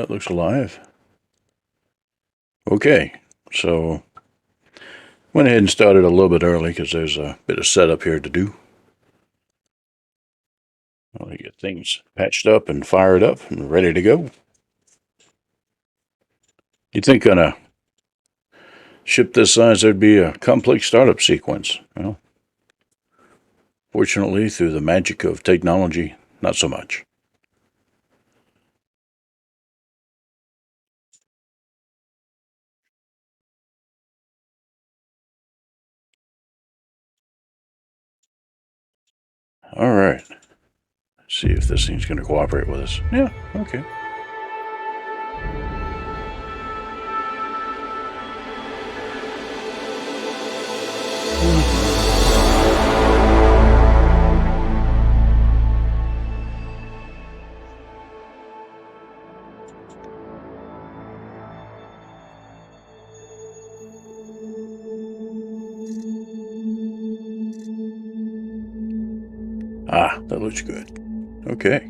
that looks alive. Okay, so went ahead and started a little bit early because there's a bit of setup here to do. I'll get things patched up and fired up and ready to go. You'd think on a ship this size there'd be a complex startup sequence. Well, fortunately, through the magic of technology, not so much. All right. Let's see if this thing's going to cooperate with us. Yeah, okay. Ah, that looks good. Okay.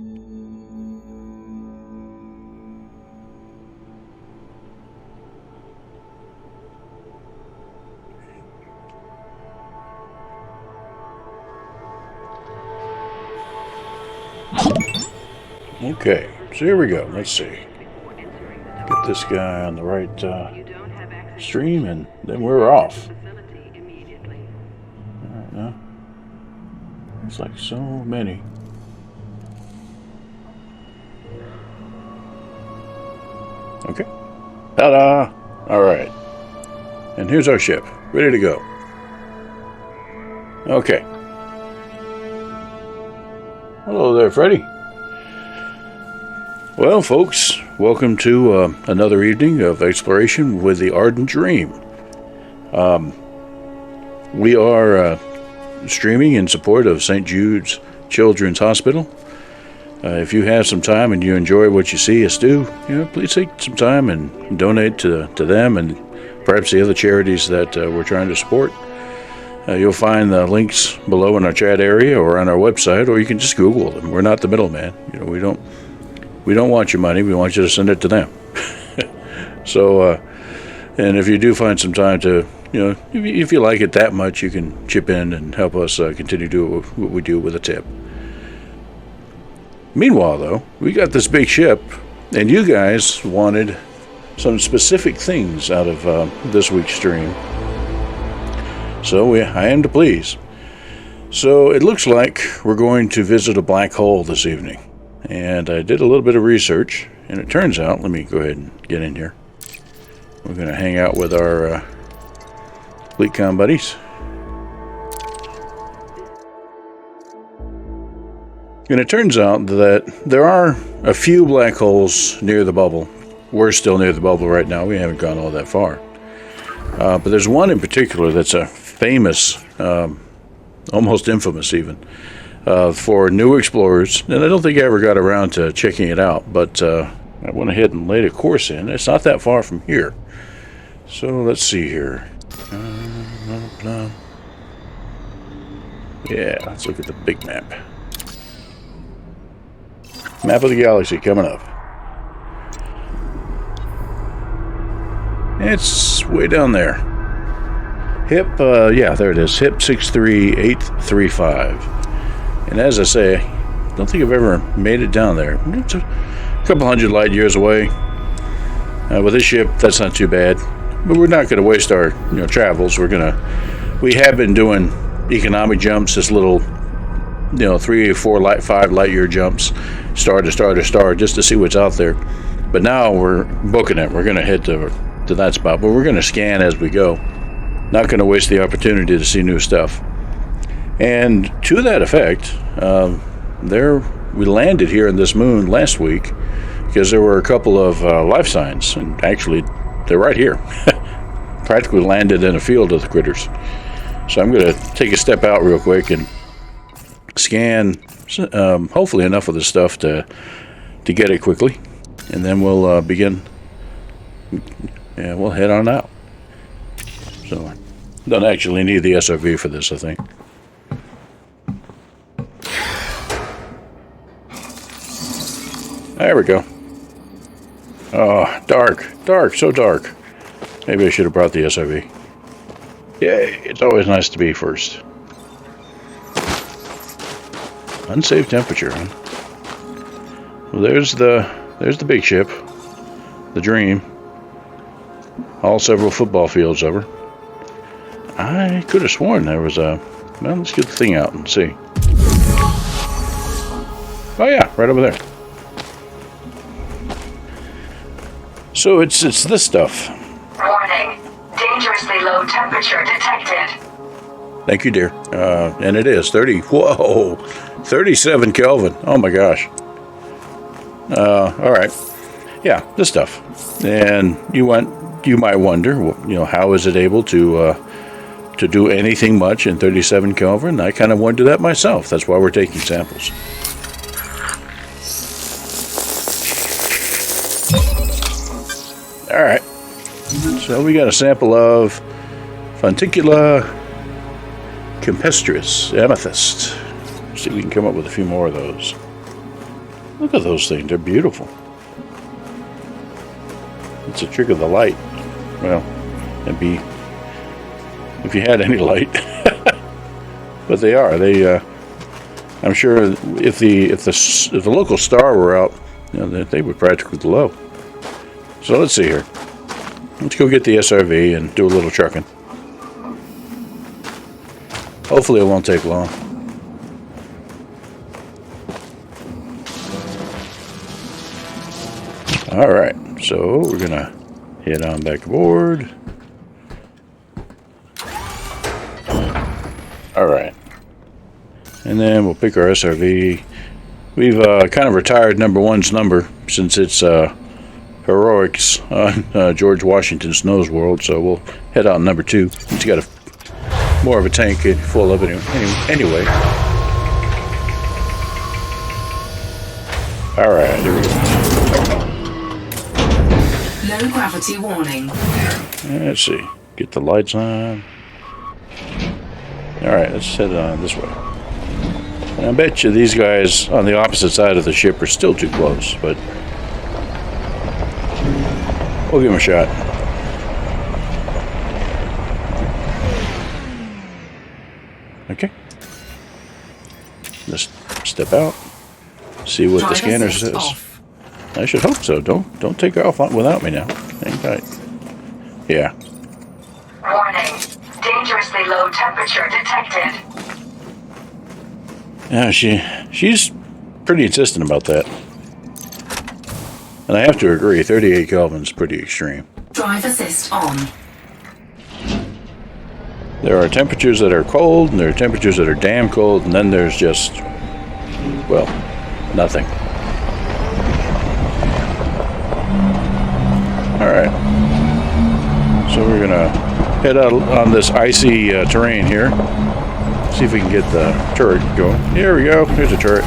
Okay, so here we go. Let's see. Get this guy on the right stream, and then we're off. Alright, now. There's like so many. Okay. Ta-da! Alright. And here's our ship, ready to go. Okay. Hello there, Freddy. Well, folks, welcome to another evening of exploration with the Ardent Dream. We are streaming in support of St. Jude's Children's Hospital. If you have some time and you enjoy what you see us do, please take some time and donate to them and perhaps the other charities that we're trying to support. You'll find the links below in our chat area or on our website, or you can just Google them. We're not the middleman. We don't want your money. We want you to send it to them. So, and if you do find some time to, if you like it that much, you can chip in and help us continue to do what we do with a tip. Meanwhile, though, we got this big ship, and you guys wanted some specific things out of this week's stream. So I am to please. So it looks like we're going to visit a black hole this evening. And I did a little bit of research, and it turns out, let me go ahead and get in here. We're going to hang out with our FleetCom buddies. And it turns out that there are a few black holes near the bubble. We're still near the bubble right now. We haven't gone all that far. But there's one in particular that's a famous, almost infamous even, for new explorers. And I don't think I ever got around to checking it out, but I went ahead and laid a course in. It's not that far from here. So let's see here. Yeah, let's look at the big map. Map of the galaxy coming up. It's way down there. HIP, yeah, there it is. HIP 63835. And as I say, I don't think I've ever made it down there. It's a couple hundred light years away. With this ship, that's not too bad. But we're not going to waste our travels. We have been doing economic jumps, this little 3 or 4 5 light year jumps, star to star to star, just to see what's out there. But now we're booking it. We're going to head to that spot, but we're going to scan as we go. Not going to waste the opportunity to see new stuff. And to that effect, we landed here in this moon last week because there were a couple of life signs, and actually they're right here. Practically landed in a field of the critters. So I'm going to take a step out real quick and scan hopefully enough of the stuff to get it quickly, and then we'll begin. Yeah, we'll head on out. So don't actually need the SRV for this, I think. There we go. Oh, dark, so dark. Maybe I should have brought the SRV. Yay, it's always nice to be first. Unsafe temperature, huh? Well, there's the big ship, the Dream. All several football fields over. I could have sworn there was a... Well, let's get the thing out and see. Oh yeah, right over there. So it's this stuff. Warning. Dangerously low temperature detected. Thank you, dear. And it is 30. Whoa, 37 Kelvin. Oh my gosh. All right. Yeah, this stuff. And you might wonder, how is it able to do anything much in 37 Kelvin? I kind of wonder that myself. That's why we're taking samples. All right. So we got a sample of Fonticula campestris amethyst. See if we can come up with a few more of those. Look at those things. They're beautiful. It's a trick of the light. Well, it'd be if you had any light. But they are. I'm sure if the local star were out, they would practically glow. So let's see here. Let's go get the SRV and do a little trucking. Hopefully it won't take long. Alright, so we're going to head on back aboard. Alright. And then we'll pick our SRV. We've kind of retired number one's number since it's heroics on George Washington's Nose World, so we'll head out number two. It's got more of a tank full of it anyway. Alright, here we go. Low gravity warning. Let's see. Get the lights on. Alright, let's head on this way. And I bet you these guys on the opposite side of the ship are still too close, but we'll give them a shot. Okay. Let's step out. See what the scanner says. Off. I should hope so. Don't take off without me now. Hang tight. Yeah. Warning. Dangerously low temperature detected. Yeah, she's pretty insistent about that. And I have to agree, 38 Kelvin is pretty extreme. Drive assist on. There are temperatures that are cold, and there are temperatures that are damn cold, and then there's just, well, nothing. Alright. So we're going to head out on this icy terrain here. See if we can get the turret going. Here we go. Here's a turret.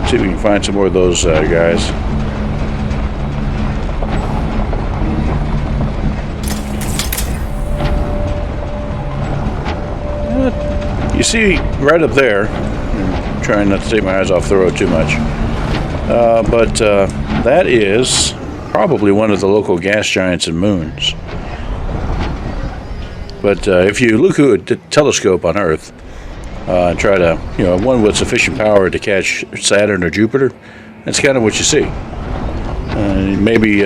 See if we can find some more of those guys. You see right up there, I'm trying not to take my eyes off the road too much, but that is probably one of the local gas giants and moons. But if you look through a telescope on Earth and try to, one with sufficient power to catch Saturn or Jupiter, that's kind of what you see. Maybe you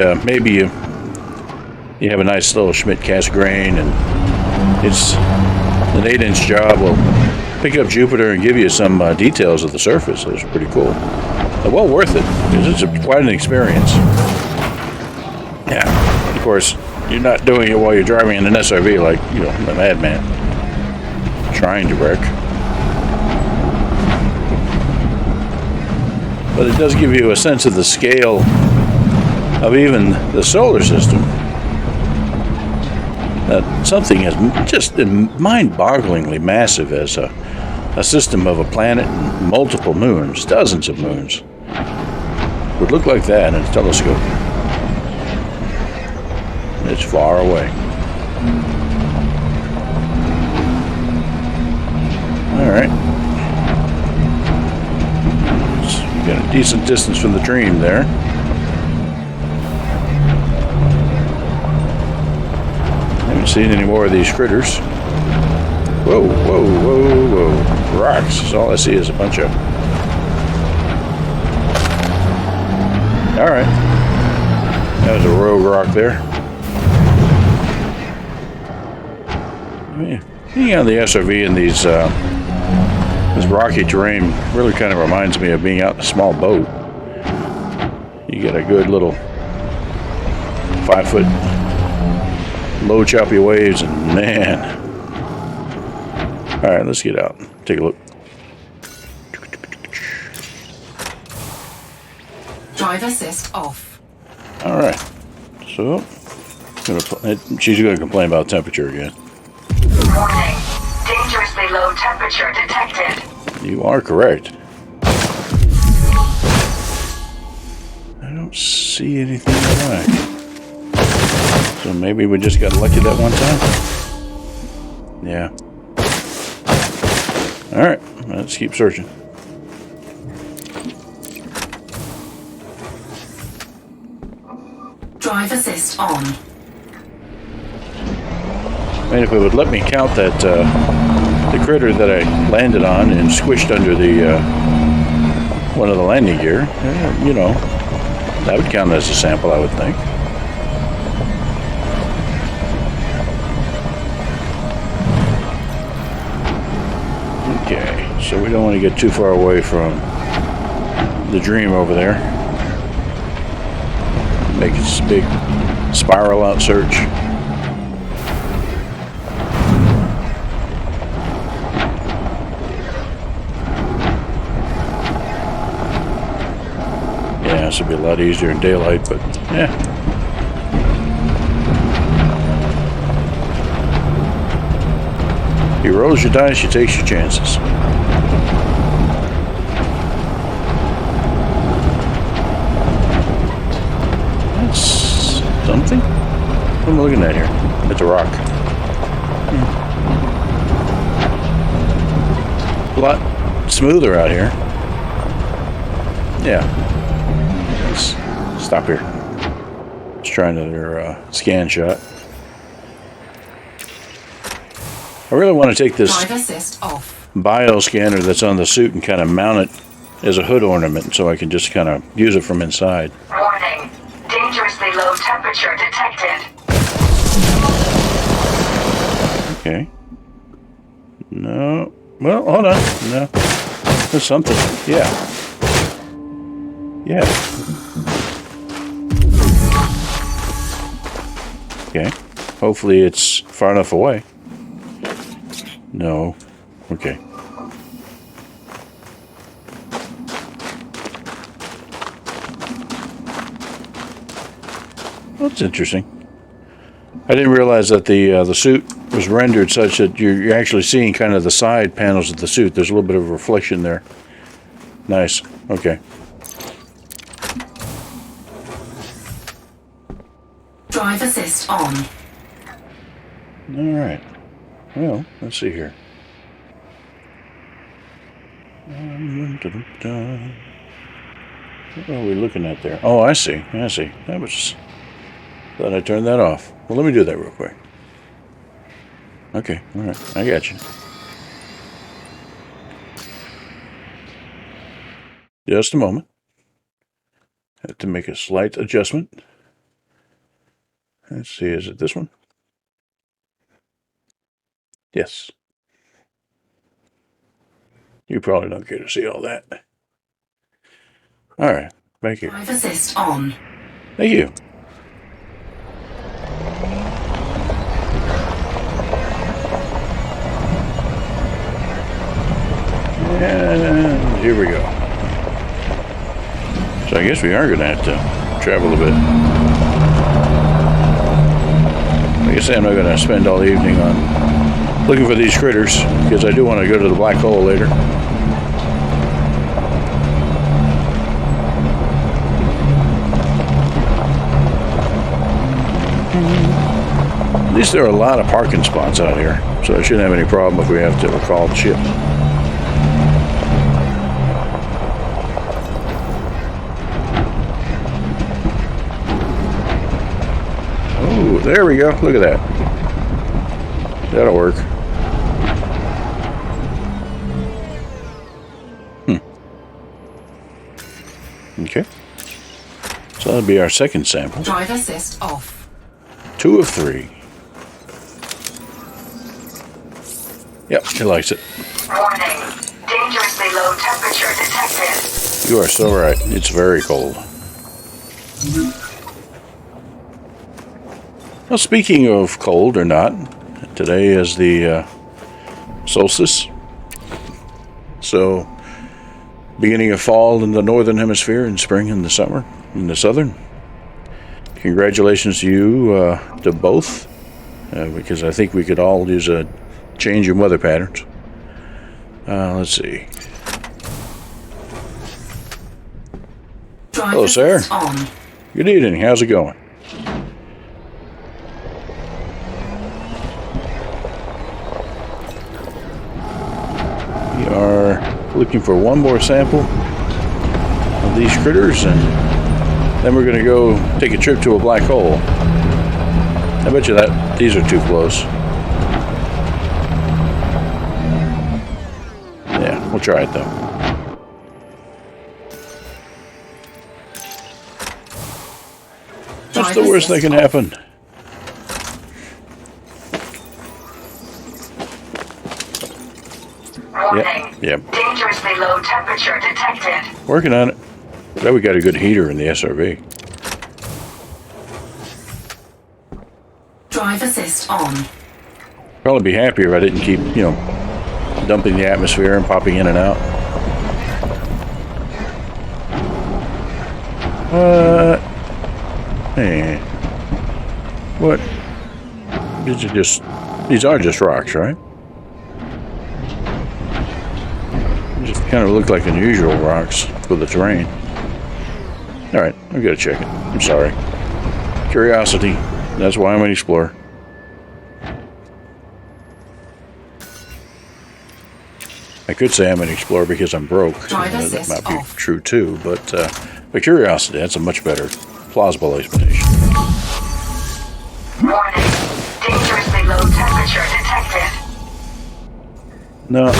have a nice little Schmidt-Cassegrain, and it's an 8-inch job will pick up Jupiter and give you some details of the surface. It's pretty cool. Well worth it, because it's quite an experience. Yeah, of course, you're not doing it while you're driving in an SRV like, a madman. Trying to wreck. But it does give you a sense of the scale of even the solar system. That something as just mind-bogglingly massive as a system of a planet and multiple moons, dozens of moons, would look like that in a telescope. It's far away. Alright. So we got a decent distance from the Dream there. Haven't seen any more of these critters. Whoa, whoa, whoa, whoa. Rocks. That's all I see is a bunch of... Alright. That was a rogue rock there. Being on the SRV in these this rocky terrain really kind of reminds me of being out in a small boat. You get a good little 5-foot low choppy waves, and man. Alright, let's get out. Take a look. Drive assist off. Alright. So, she's going to complain about temperature again. Warning. Dangerously low temperature detected. You are correct. I don't see anything black. So maybe we just got lucky that one time? Yeah. Alright, let's keep searching. Drive assist on. And if it would let me count that the critter that I landed on and squished under the one of the landing gear, you know, that would count as a sample, I would think. Okay, so we don't want to get too far away from the Dream over there. Make this big spiral out search. Yeah, this would be a lot easier in daylight, but yeah. He rolls your dice, he takes your chances. That's something? What am I looking at here? It's a rock. A lot smoother out here. Yeah. Let's stop here. Let's try another scan shot. I really want to take this bio scanner that's on the suit and kind of mount it as a hood ornament so I can just kind of use it from inside. Warning. Dangerously low temperature detected. Okay. No. Well, hold on. No. There's something. Yeah. Yeah. Okay. Hopefully it's far enough away. No. Okay. That's interesting. I didn't realize that the suit was rendered such that you're actually seeing kind of the side panels of the suit. There's a little bit of reflection there. Nice. Okay. Drive assist on. All right. Well, let's see here. What are we looking at there? Oh, I see. I see. That was... Thought I turned that off. Well, let me do that real quick. Okay. All right. I got you. Just a moment. Have to make a slight adjustment. Let's see. Is it this one? Yes. You probably don't care to see all that. All right. Thank you. Drive assist on. Thank you. And here we go. So I guess we are going to have to travel a bit. Like I say, I'm not going to spend all evening on looking for these critters, because I do want to go to the black hole later. At least there are a lot of parking spots out here, so I shouldn't have any problem if we have to recall the ship. Oh, there we go. Look at that. That'll work. Okay. So that'll be our second sample. Drive assist off. 2 of 3. Yep, he likes it. Warning. Dangerously low temperature detected. You are so right. It's very cold. Well, speaking of cold or not, today is the solstice. So, beginning of fall in the northern hemisphere and spring in the summer in the southern. Congratulations to you, to both, because I think we could all use a change in weather patterns. Let's see. Drive Hello, sir. assist on. Good evening. How's it going? We are looking for one more sample of these critters, and then we're going to go take a trip to a black hole. I bet you that these are too close. Yeah, we'll try it though. What's the worst that can happen? Warning. Yep. Dangerously low temperature detected. Working on it. Glad we got a good heater in the SRV. Drive assist on. Probably be happier if I didn't keep, dumping the atmosphere and popping in and out. Hey. What? These are just rocks, right? They just kind of look like unusual rocks for the terrain. Alright, I've got to check it. I'm sorry. Curiosity. That's why I'm an explorer. I could say I'm an explorer because I'm broke. That might be true too, but curiosity, that's a much better, plausible explanation. Warning. Dangerously low temperature detected. No.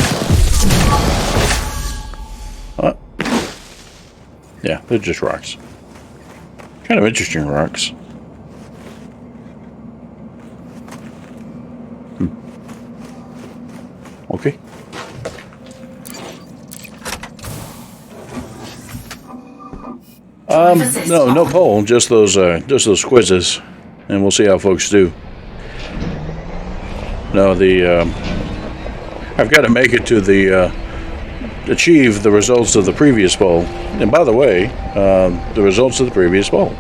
Yeah, they're just rocks. Kind of interesting rocks. Okay. No poll, just those quizzes, and we'll see how folks do. No, I've got to make it to achieve the results of the previous poll. And by the way, the results of the previous poll.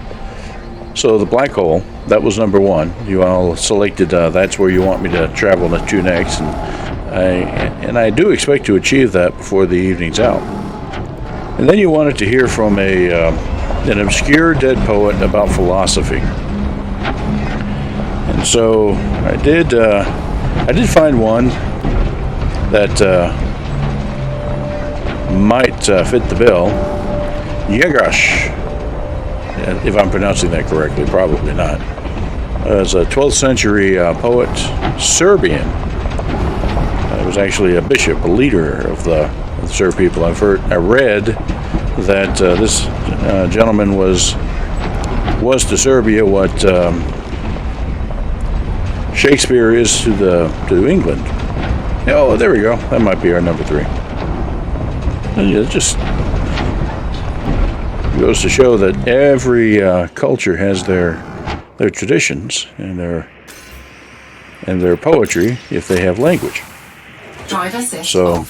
So the black hole, that was number 1. You all selected that's where you want me to travel to next, and I do expect to achieve that before the evening's out. And then you wanted to hear from an obscure dead poet about philosophy. And so I did find one that might fit the bill. Yegash, if I'm pronouncing that correctly, probably not. As a 12th century poet, Serbian. He was actually a bishop, a leader of the Serb people. I read that this gentleman was to Serbia what Shakespeare is to England. Oh, there we go. That might be our number 3. And it just goes to show that every culture has their traditions and their poetry if they have language. So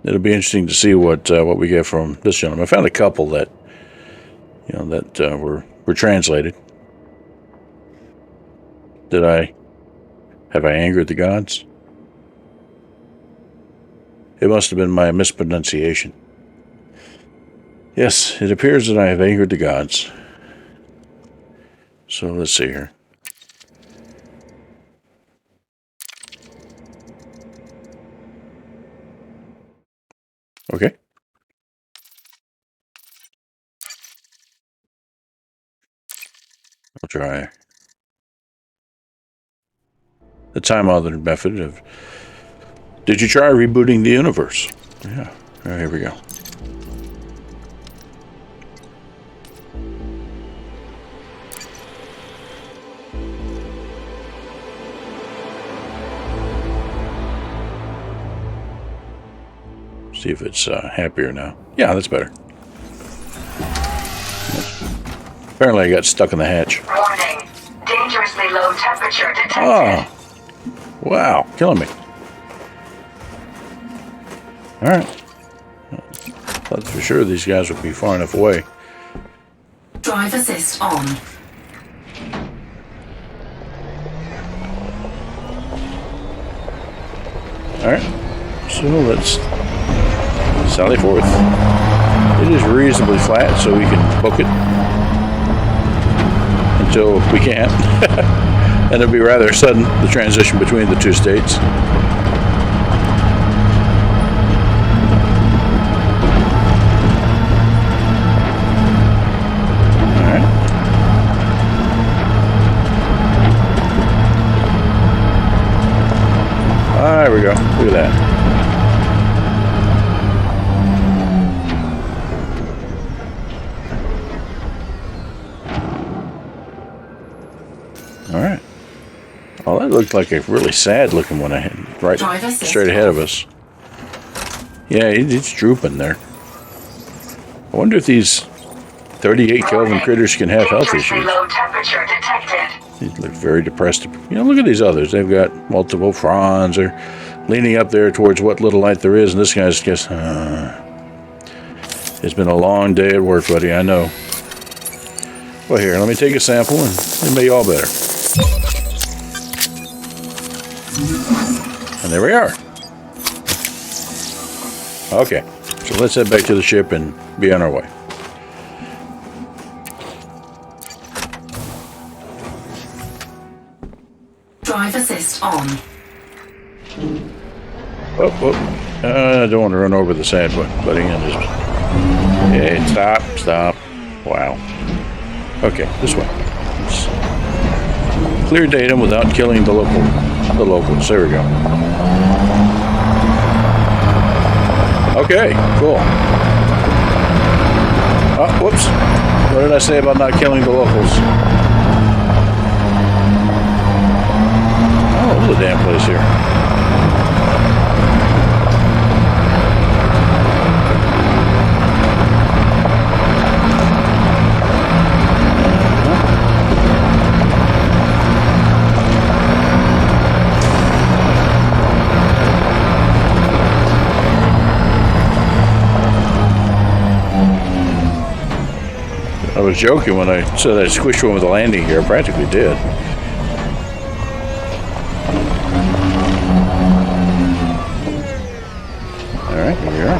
it'll be interesting to see what we get from this gentleman. I found a couple that were translated. Have I angered the gods? It must have been my mispronunciation. Yes, it appears that I have angered the gods. So let's see here. Okay. I'll try. the time-honored method of, did you try rebooting the universe? Yeah. All right, here we go. See if it's happier now. Yeah, that's better. Apparently I got stuck in the hatch. Warning. Dangerously low temperature detected. Oh. Wow. Killing me. Alright. Thought for sure these guys would be far enough away. Drive assist on. Alright. So let's sally forth. It is reasonably flat, so we can book it until we can't. And it'll be rather sudden, the transition between the two states. Alright. Ah, there we go. Look at that. All right. Well, that looked like a really sad looking one right straight ahead of us. Yeah, it's drooping there. I wonder if these 38 Kelvin critters can have health issues. Low temperature detected. They look very depressed. You know, look at these others. They've got multiple fronds. They're leaning up there towards what little light there is, and this guy's just, it's been a long day at work, buddy, I know. Well, here, let me take a sample, and it may all better. And there we are. Okay, so let's head back to the ship and be on our way. Drive assist on. I don't want to run over the sand, buddy. Hey, stop. Wow. Okay, this way. Let's clear datum without killing the locals. There we go. Okay, cool. Oh, whoops. What did I say about not killing the locals? Oh, this is a damn place here. I was joking when I said I squished one with a landing gear. I practically did. Alright, here we are.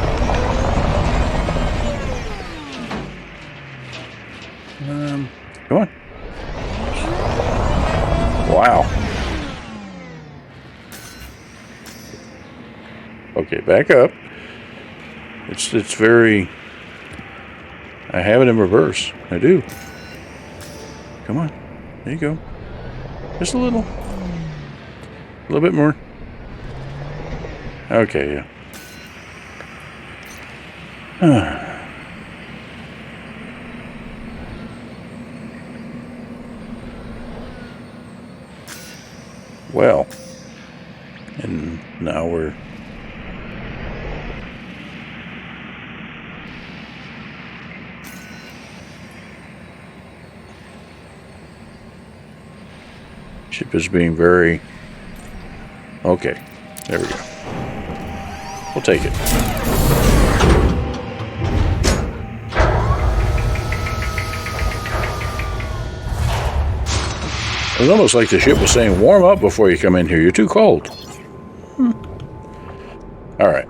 Come on. Wow. Okay, back up. It's very... I have it in reverse. I do. Come on. There you go. Just a little bit more. Okay, yeah. Well, and now we're ship is being very okay. There we go. We'll take it. It was almost like the ship was saying, warm up before you come in here. You're too cold. All right.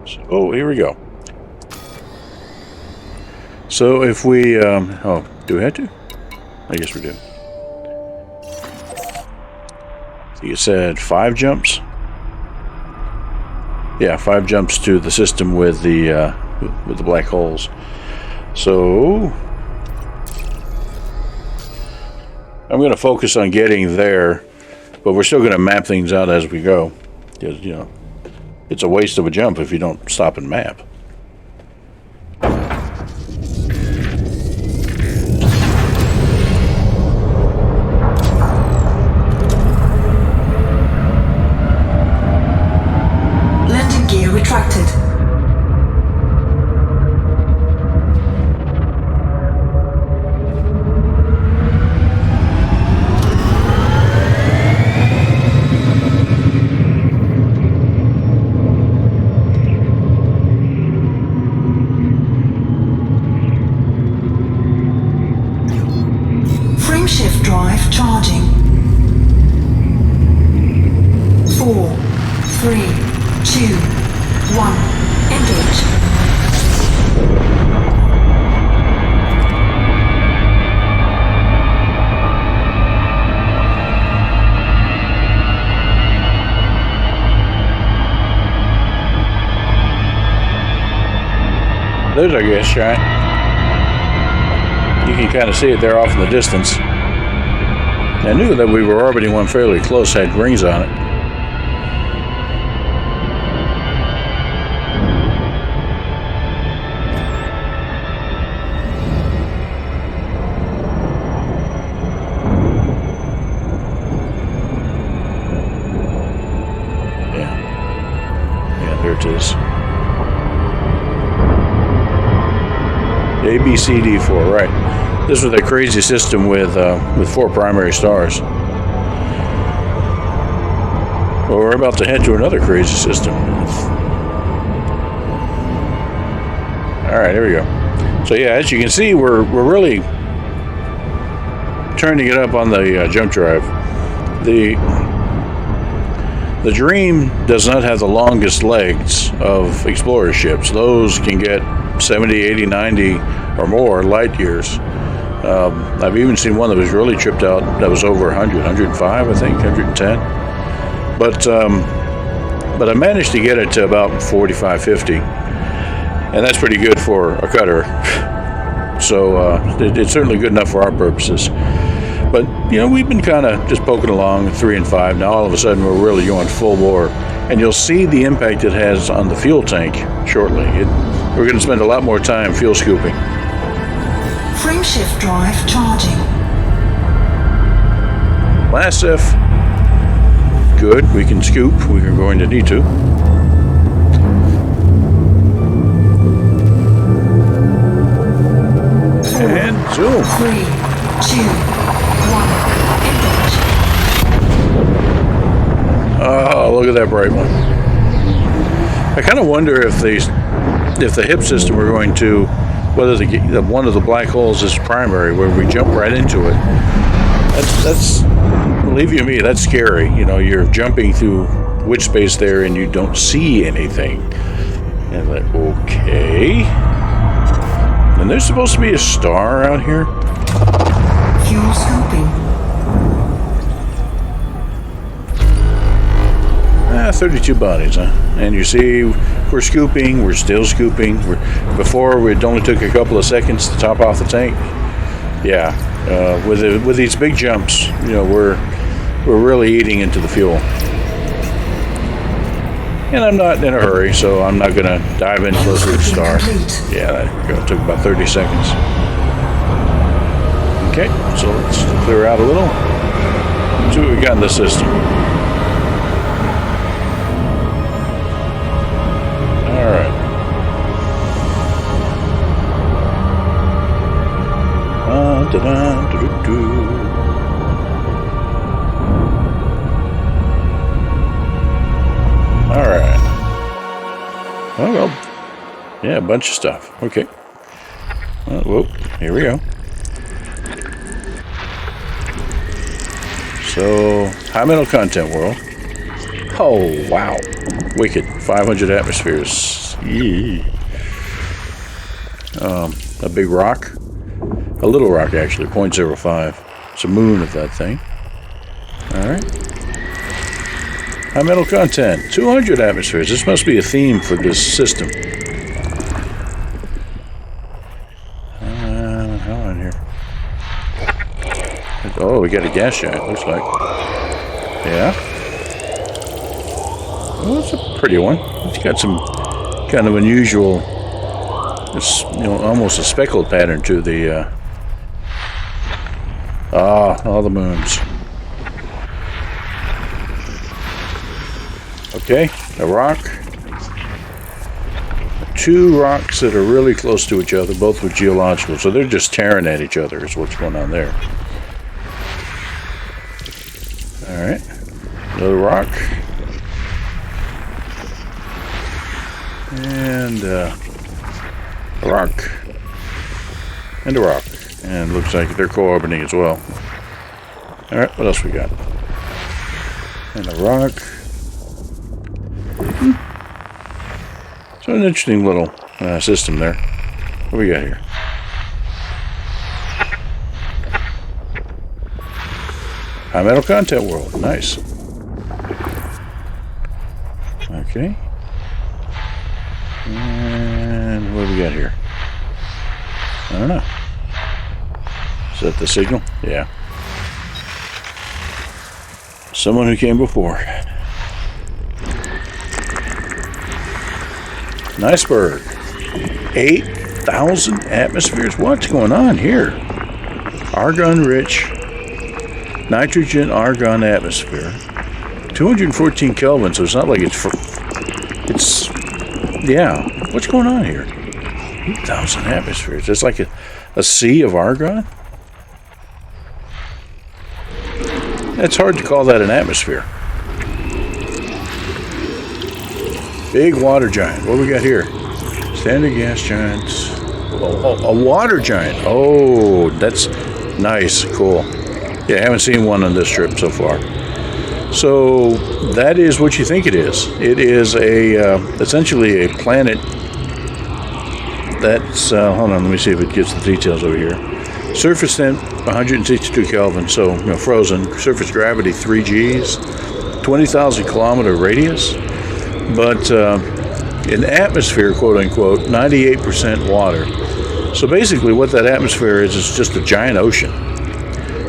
So here we go. So if we, oh, do we have to? I guess we do. So you said 5 jumps? Yeah, 5 jumps to the system with the black holes. So I'm going to focus on getting there, but we're still going to map things out as we go. Because, you know, it's a waste of a jump if you don't stop and map. Landing gear retracted. Frameshift drive charging. 4, 3, 2, 1. Engage. There's our gas giant. You can kind of see it there off in the distance. I knew that we were orbiting one fairly close, had rings on it. Yeah, there it is. ABCD4, right. This was that crazy system with 4 primary stars. Well, we're about to head to another crazy system. Alright, here we go. So yeah, as you can see, we're really turning it up on the jump drive. The Dream does not have the longest legs of Explorer ships. Those can get 70, 80, 90 or more light years. I've even seen one that was really tripped out that was over 100, 105, I think, 110. But I managed to get it to about 45, 50. And that's pretty good for a cutter. So it's certainly good enough for our purposes. But, you know, we've been kind of just poking along at 3 and 5. Now all of a sudden we're really going full bore. And you'll see the impact it has on the fuel tank shortly. We're going to spend a lot more time fuel scooping. Frameshift drive charging. Last F. Good, we can scoop. We're going to need to. And zoom. 3, 2, 1. Engage. Oh, look at that bright one. I kind of wonder if the HIP system we're going to, whether one of the black holes is primary, where we jump right into it. That's believe you me, that's scary. You know, you're jumping through witch space there and you don't see anything. And like, okay. And there's supposed to be a star out here. Fuel scooping. 32 bodies, huh? And you see, we're scooping, we're still scooping. Before, it only took a couple of seconds to top off the tank. Yeah, with these big jumps, you know, we're really eating into the fuel. And I'm not in a hurry, so I'm not going to dive in close to the star. Yeah, there we go. It took about 30 seconds. Okay, so let's clear out a little. See what we got in the system. All right. All right. Oh, well. Yeah, a bunch of stuff. Okay. Whoa, here we go. So, high metal content world. Oh, wow. Wicked. 500 atmospheres. Yee. A big rock. A little rock, actually. 0.05. It's a moon of that thing. Alright. High metal content. 200 atmospheres. This must be a theme for this system. How on here? Oh, we got a gas giant, looks like. Yeah. Oh, it's a pretty one. It's got some kind of unusual, it's, almost a speckled pattern to the, all the moons. Okay, a rock. Two rocks that are really close to each other, both with geological, so they're just tearing at each other is what's going on there. Alright, another rock. And a rock. And a rock. And looks like they're co-orbiting as well. Alright, what else we got? And a rock. So an interesting little system there. What do we got here? High metal content world. Nice. Okay. And what do we got here? I don't know. Is that the signal? Yeah. Someone who came before. An iceberg. 8,000 atmospheres. What's going on here? Argon-rich nitrogen argon atmosphere. 214 Kelvin, so it's not like it's yeah. What's going on here? 8,000 atmospheres. It's like a sea of argon? It's hard to call that an atmosphere. Big water giant. What do we got here? Standard gas giants. Oh, a water giant. Oh, that's nice. Cool. Yeah, I haven't seen one on this trip so far. So that is what you think it is. It is essentially a planet that's, hold on, let me see if it gives the details over here. Surface temp, 162 Kelvin, so frozen. Surface gravity, 3 Gs, 20,000 kilometer radius. But in atmosphere, quote unquote, 98% water. So basically what that atmosphere is just a giant ocean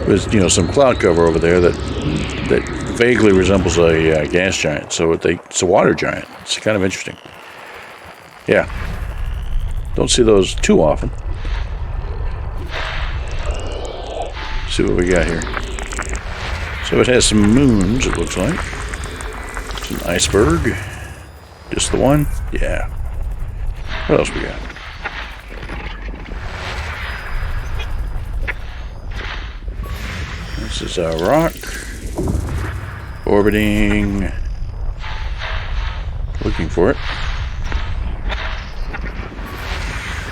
with some cloud cover over there that vaguely resembles a gas giant. So it's a water giant. It's kind of interesting. Yeah, don't see those too often. See what we got here. So it has some moons, it looks like. It's an iceberg. Just the one? Yeah. What else we got? This is a rock. Orbiting. Looking for it.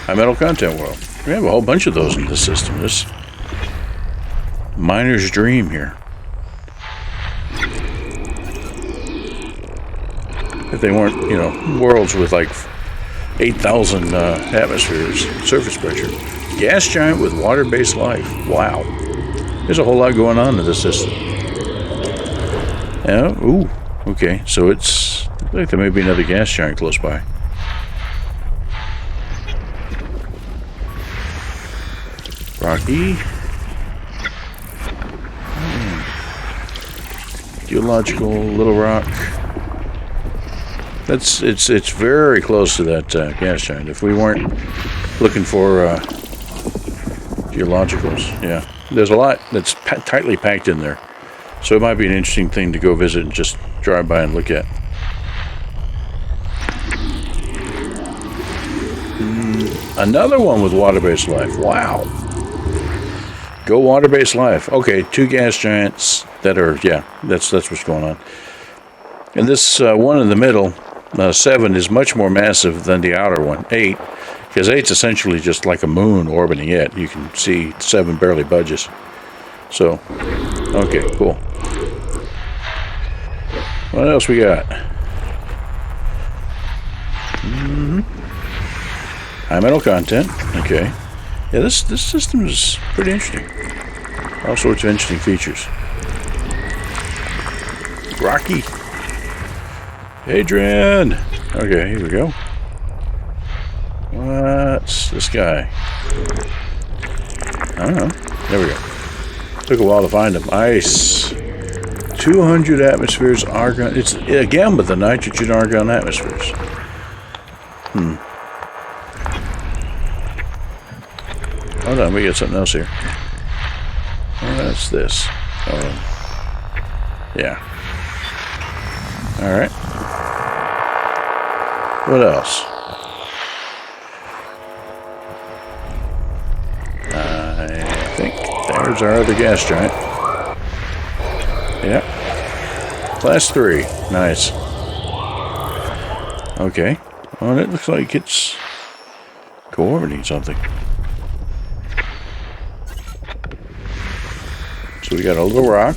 High metal content world. We have a whole bunch of those in this system. This miner's dream here. If they weren't, worlds with like 8,000 atmospheres, surface pressure. Gas giant with water-based life. Wow. There's a whole lot going on in this system. Yeah, ooh, okay. So it's, I think there may be another gas giant close by. Rocky. Geological little rock. It's very close to that gas giant. If we weren't looking for geologicals, yeah, there's a lot that's tightly packed in there. So it might be an interesting thing to go visit and just drive by and look at. Another one with water-based life. Wow. Go water-based life. Okay, 2 gas giants that are, yeah, that's what's going on. And this one in the middle, 7, is much more massive than the outer one, 8, because 8's essentially just like a moon orbiting it. You can see 7 barely budges. So, okay, cool. What else we got? High metal content. Okay. Yeah, this system is pretty interesting. All sorts of interesting features. Rocky. Adrian. Okay, here we go. What's this guy? I don't know. There we go. Took a while to find them. Ice. 200 atmospheres argon. It's again with the nitrogen argon atmospheres. Hold on, we got something else here. Oh, that's this. Yeah. All right. What else? I think there's our other gas giant. Yeah. Class 3. Nice. Okay. Well, it looks like it's coordinating something. So we got a little rock.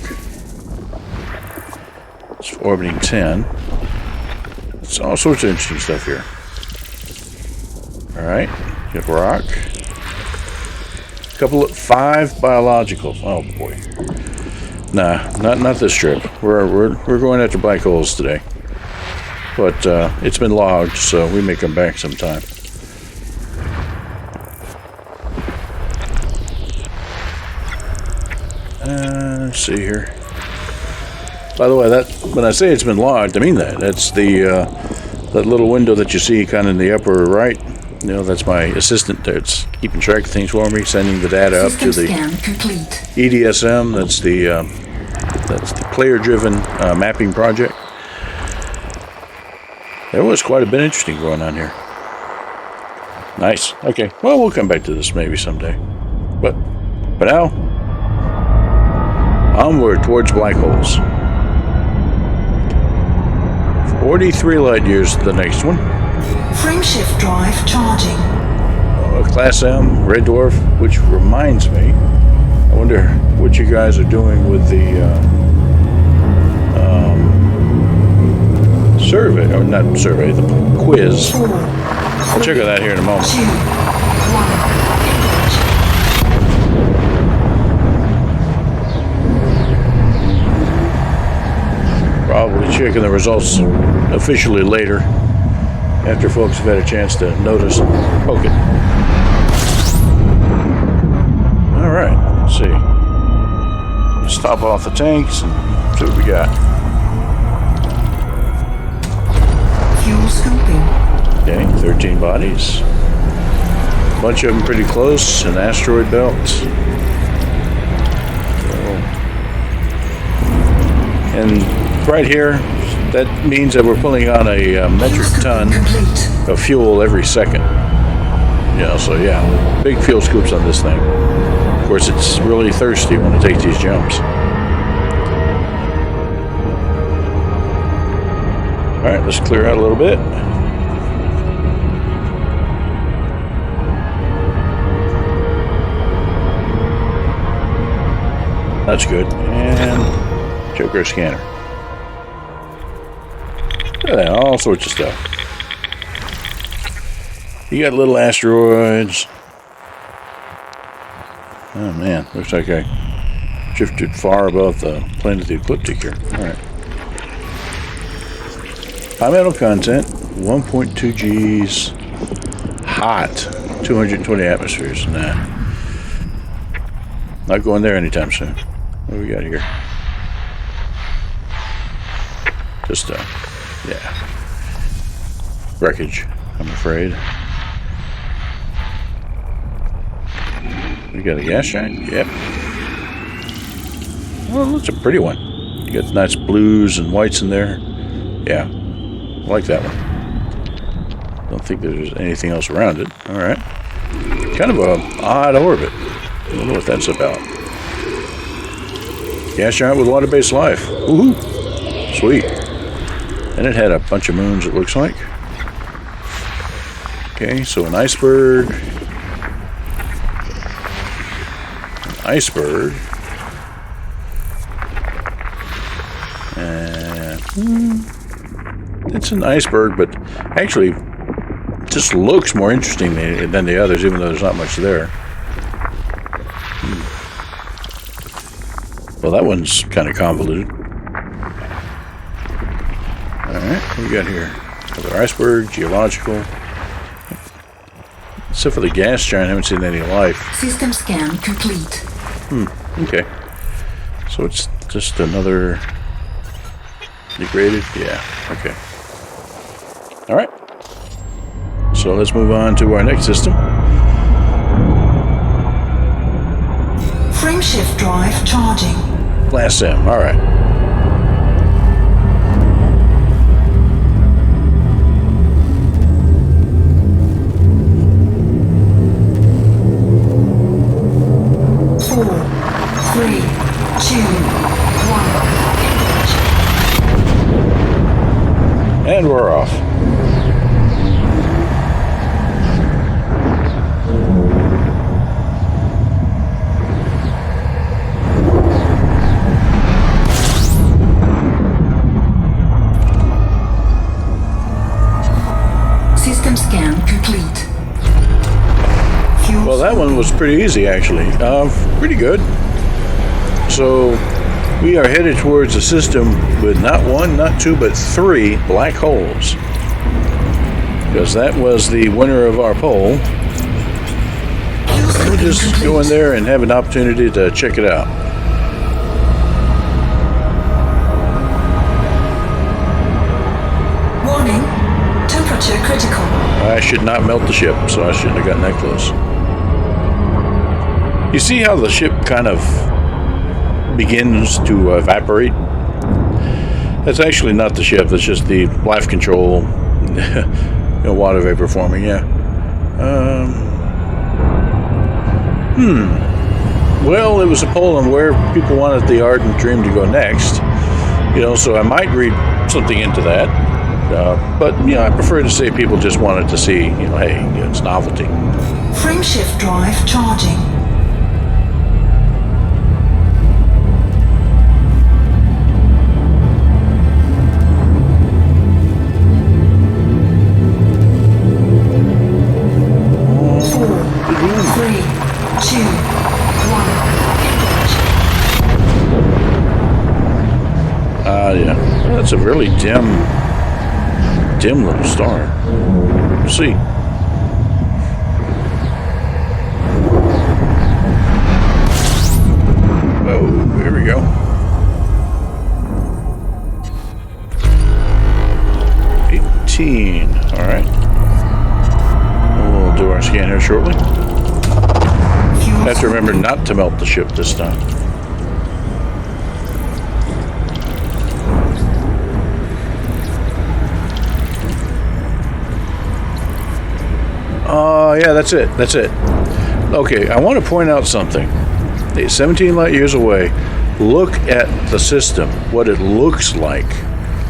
It's orbiting 10. It's all sorts of interesting stuff here. Alright. Got rock. Couple of 5 biologicals. Oh boy. Nah, not this trip. We're going after black holes today. But it's been logged, so we may come back sometime. Let's see here. By the way, that when I say it's been logged, I mean that. That's the that little window that you see kind of in the upper right. You know, that's my assistant there. It's keeping track of things for me, sending the data up to the EDSM. That's the player-driven mapping project. There was quite a bit interesting going on here. Nice. Okay. Well, we'll come back to this maybe someday. But for now, onward towards black holes. 43 light years to the next one. Frameshift drive charging. Class M, red dwarf, which reminds me, I wonder what you guys are doing with the survey, or not survey, the quiz. 4, I'll check on that here in a moment. 2, 1. Probably checking the results officially later, after folks have had a chance to notice and poke it. Alright, let's see. Let's top off the tanks and see what we got. Fuel scooping. Okay, 13 bodies. A bunch of them pretty close, an asteroid belt. And right here, that means that we're pulling on a metric ton of fuel every second. Yeah, so yeah, big fuel scoops on this thing. Of course, it's really thirsty when it takes these jumps. All right, let's clear out a little bit. That's good. And check our scanner. Look at that, all sorts of stuff. You got little asteroids. Oh man, looks like I drifted far above the plane of the ecliptic here. Alright. High metal content, 1.2 Gs. Hot. 220 atmospheres. Nah. Not going there anytime soon. What do we got here? Just, yeah. Wreckage, I'm afraid. We got a gas giant? Yep. Oh, that's a pretty one. You got nice blues and whites in there. Yeah. I like that one. Don't think there's anything else around it. Alright. Kind of a odd orbit. I don't know what that's about. Gas giant with water-based life. Woohoo! Sweet. And it had a bunch of moons, it looks like. Okay, so an iceberg. An iceberg. And it's an iceberg, but actually just looks more interesting than the others, even though there's not much there. Well, that one's kind of convoluted. Alright, what do we got here? Another iceberg, geological. Except for the gas giant, I haven't seen any life. System scan complete. Okay. So it's just another degraded? Yeah, okay. Alright. So let's move on to our next system. Frameshift drive charging. Blast Sim, alright. Three, two, one. And we're off. System scan complete. Fuel. Well, that one was pretty easy, actually. Pretty good. So, we are headed towards a system with not one, not two, but 3 black holes. Because that was the winner of our poll. We'll just go in there and have an opportunity to check it out. Warning. Temperature critical. I should not melt the ship, so I shouldn't have gotten that close. You see how the ship kind of begins to evaporate? That's actually not the ship, that's just the life control, water vapor forming, yeah. Well, it was a poll on where people wanted the Ardent Dream to go next, so I might read something into that. But, I prefer to say people just wanted to see, hey, it's novelty. Frameshift drive charging. Yeah. That's a really dim little star. We'll see. Oh, here we go. 18. All right. We'll do our scan here shortly. Have to remember not to melt the ship this time. Yeah, that's it. Okay, I want to point out something. 17 light years away. Look at the system, what it looks like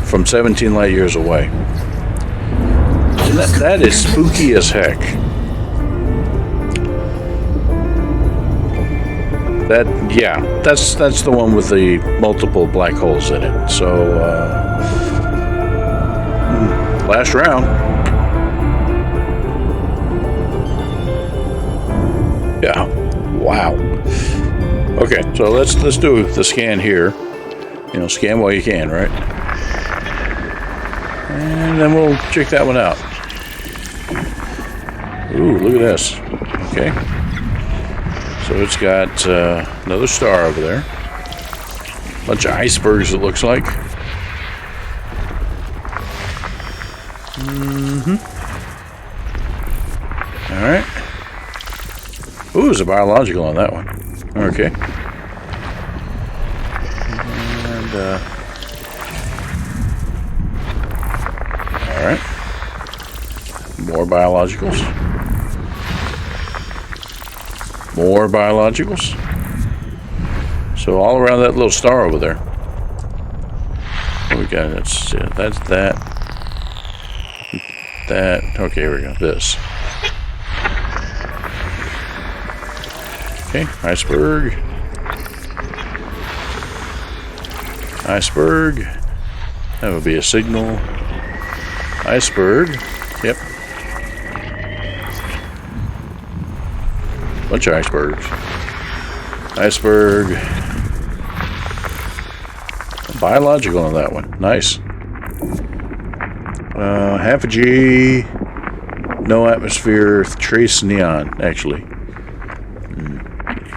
from 17 light years away. And that is spooky as heck. That's the one with the multiple black holes in it. So, last round. Yeah. Wow. Okay, so let's do the scan here. Scan while you can, right? And then we'll check that one out. Ooh, look at this. Okay. So it's got another star over there. Bunch of icebergs, it looks like. All right. Ooh, there's a biological on that one. Okay. And, all right. More biologicals. More biologicals. So all around that little star over there. What we got? That's that. That. Okay, here we go. This. Okay, iceberg. Iceberg. That would be a signal. Iceberg. Yep. Bunch of icebergs. Iceberg. Biological on that one. Nice. Half a G. No atmosphere. Trace neon, actually.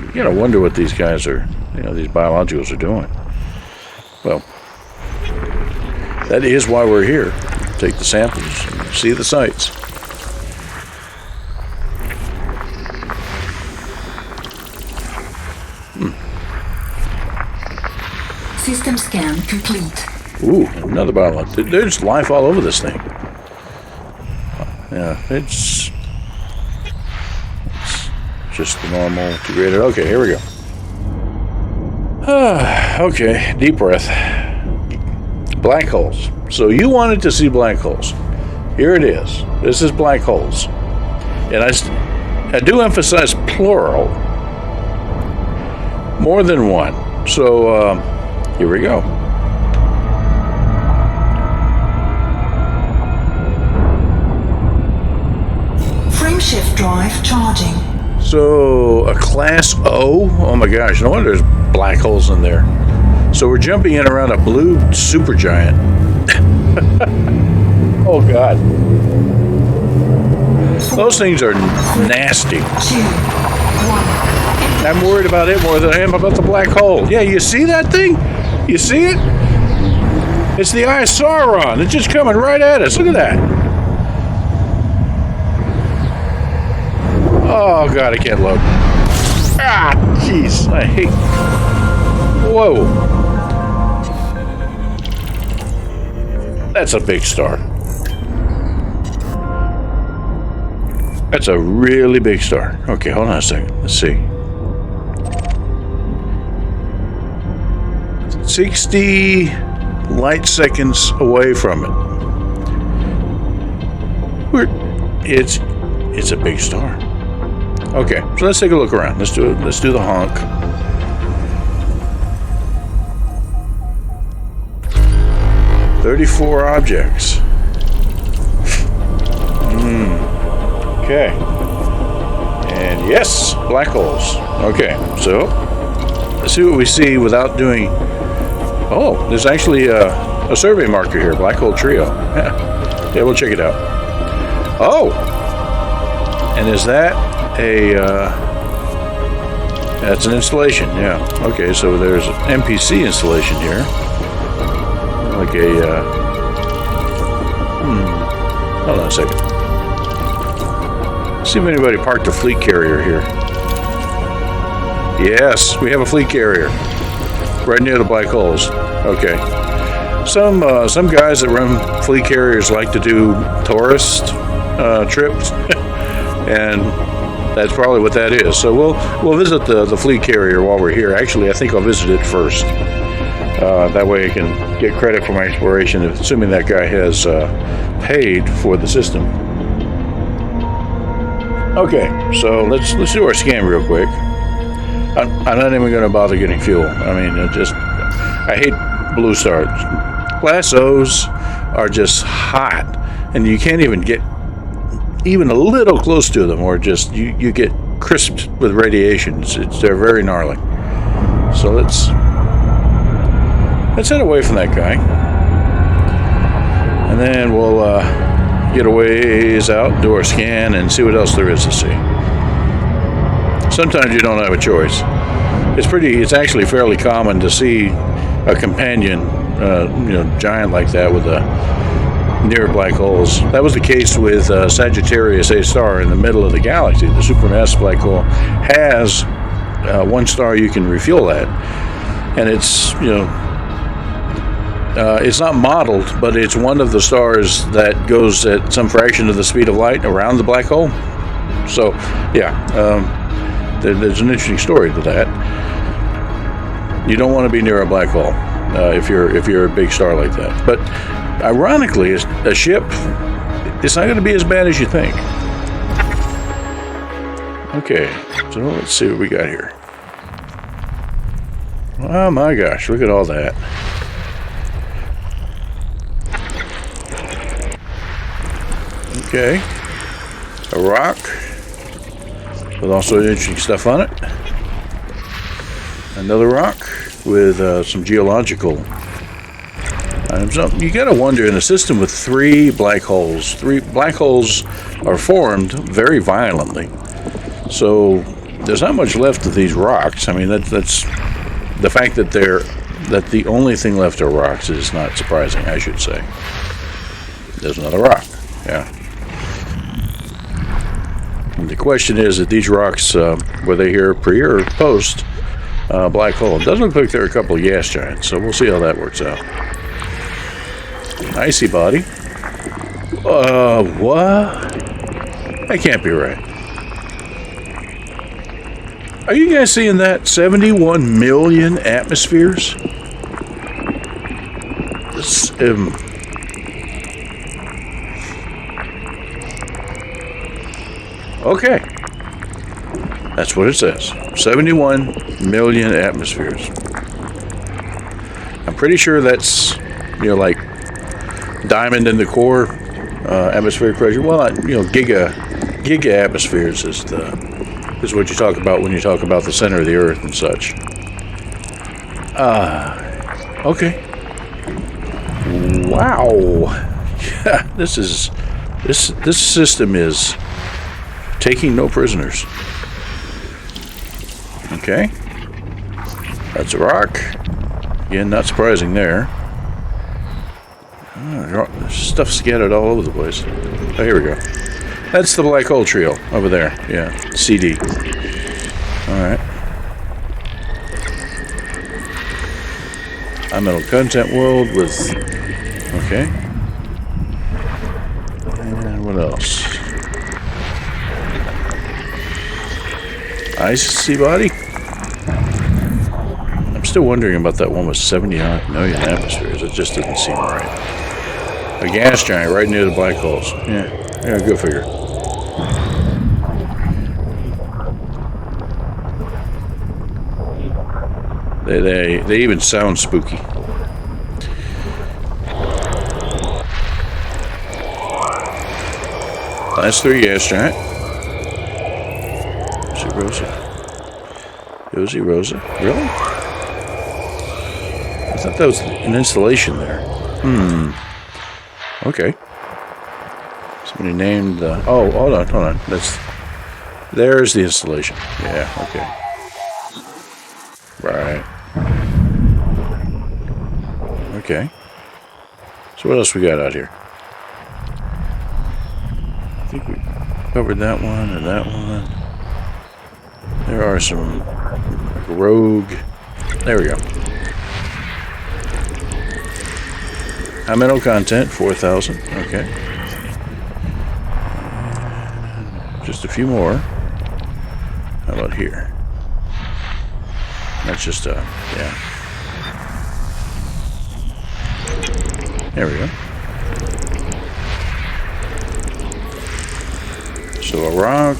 You gotta wonder what these guys are. these biologicals are doing. Well, that is why we're here. Take the samples and see the sights. System scan complete. Ooh, another biological. There's life all over this thing. Yeah, it's just the normal degraded. Okay, here we go. Okay, deep breath. Black holes. So you wanted to see black holes. Here it is. This is black holes. And I do emphasize plural. More than one. So here we go. Frameshift drive charging. So a class O? Oh my gosh, no wonder there's black holes in there. So we're jumping in around a blue supergiant. Oh God. Those things are nasty. 2, 1. I'm worried about it more than I am about the black hole. Yeah, you see that thing? You see it? It's the Eye of Sauron. It's just coming right at us. Look at that. Oh God, I can't look. Ah, jeez, I hate. Whoa. That's a big star. That's a really big star. Okay, hold on a second. Let's see. 60 light seconds away from it. It's a big star. Okay, so let's take a look around. Let's do it. Let's do the honk. "34 objects. Okay. And yes, black holes. Okay, so let's see what we see without doing. Oh, there's actually a survey marker here. Black hole trio. Yeah, we'll check it out. Oh, and is that that's an installation? Yeah. Okay, so there's an MPC installation here. Like a hold on a second. See if anybody parked a fleet carrier here. Yes, we have a fleet carrier right near the black holes. Okay. Some guys that run fleet carriers like to do tourist trips, and that's probably what that is. So we'll visit the fleet carrier while we're here. Actually, I think I'll visit it first. That way I can get credit for my exploration, assuming that guy has paid for the system. Okay, so let's do our scan real quick. I'm not even going to bother getting fuel. I mean, I hate blue stars. Class O's are just hot, and you can't even get even a little close to them, or just you get crisped with radiation. They're very gnarly. So let's head away from that guy, and then we'll get a ways out, do our scan, and see what else there is to see. Sometimes you don't have a choice. It's actually fairly common to see a companion, giant like that with near black holes. That was the case with Sagittarius A star in the middle of the galaxy. The supermassive black hole has one star you can refuel at, and it's it's not modeled, but it's one of the stars that goes at some fraction of the speed of light around the black hole. So, yeah, there's an interesting story to that. You don't want to be near a black hole if you're a big star like that. But ironically, a ship, it's not going to be as bad as you think. Okay, so let's see what we got here. Oh my gosh, look at all that. Okay, a rock with also interesting stuff on it. Another rock with some geological items. You got to wonder, in a system with three black holes are formed very violently. So there's not much left of these rocks. I mean, that's the fact that the only thing left are rocks is not surprising, I should say. There's another rock. Yeah. And the question is that these rocks, were they here pre or post black hole? It doesn't look like there are a couple of gas giants, so we'll see how that works out. Icy body. What? That can't be right. Are you guys seeing that? 71 million atmospheres? This, okay. That's what it says. 71 million atmospheres. I'm pretty sure that's, like diamond in the core, atmospheric pressure. Well, giga atmospheres is what you talk about when you talk about the center of the Earth and such. Okay. Wow. Yeah, this system is taking no prisoners. Okay. That's a rock. Again, not surprising there. Stuff scattered all over the place. Oh, here we go. That's the black hole trio over there. Yeah, CD. Alright. I'm in a content world with... Okay. And what else? Icy body? I'm still wondering about that one with 70-odd million atmospheres. It just didn't seem right. A gas giant right near the black holes. Yeah, go figure. They even sound spooky. Class 3 gas giant. Rosie Rosa. Really? I thought that was an installation there. Okay. Somebody named the... Oh, hold on. There's the installation. Yeah, okay. Right. Okay. So what else we got out here? I think we covered that one and that one. There are some rogue... There we go. High metal content, 4,000. Okay. Just a few more. How about here? That's just yeah. There we go. So a rock.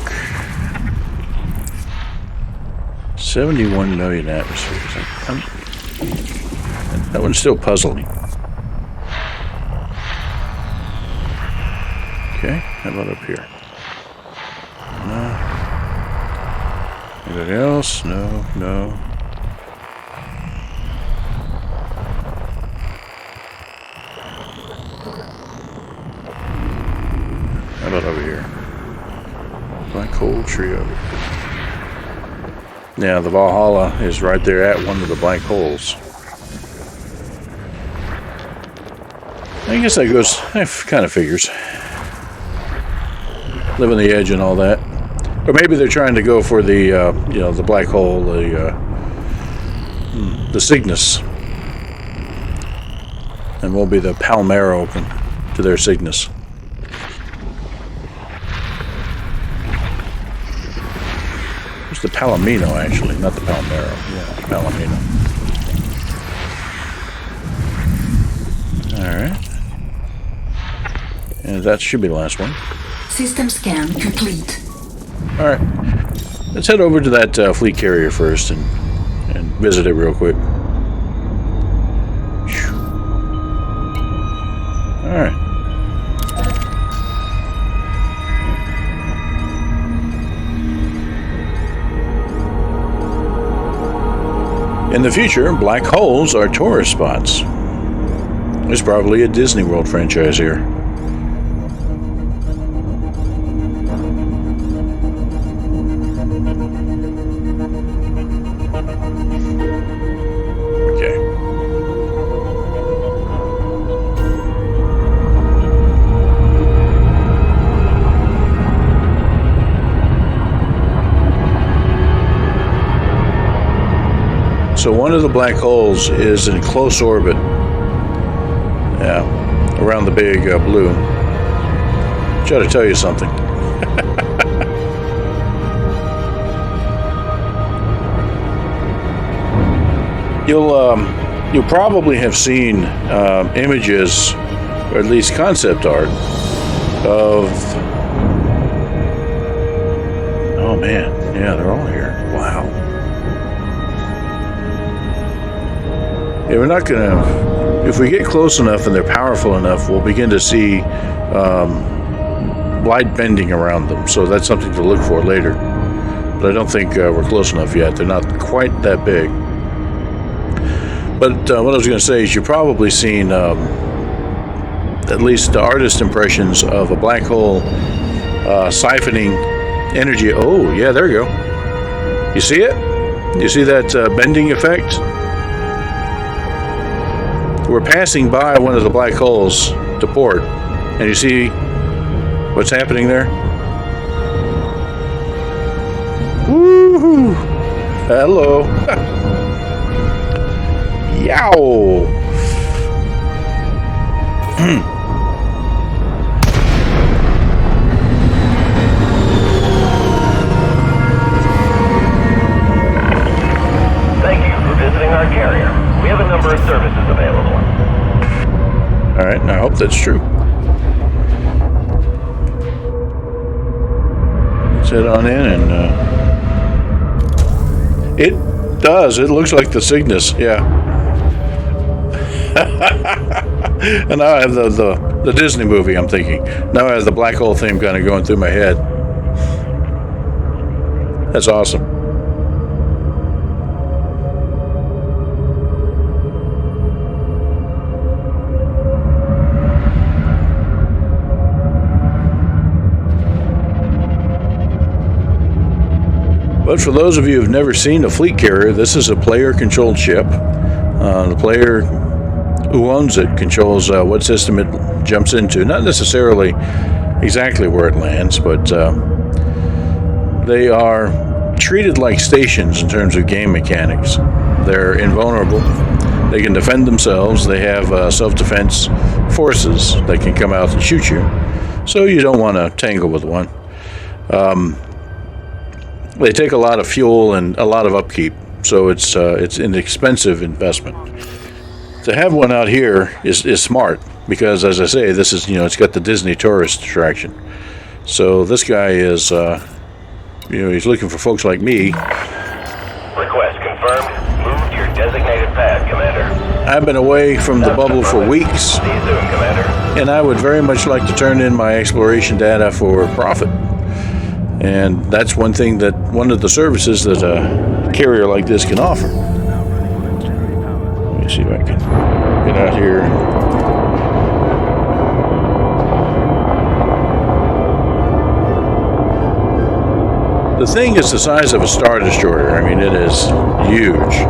71 million atmospheres. That one's still puzzling. Okay, how about up here? No. Anything else? No. How about over here? Black hole trio. Yeah, the Valhalla is right there at one of the black holes. I guess that goes, kind of figures. Live on the edge and all that. Or maybe they're trying to go for the, the black hole, the Cygnus. And we'll be the Palmero to their Cygnus. It's the Palomino, actually, not the Palmero. Yeah, Palomino. Alright. And that should be the last one. System scan complete. Alright. Let's head over to that fleet carrier first and visit it real quick. Alright. In the future, black holes are tourist spots. There's probably a Disney World franchise here. So one of the black holes is in close orbit. Yeah, around the big blue. Try to tell you something. You'll probably have seen images, or at least concept art, of. Oh man, yeah, they're all here. Wow. Yeah, we're not gonna. If we get close enough and they're powerful enough, we'll begin to see light bending around them. So that's something to look for later. But I don't think we're close enough yet. They're not quite that big. But what I was going to say is you've probably seen at least the artist impressions of a black hole siphoning energy. Oh, yeah, there you go. You see it? You see that bending effect? We're passing by one of the black holes to port, and you see what's happening there? Woohoo! Hello! Yow! Thank you for visiting our carrier. We have a number of services available. All right, I hope that's true. Let's head on in and it does. It looks like the Cygnus, yeah. And now I have the Disney movie, I'm thinking. Now I have the black hole theme kind of going through my head. That's awesome. But for those of you who've never seen a fleet carrier, this is a player-controlled ship. The player who owns it controls what system it jumps into. Not necessarily exactly where it lands, but they are treated like stations in terms of game mechanics. They're invulnerable. They can defend themselves. They have self-defense forces that can come out and shoot you. So you don't want to tangle with one. They take a lot of fuel and a lot of upkeep, so it's an expensive investment. To have one out here is smart because, as I say, this is it's got the Disney tourist attraction. So this guy is he's looking for folks like me. Request confirmed. Move to your designated pad, Commander. I've been away from the bubble for weeks, See you soon, Commander. and I would very much like to turn in my exploration data for profit. And that's one thing that one of the services that a carrier like this can offer. Let me see if I can get out here. The thing is the size of a Star Destroyer. I mean, it is huge.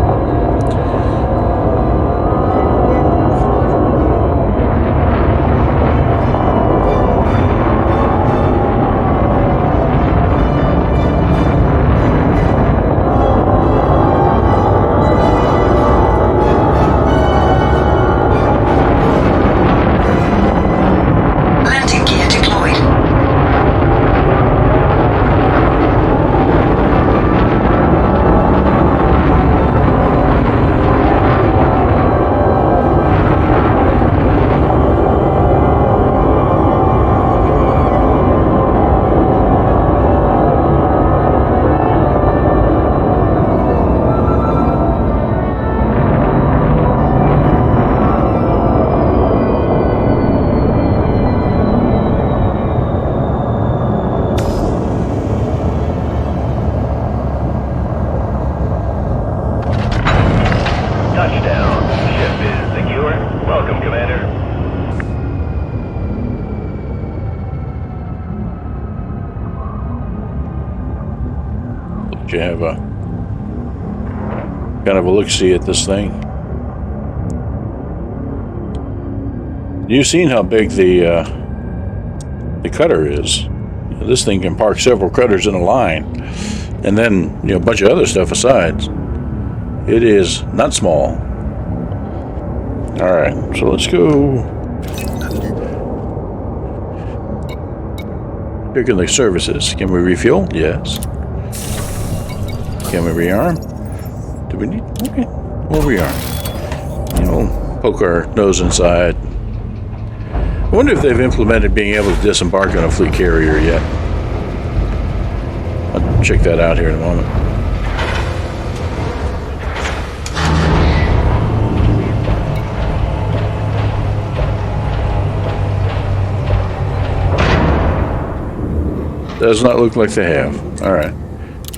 Landing gear deployed. Touchdown. Ship is secure. Welcome, Commander. You have a kind of a look-see at this thing. You've seen how big the cutter is. This thing can park several cutters in a line, and then a bunch of other stuff aside. It is not small. Alright, so let's go. Checking the services. Can we refuel? Yes. Can we rearm? Do we need? Okay. We'll rearm. We'll poke our nose inside. I wonder if they've implemented being able to disembark on a fleet carrier yet. I'll check that out here in a moment. Does not look like they have. Alright.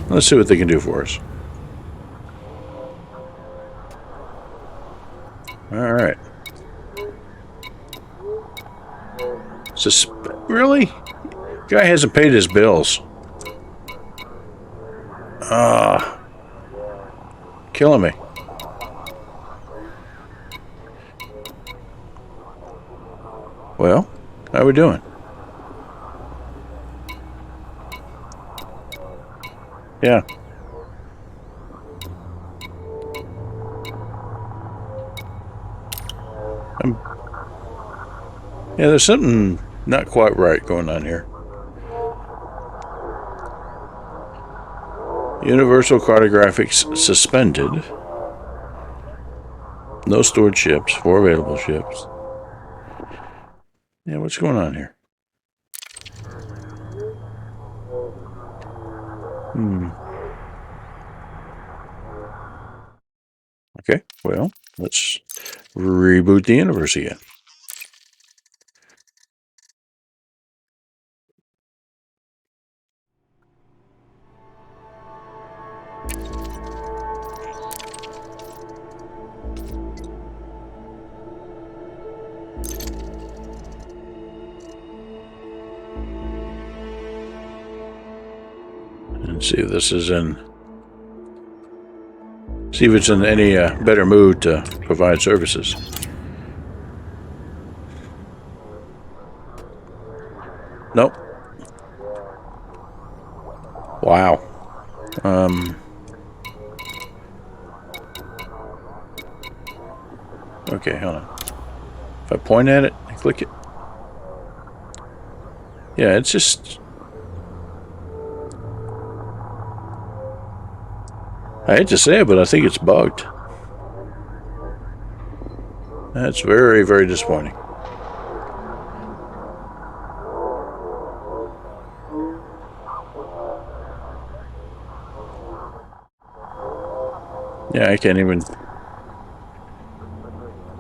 Let's see what they can do for us. Alright. Really? Guy hasn't paid his bills. Killing me. Well, how we doing? Yeah. Yeah, there's something not quite right going on here. Universal cartographics suspended. No stored ships. 4 available ships. Yeah, what's going on here? Okay, well, let's reboot the universe again. And see if this is in. See if it's in any better mood to provide services. Nope. Wow. Okay, hold on. If I point at it and click it. Yeah, it's just. I hate to say it, but I think it's bugged. That's very, very disappointing. Yeah, I can't even.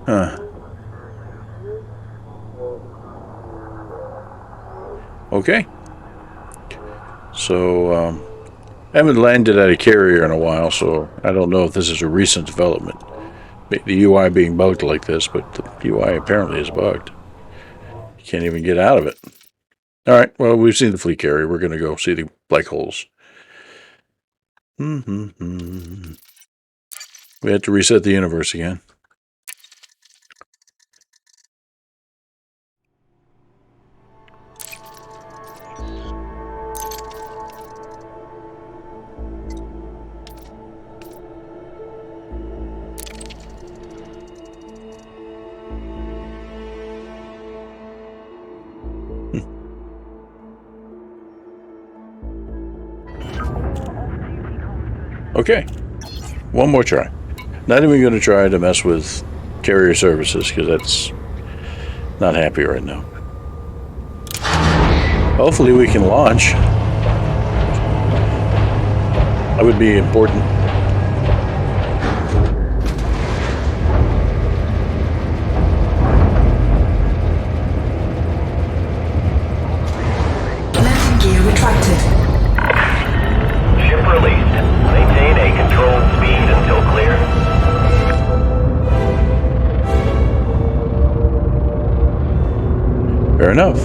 Huh. Okay. So, I haven't landed at a carrier in a while, so I don't know if this is a recent development. The UI being bugged like this, but the UI apparently is bugged. You can't even get out of it. Alright, well, we've seen the fleet carrier. We're going to go see the black holes. We had to reset the universe again. Okay, one more try. Not even going to try to mess with carrier services because that's not happy right now. Hopefully we can launch. That would be important. Landing gear retracted. Ship released. Maintain a controlled speed until clear. Fair enough.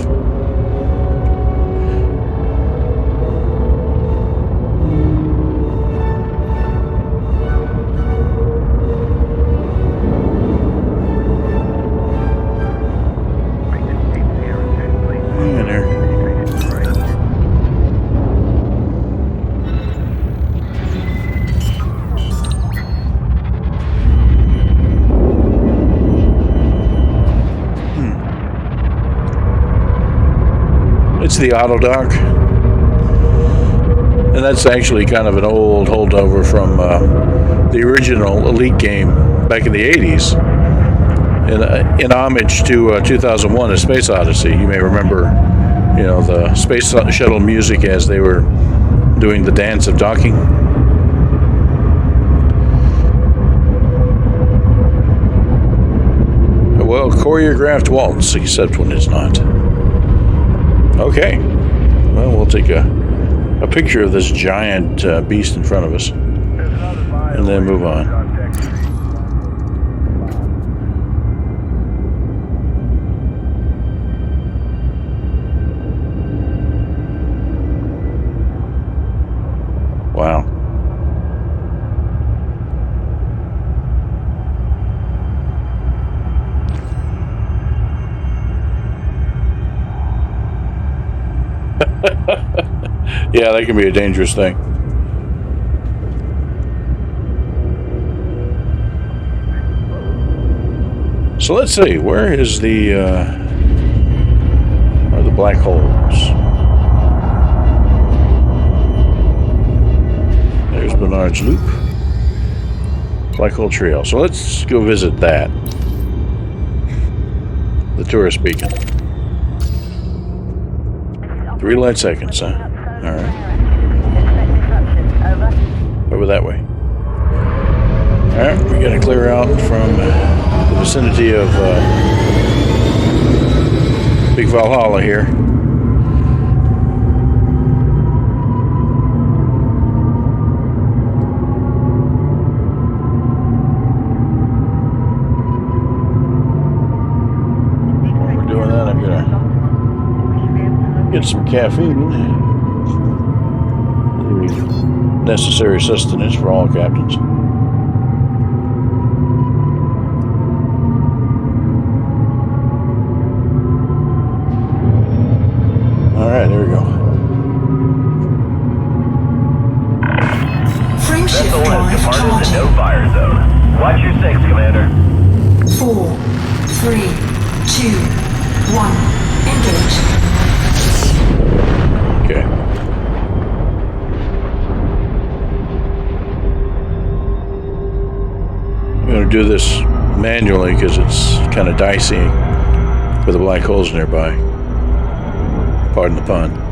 It's the auto dock. And that's actually kind of an old holdover from the original Elite game back in the 80s. In homage to 2001, A Space Odyssey. You may remember, the space shuttle music as they were doing the dance of docking. Well, choreographed waltz, except when it's not. Okay. Well, we'll take a picture of this giant beast in front of us and then move on. Wow. Yeah, that can be a dangerous thing. So let's see, where is the are the black holes? There's Bernard's Loop, Black Hole Trail. So let's go visit that. The tourist beacon. 3 light seconds, huh? Alright. Over that way. Alright, we gotta clear out from the vicinity of Big Valhalla here. While we're doing that, I'm gonna get some caffeine. The necessary sustenance for all captains. Alright, there we go. Frameshift Vessel has drive departed the charging. no-fire zone. Watch your 6, Commander. 4, 3, 2, 1. Engage. Okay. I'm going to do this manually because it's kind of dicey with the black holes nearby. Pardon the pun.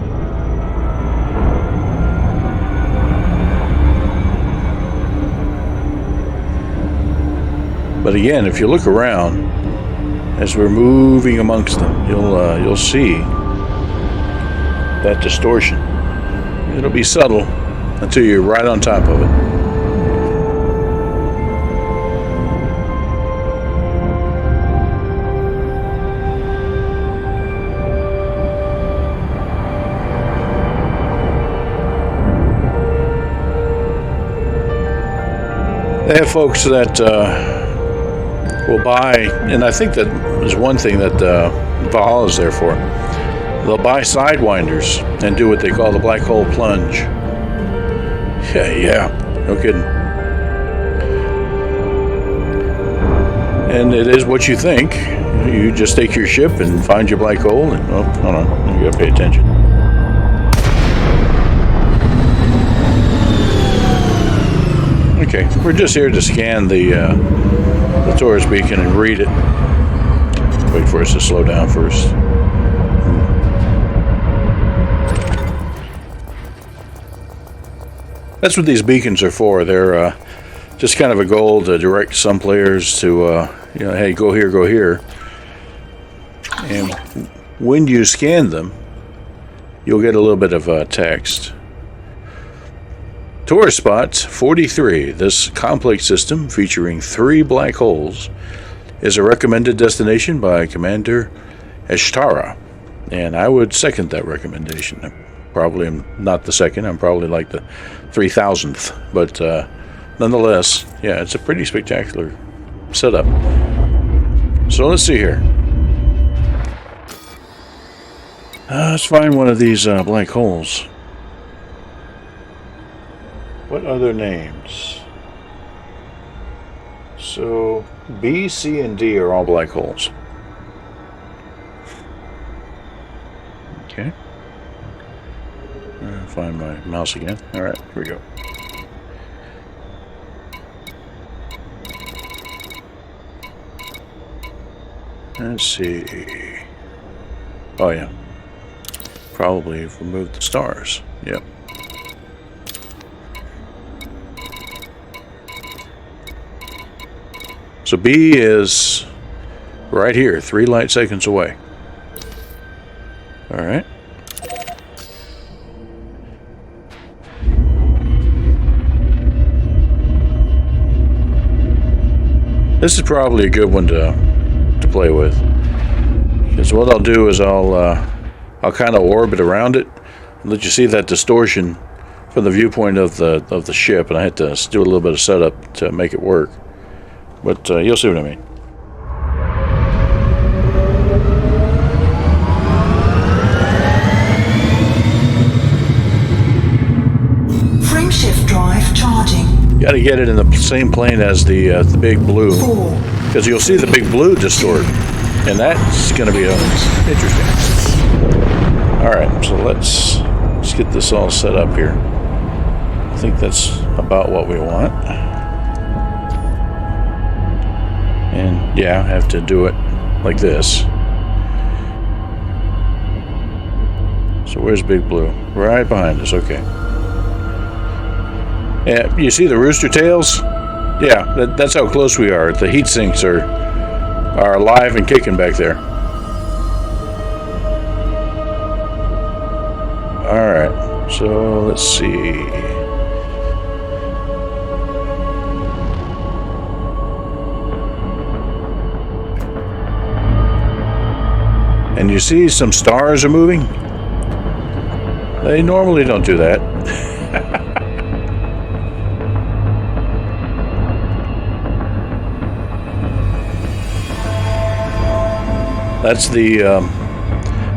But again, if you look around as we're moving amongst them, you'll see that distortion. It'll be subtle until you're right on top of it. They have folks that will buy, and I think that is one thing that Valhalla is there for. They'll buy sidewinders and do what they call the black hole plunge. Yeah, no kidding. And it is what you think. You just take your ship and find your black hole, and hold on, you gotta pay attention. Okay, we're just here to scan the tourist beacon and read it. Wait for us to slow down first. That's what these beacons are for. They're just kind of a goal to direct some players to, hey, go here, go here. And when you scan them, you'll get a little bit of text. Tourist spot 43. This complex system featuring 3 black holes is a recommended destination by Commander Eshtara. And I would second that recommendation. I probably am not the second. I'm probably like the 3,000th. But nonetheless, yeah, it's a pretty spectacular setup. So let's see here. Let's find one of these black holes. What other names? So B, C, and D are all black holes. Okay. find my mouse again. All right, here we go. Let's see. Oh yeah. Probably removed the stars. Yep. So B is right here, 3 light seconds away. All right. This is probably a good one to play with, because what I'll do is I'll kind of orbit around it and let you see that distortion from the viewpoint of the ship, and I had to do a little bit of setup to make it work. But you'll see what I mean. Frameshift drive charging. Got to get it in the same plane as the big blue, 4. because you'll see the big blue distort, and that's going to be interesting. All right, so let's get this all set up here. I think that's about what we want. And yeah, I have to do it like this. So where's Big Blue? Right behind us, okay. Yeah, you see the rooster tails? Yeah, that's how close we are. The heat sinks are alive and kicking back there. Alright, so let's see. And you see some stars are moving? They normally don't do that. That's the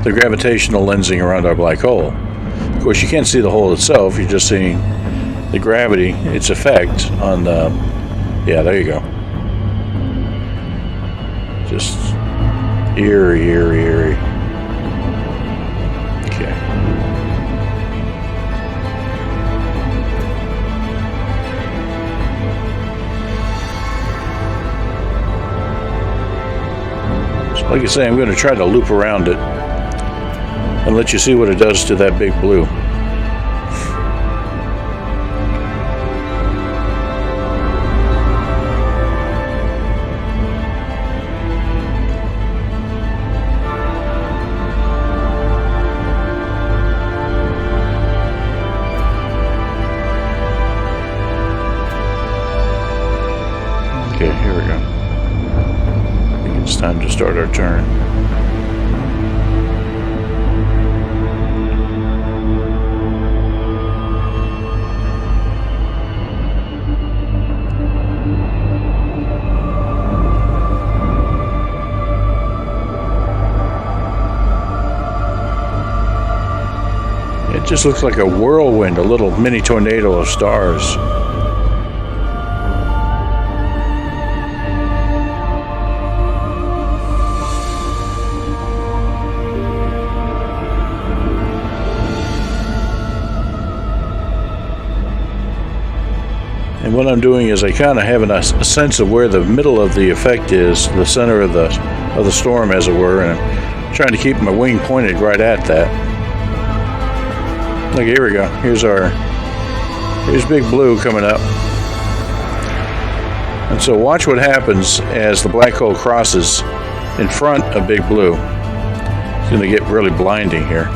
gravitational lensing around our black hole. Of course, you can't see the hole itself. You're just seeing the gravity, its effect on the... Yeah, there you go. Just eerie. Okay. So like I say, I'm going to try to loop around it and let you see what it does to that big blue. Okay, here we go. I think it's time to start our turn. It just looks like a whirlwind, a little mini tornado of stars. And what I'm doing is I kind of have a sense of where the middle of the effect is, the center of the storm, as it were, and I'm trying to keep my wing pointed right at that. Look, here we go. Here's Big Blue coming up. And so watch what happens as the black hole crosses in front of Big Blue. It's going to get really blinding here.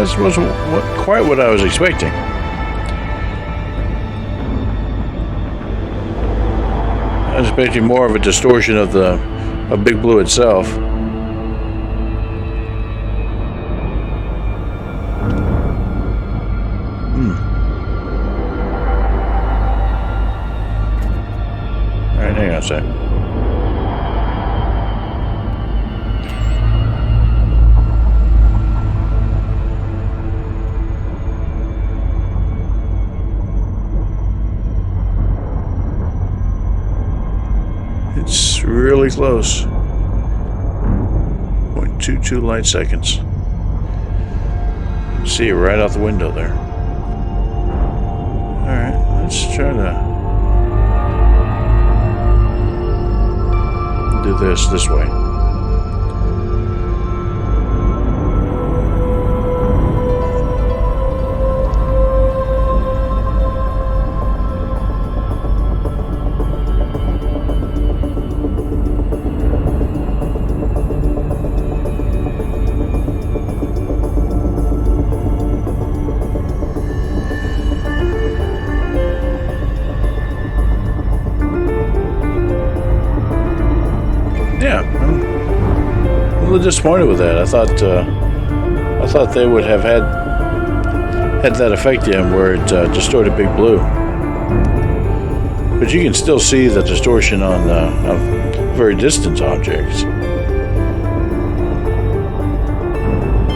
This wasn't quite what I was expecting. I was expecting more of a distortion of Big Blue itself. All right, hang on a sec. really close. 0.22 light seconds. See it right out the window there. Alright, let's try to do this way. Yeah, I'm a little disappointed with that. I thought they would have had that effect in where it distorted Big Blue, but you can still see the distortion on very distant objects.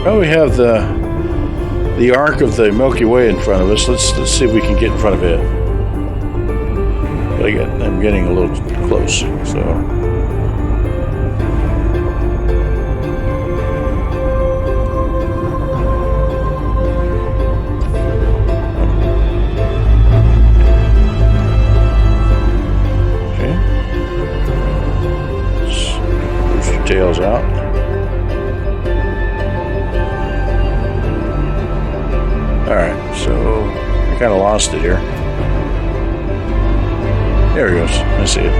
Well, we have the arc of the Milky Way in front of us. Let's see if we can get in front of it. But I'm getting a little close, so. Tails out. Alright, so I kind of lost it here. There it goes. I see it.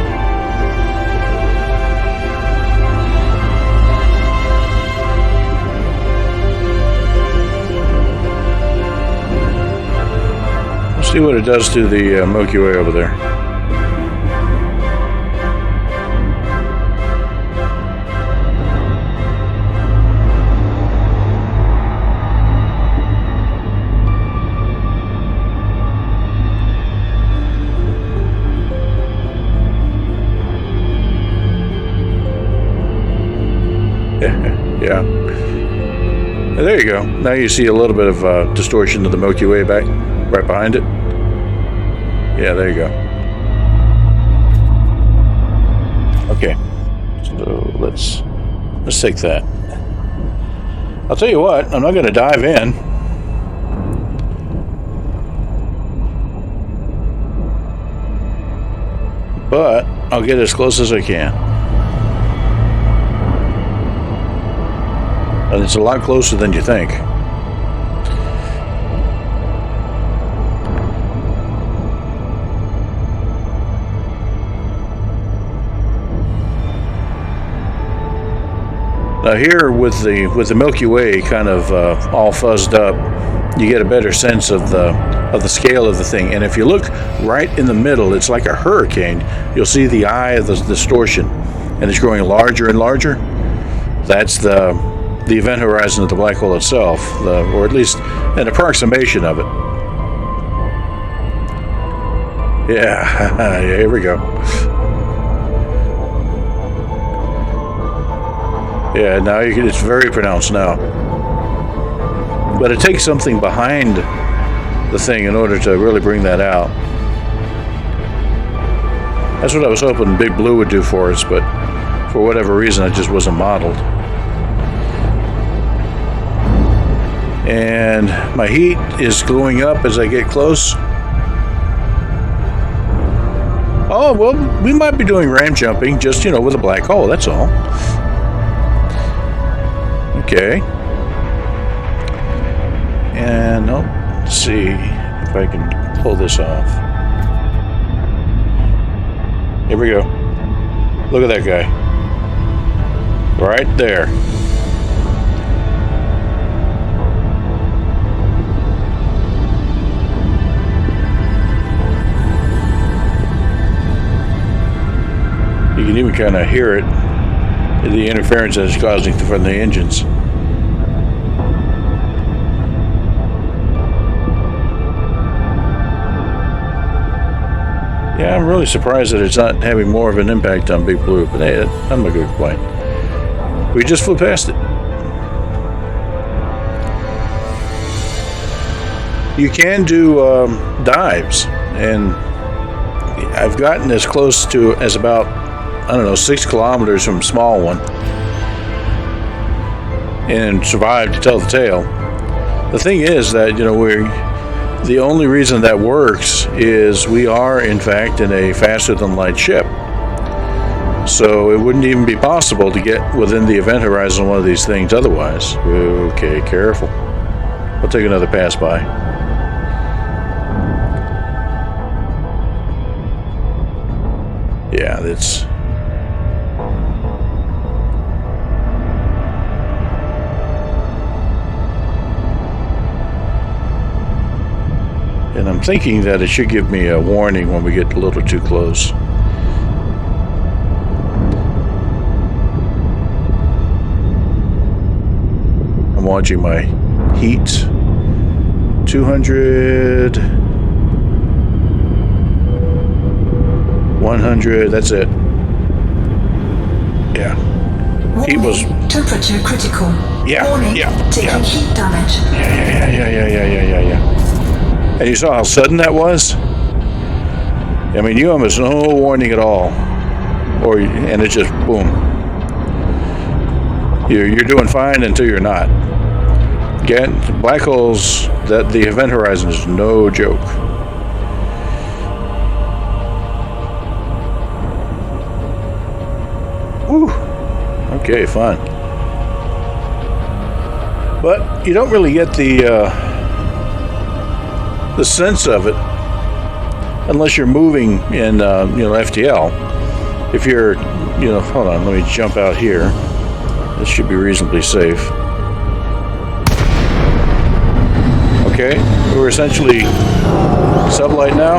Let's see what it does to the Milky Way over there. Yeah. There you go. Now you see a little bit of distortion of the Milky Way back, right behind it. Yeah, there you go. Okay. So let's take that. I'll tell you what. I'm not going to dive in. But I'll get as close as I can. And it's a lot closer than you think. Now here with the Milky Way kind of all fuzzed up, you get a better sense of the scale of the thing. And if you look right in the middle, it's like a hurricane. You'll see the eye of the distortion, and it's growing larger and larger. That's the event horizon of the black hole itself, or at least an approximation of it. Yeah, here we go. Yeah, now it's very pronounced now. But it takes something behind the thing in order to really bring that out. That's what I was hoping Big Blue would do for us, but for whatever reason, it just wasn't modeled. And my heat is going up as I get close. Oh, well, we might be doing ramp jumping, just, with a black hole, that's all. Okay. And, let's see if I can pull this off. Here we go. Look at that guy. Right there. You can even kind of hear it, the interference that it's causing from the engines. Yeah, I'm really surprised that it's not having more of an impact on Big Blue, but hey, I'm not going to complain. We just flew past it. You can do dives, and I've gotten as close to as about I don't know, 6 kilometers from a small one and survived to tell the tale. The thing is that, the only reason that works is we are, in fact, in a faster than light ship. So it wouldn't even be possible to get within the event horizon of one of these things otherwise. Okay, careful. I'll take another pass by. Yeah, that's... And I'm thinking that it should give me a warning when we get a little too close. I'm watching my heat. 200... 100, that's it. Yeah. Heat was... Temperature critical. Yeah, Warning, taking heat damage. Yeah. And you saw how sudden that was? I mean, you almost no warning at all. And it just, boom. You're doing fine until you're not. Again, black holes, that the event horizon is no joke. Whew. Okay, fun. But you don't really get the sense of it unless you're moving in FTL. If you're, hold on, let me jump out here. This should be reasonably safe. Okay, we're essentially sublight now.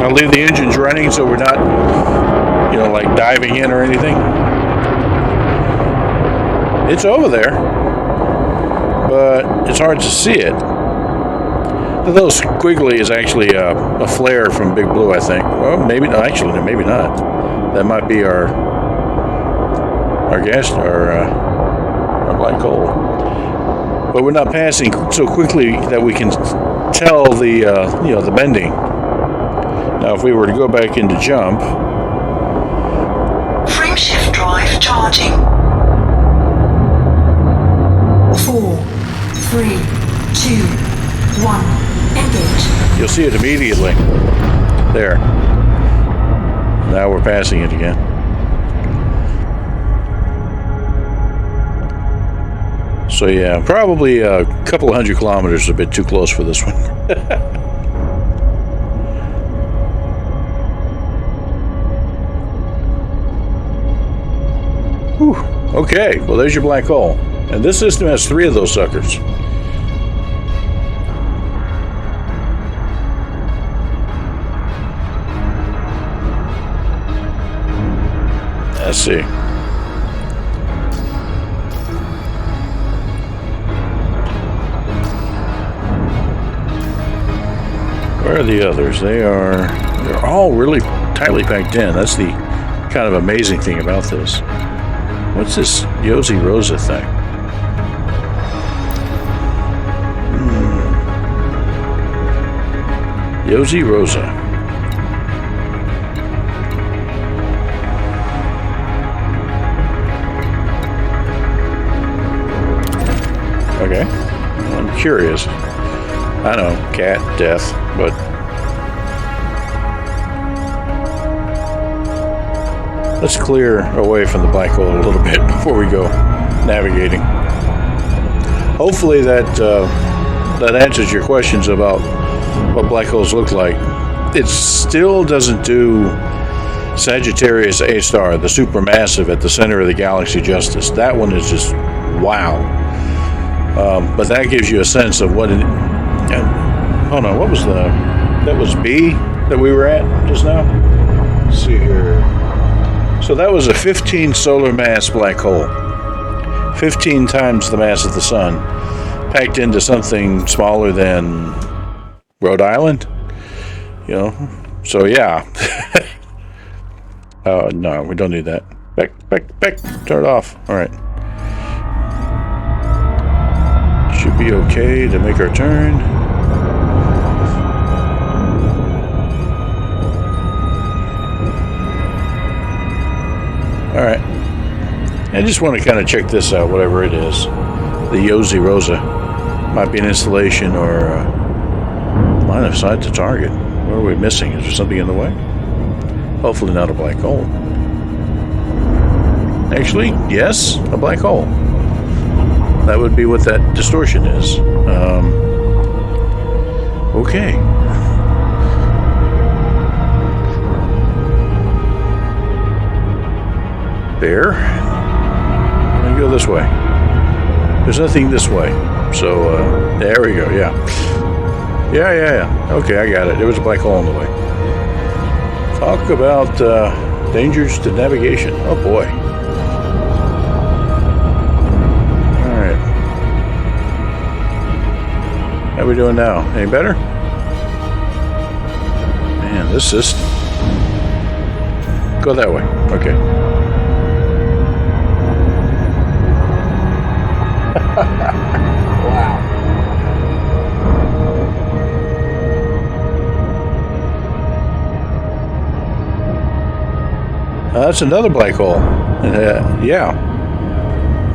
I'll leave the engines running so we're not, like diving in or anything. It's over there, but it's hard to see it. The little squiggly is actually a flare from Big Blue, I think. Well, maybe not. Actually, maybe not. That might be our black hole. But we're not passing so quickly that we can tell the bending. Now, if we were to go back into jump. Frameshift drive charging. 4, 3, 2, 1. Engage. You'll see it immediately. There. Now we're passing it again. So yeah, probably a couple of 100 kilometers is a bit too close for this one. Whew. Okay, well there's your black hole. And this system has 3 of those suckers. Let's see. Where are the others? They're all really tightly packed in. That's the kind of amazing thing about this. What's this Yosi Rosa thing? Yosi Rosa. Okay. I'm curious. I know, cat, death, but... Let's clear away from the black hole a little bit before we go navigating. Hopefully that answers your questions about what black holes look like. It still doesn't do Sagittarius A star, the supermassive at the center of the galaxy justice. That one is just wow. But that gives you a sense of what it... hold on, what was that was B that we were at just now? Let's see here. So that was a 15 solar mass black hole. 15 times the mass of the sun, packed into something smaller than Rhode Island. So yeah. Oh, no, we don't need that. Back. Turn it off. All right. Should be okay to make our turn. All right. I just want to kind of check this out, whatever it is. The Yosi Rosa. Might be an installation or line of sight to target. What are we missing? Is there something in the way? Hopefully not a black hole. Actually, yes, a black hole. That would be what that distortion is. Okay. There. I'm gonna go this way. There's nothing this way. So, there we go, yeah. Yeah. Okay, I got it. There was a black hole in the way. Talk about dangers to navigation. Oh, boy. All right. How we doing now? Any better? Man, this system. Go that way. Okay. Wow. That's another black hole. Yeah.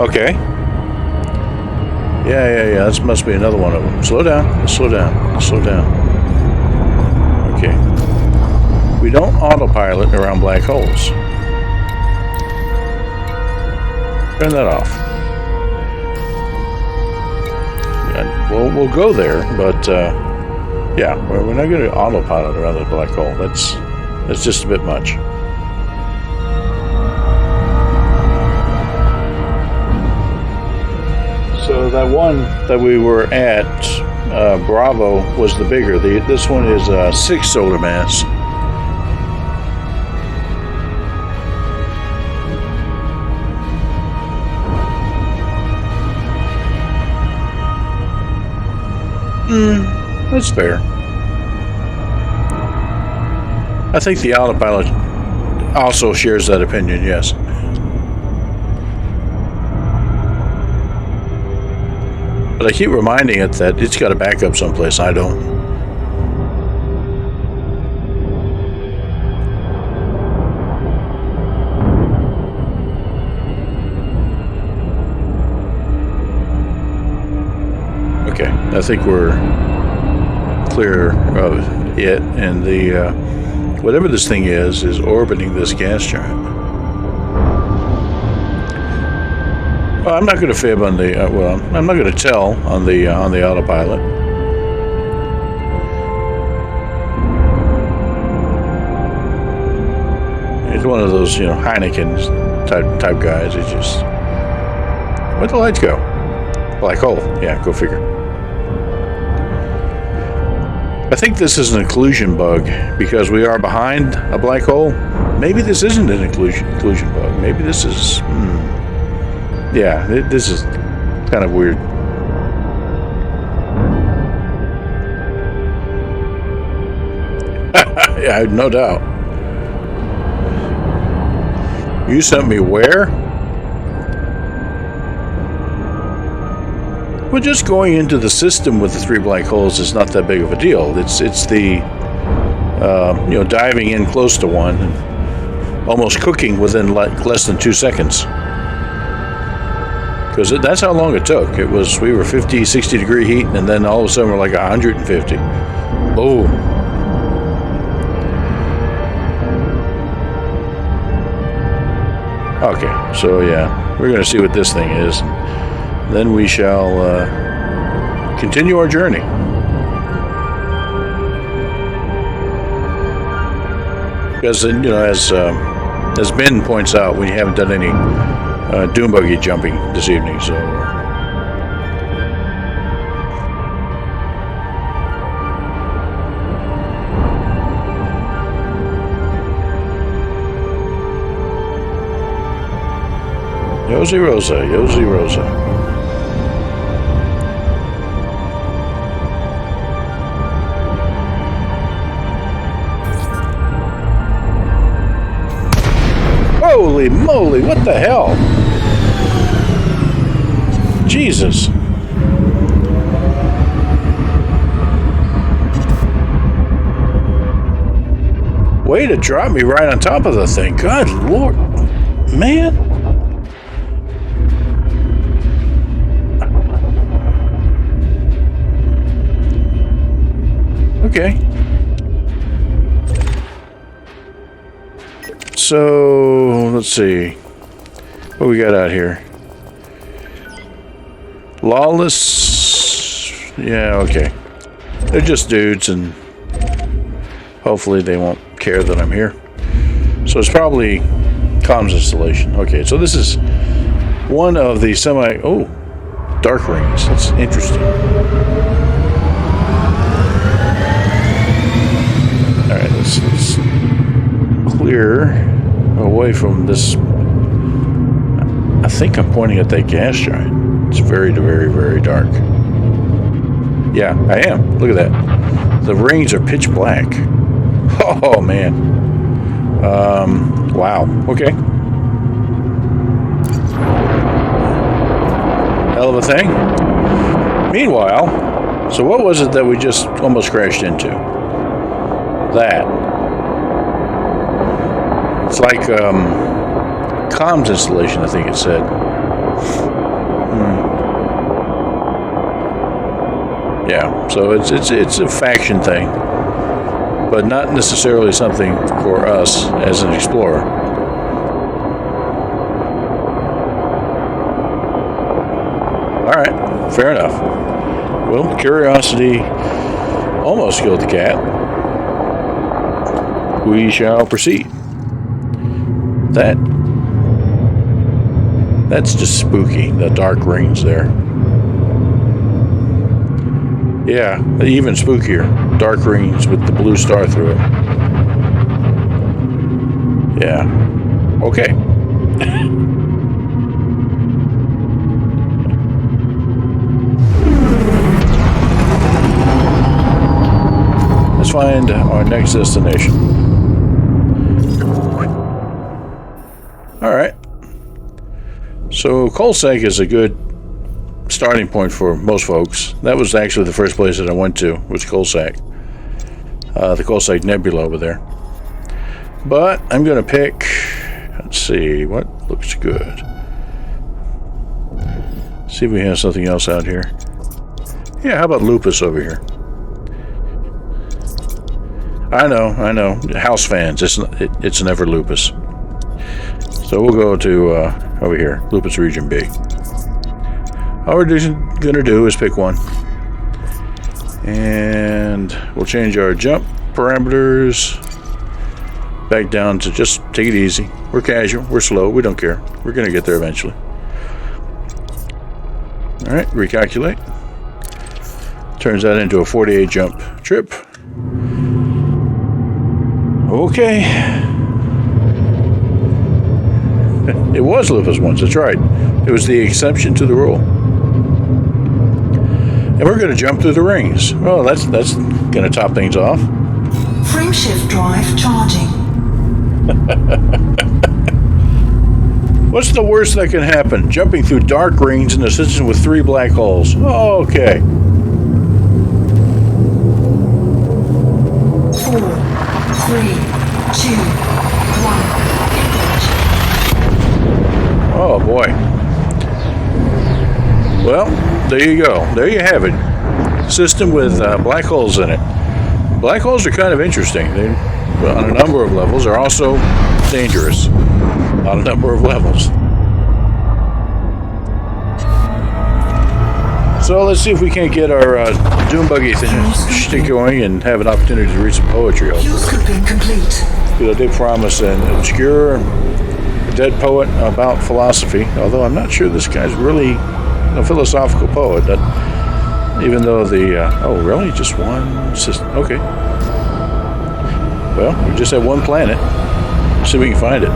Okay. Yeah. This must be another one of them. Slow down. Slow down. Okay. We don't autopilot around black holes. Turn that off. We'll go there, but yeah, we're not going to autopilot around the black hole. That's just a bit much. So that one that we were at, Bravo, was the bigger. This one is 6 solar mass. That's fair. I think the autopilot also shares that opinion, yes. But I keep reminding it that it's got a backup someplace. I don't. Okay, I think we're clear of it, and the whatever this thing is orbiting this gas giant. Well, I'm not going to fib on the. I'm not going to tell on the autopilot. It's one of those, Heineken type guys. It's just, where'd the lights go? Black hole. Yeah, go figure. I think this is an occlusion bug because we are behind a black hole. Maybe this isn't an occlusion bug. Maybe this is. Yeah, this is kind of weird. Yeah, no doubt. You sent me where? Well, just going into the system with the 3 black holes is not that big of a deal. It's the diving in close to one and almost cooking within less than 2 seconds. Because that's how long it took. We were 50, 60 degree heat, and then all of a sudden we're like 150. Boom. Okay, so yeah, we're going to see what this thing is. Then we shall continue our journey. Because, as Ben points out, we haven't done any dune buggy jumping this evening, so. Yosi Rosa. Holy moly, what the hell? Jesus. Way to drop me right on top of the thing. God Lord. Man. Okay. So, let's see. What we got out here? Lawless. Yeah, okay. They're just dudes, and hopefully they won't care that I'm here. So it's probably comms installation. Okay, so this is one of the dark rings. That's interesting. Alright, let's clear away from this. I think I'm pointing at that gas giant. It's very, very, very dark. Yeah, I am. Look at that. The rings are pitch black. Oh, man. Wow. Okay. Hell of a thing. Meanwhile, so what was it that we just almost crashed into? That. It's like comms installation, I think it said. Yeah, so it's a faction thing, but not necessarily something for us as an explorer. All right, fair enough. Well, curiosity almost killed the cat. We shall proceed. That's just spooky, the dark rings there. Yeah, even spookier. Dark rings with the blue star through it. Yeah. Okay. Let's find our next destination. Alright. So, Colsec is a good starting point for most folks. That was actually the first place that I went to, was Colsec. The Colsec Nebula over there. But I'm going to pick, let's see, what looks good. See if we have something else out here. Yeah, how about Lupus over here? I know. House fans, it's never Lupus. So we'll go to over here, Lupus Region B. All we're going to do is pick one. And we'll change our jump parameters back down to just take it easy. We're casual, we're slow, we don't care. We're going to get there eventually. All right, recalculate. Turns that into a 48 jump trip. Okay. It was Lupus once, that's right. It was the exception to the rule. And we're going to jump through the rings. Well, that's going to top things off. Frameshift drive charging. What's the worst that can happen? Jumping through dark rings in a system with 3 black holes. Oh, okay. 4, 3, 2, 1. Engage. Oh, boy. Well, there you go. There you have it. System with black holes in it. Black holes are kind of interesting. They, on a number of levels, are also dangerous on a number of levels. So let's see if we can't get our Doom Buggy stick going and have an opportunity to read some poetry. Fuel scooping complete. I did promise an obscure dead poet about philosophy, although I'm not sure this guy's really a philosophical poet. Even though oh really, just one system? Okay. Well, we just have one planet. Let's see if we can find it.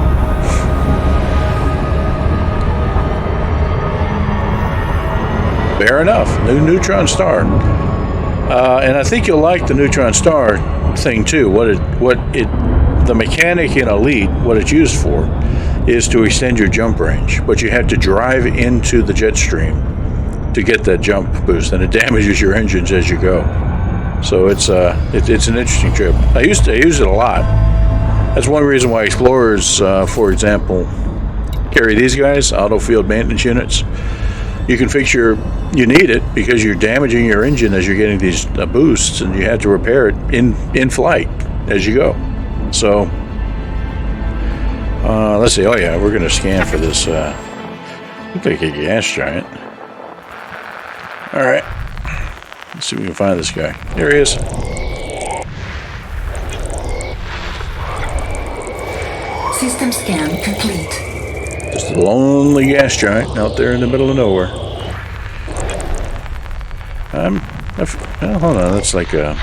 Fair enough. New neutron star. And I think you'll like the neutron star thing too. The mechanic in Elite, what it's used for, is to extend your jump range, but you have to drive into the jet stream to get that jump boost, and it damages your engines as you go. So it's an interesting trip. I use it a lot. That's one reason why explorers, for example, carry these guys, auto field maintenance units. You can fix you need it because you're damaging your engine as you're getting these boosts, and you have to repair it in flight as you go. So let's see. Oh yeah, we're gonna scan for this. Look like a gas giant. All right, let's see if we can find this guy. There he is. System scan complete. Just a lonely gas giant out there in the middle of nowhere. Oh, hold on, that's like a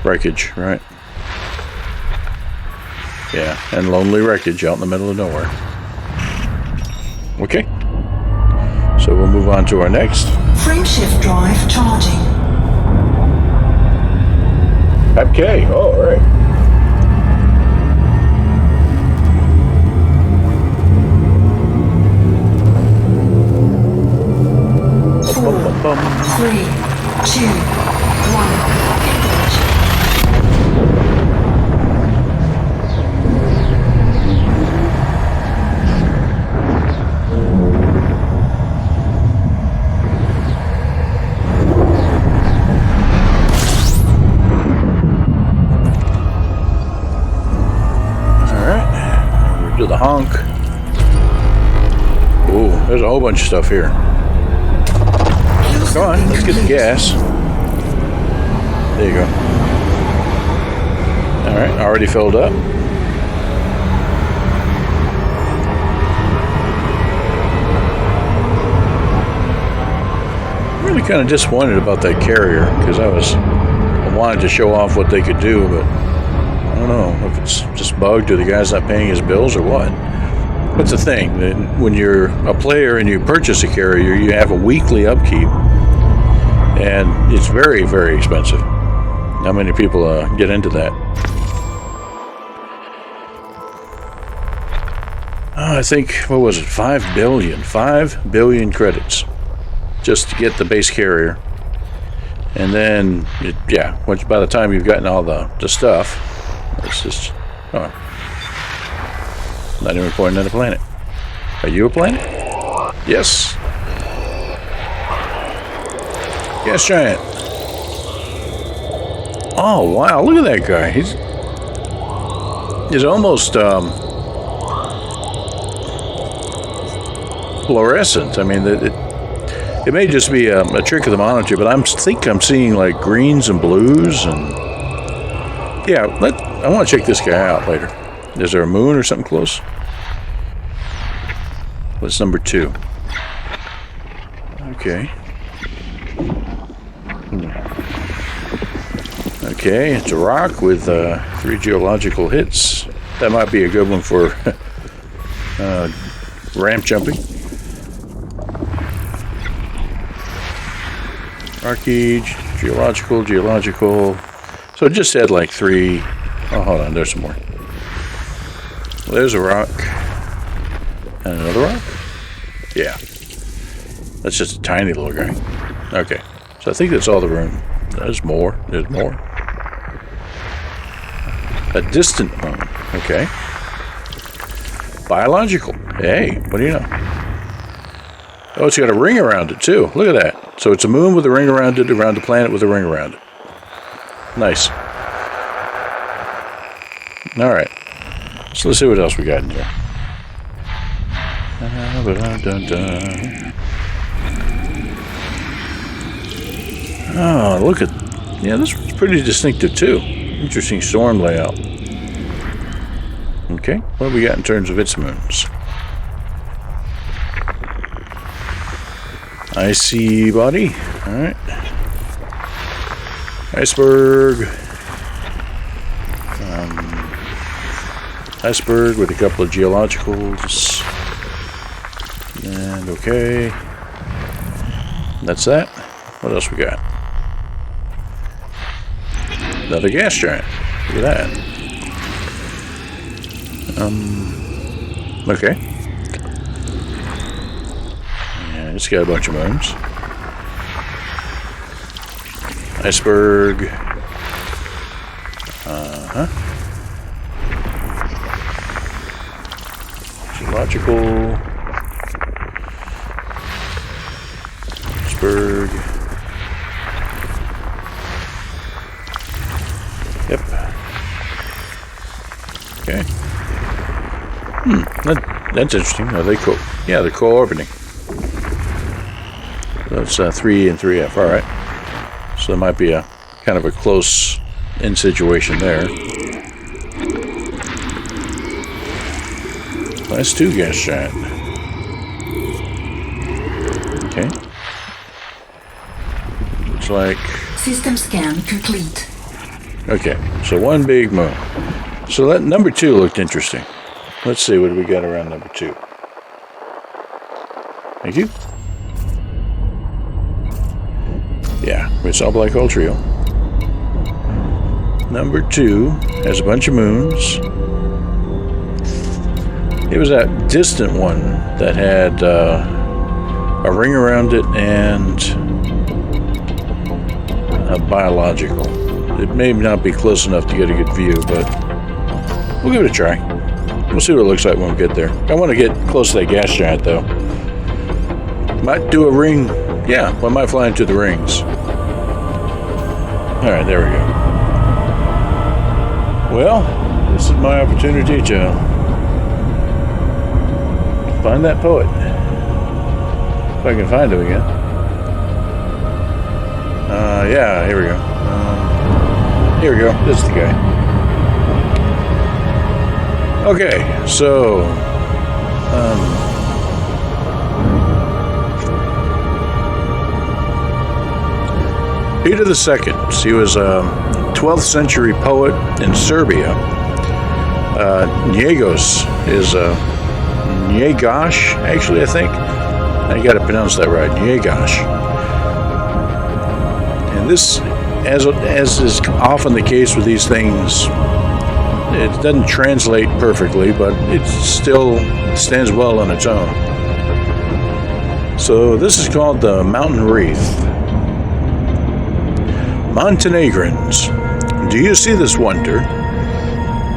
wreckage, right? Yeah, and lonely wreckage out in the middle of nowhere. Okay. So we'll move on to our next. Frameshift drive charging. Okay, oh, all right. Four, 3, 2, 1. Engage. To the honk. Ooh, there's a whole bunch of stuff here. Come on, let's get the gas. There you go. Alright, already filled up. I'm really kind of disappointed about that carrier because I wanted to show off what they could do, but I don't know if it's just bugged or the guy's not paying his bills or what. What's the thing? When you're a player and you purchase a carrier, you have a weekly upkeep, and it's very, very expensive. How many people get into that? I think, what was it? 5 billion. 5 billion credits just to get the base carrier. And then, once by the time you've gotten all the stuff, it's just, not even pointing at a planet. Are you a planet? Yes. Gas giant. Oh wow! Look at that guy. He's almost fluorescent. I mean, it may just be a trick of the monitor, but I think I'm seeing like greens and blues and yeah. I want to check this guy out later. Is there a moon or something close? What's number 2? Okay. Okay, it's a rock with 3 geological hits. That might be a good one for ramp jumping. Rocky, geological. So it just had like 3. Oh, hold on, there's some more. Well, there's a rock. And another rock? Yeah. That's just a tiny little guy. Okay. So I think that's all the room. There's more. There's more. A distant moon. Okay. Biological. Hey, what do you know? Oh, it's got a ring around it, too. Look at that. So it's a moon with a ring around it, around the planet with a ring around it. Nice. All right. So let's see what else we got in here. Oh, look at... Yeah, this one's pretty distinctive, too. Interesting storm layout. Okay, what do we got in terms of its moons? Icy body. All right. Iceberg. Iceberg with a couple of geologicals. And okay. That's that. What else we got? Another gas giant. Look at that. Okay. Yeah, it's got a bunch of moons. Iceberg. Logical. Pittsburgh. Yep. Okay. That's interesting. Are they yeah, they're co-orbiting. That's 3 and 3F. All right. So there might be a kind of a close-in situation there. Class 2 gas giant. Okay. Looks like... System scan complete. Okay, so one big moon. So that number 2 looked interesting. Let's see, what do we got around number 2? Thank you. Yeah, it's all black hole trio. Number 2 has a bunch of moons. It was that distant one that had a ring around it and a biological. It may not be close enough to get a good view, but we'll give it a try. We'll see what it looks like when we get there. I want to get close to that gas giant, though. Might do a ring. Yeah, we might fly into the rings. All right, there we go. Well, this is my opportunity to find that poet. If I can find him again. Yeah, here we go. Here we go. This is the guy. Okay, so Peter II. He was a 12th century poet in Serbia. Njegos is Njegoš, actually, I think. I got to pronounce that right. Njegoš. And this, as is often the case with these things, it doesn't translate perfectly, but it still stands well on its own. So this is called the Mountain Wreath. Montenegrins, do you see this wonder?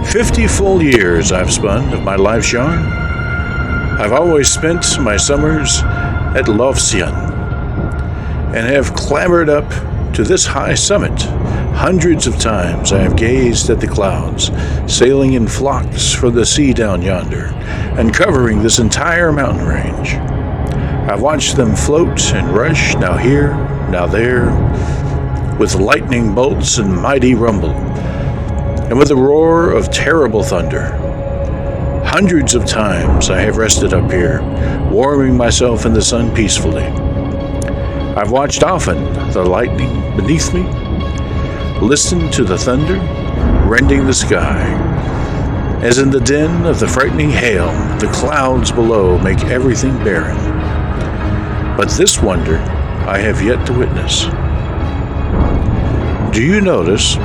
50 full years I've spun of my life's yarn. I've always spent my summers at Lovcian and have clambered up to this high summit. Hundreds of times I have gazed at the clouds, sailing in flocks from the sea down yonder, and covering this entire mountain range. I've watched them float and rush, now here, now there, with lightning bolts and mighty rumble, and with a roar of terrible thunder. Hundreds of times I have rested up here, warming myself in the sun peacefully. I've watched often the lightning beneath me, listened to the thunder rending the sky. As in the din of the frightening hail, the clouds below make everything barren. But this wonder I have yet to witness. Do you notice,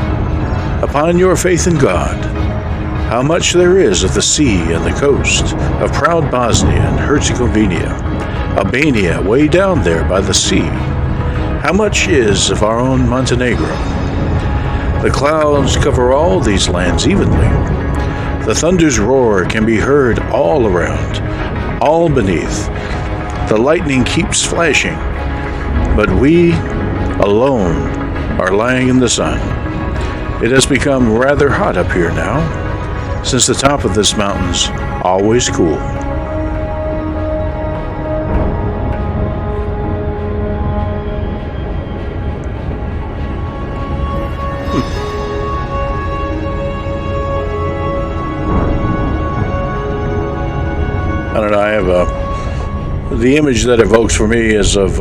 upon your faith in God, how much there is of the sea and the coast, of proud Bosnia and Herzegovina, Albania way down there by the sea? How much is of our own Montenegro? The clouds cover all these lands evenly. The thunder's roar can be heard all around, all beneath. The lightning keeps flashing, but we alone are lying in the sun. It has become rather hot up here now, since the top of this mountain's always cool. I don't know, I have the image that evokes for me is of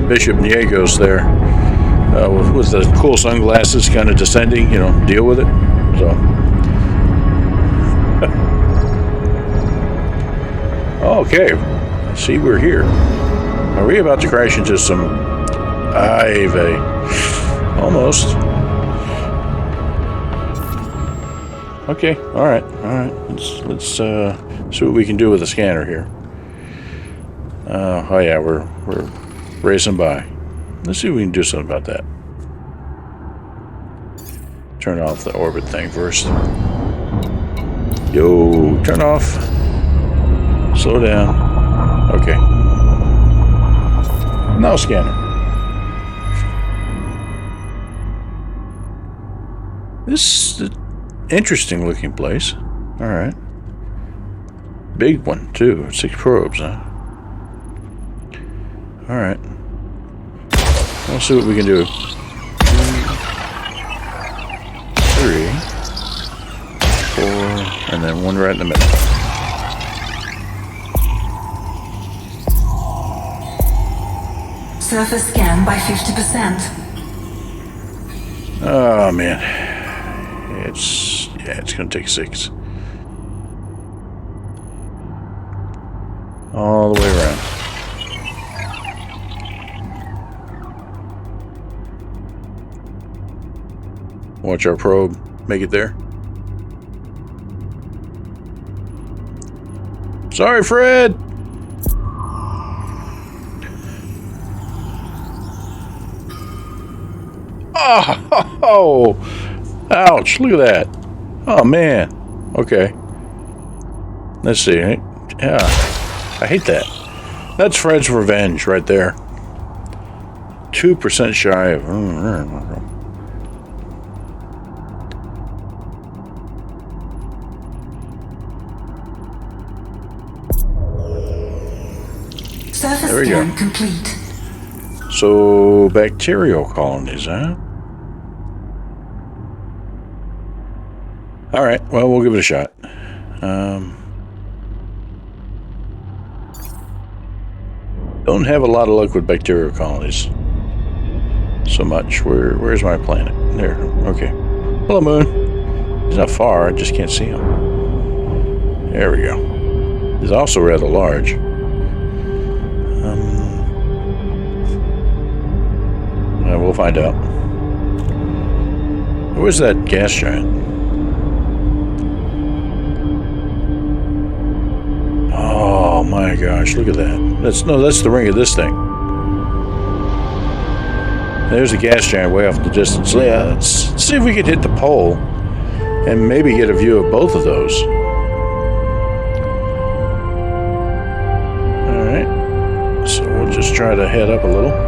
Bishop Njegos there, with the cool sunglasses kind of descending, deal with it. So, okay, see, we're here. Are we about to crash into some Ivy? Almost. Okay, all right. Let's see what we can do with the scanner here. Oh yeah, we're racing by. Let's see if we can do something about that. Turn off the orbit thing first. Yo, turn off. Slow down. Okay. No scanner. This is an interesting looking place. Alright. Big one, too. 6 probes, huh? Alright. Let's see what we can do. 2, 3, 4, and then one right in the middle. Surface scan by 50%. Oh man, it's gonna take 6 all the way around. Watch our probe make it there. Sorry, Fred. Oh, ouch, look at that. Oh, man. Okay. Let's see. Yeah, I hate that. That's Fred's revenge right there. 2% shy of... Surface There we scan go. complete. So, bacterial colonies, huh? Alright, well, we'll give it a shot. Don't have a lot of luck with bacterial colonies. So much. Where's my planet? There. Okay. Hello, Moon. He's not far, I just can't see him. There we go. He's also rather large. We'll find out. Where's that gas giant? Oh my gosh, look at that. That's the ring of this thing. There's a gas giant way off in the distance. Yeah, let's see if we can hit the pole and maybe get a view of both of those. Alright. So we'll just try to head up a little.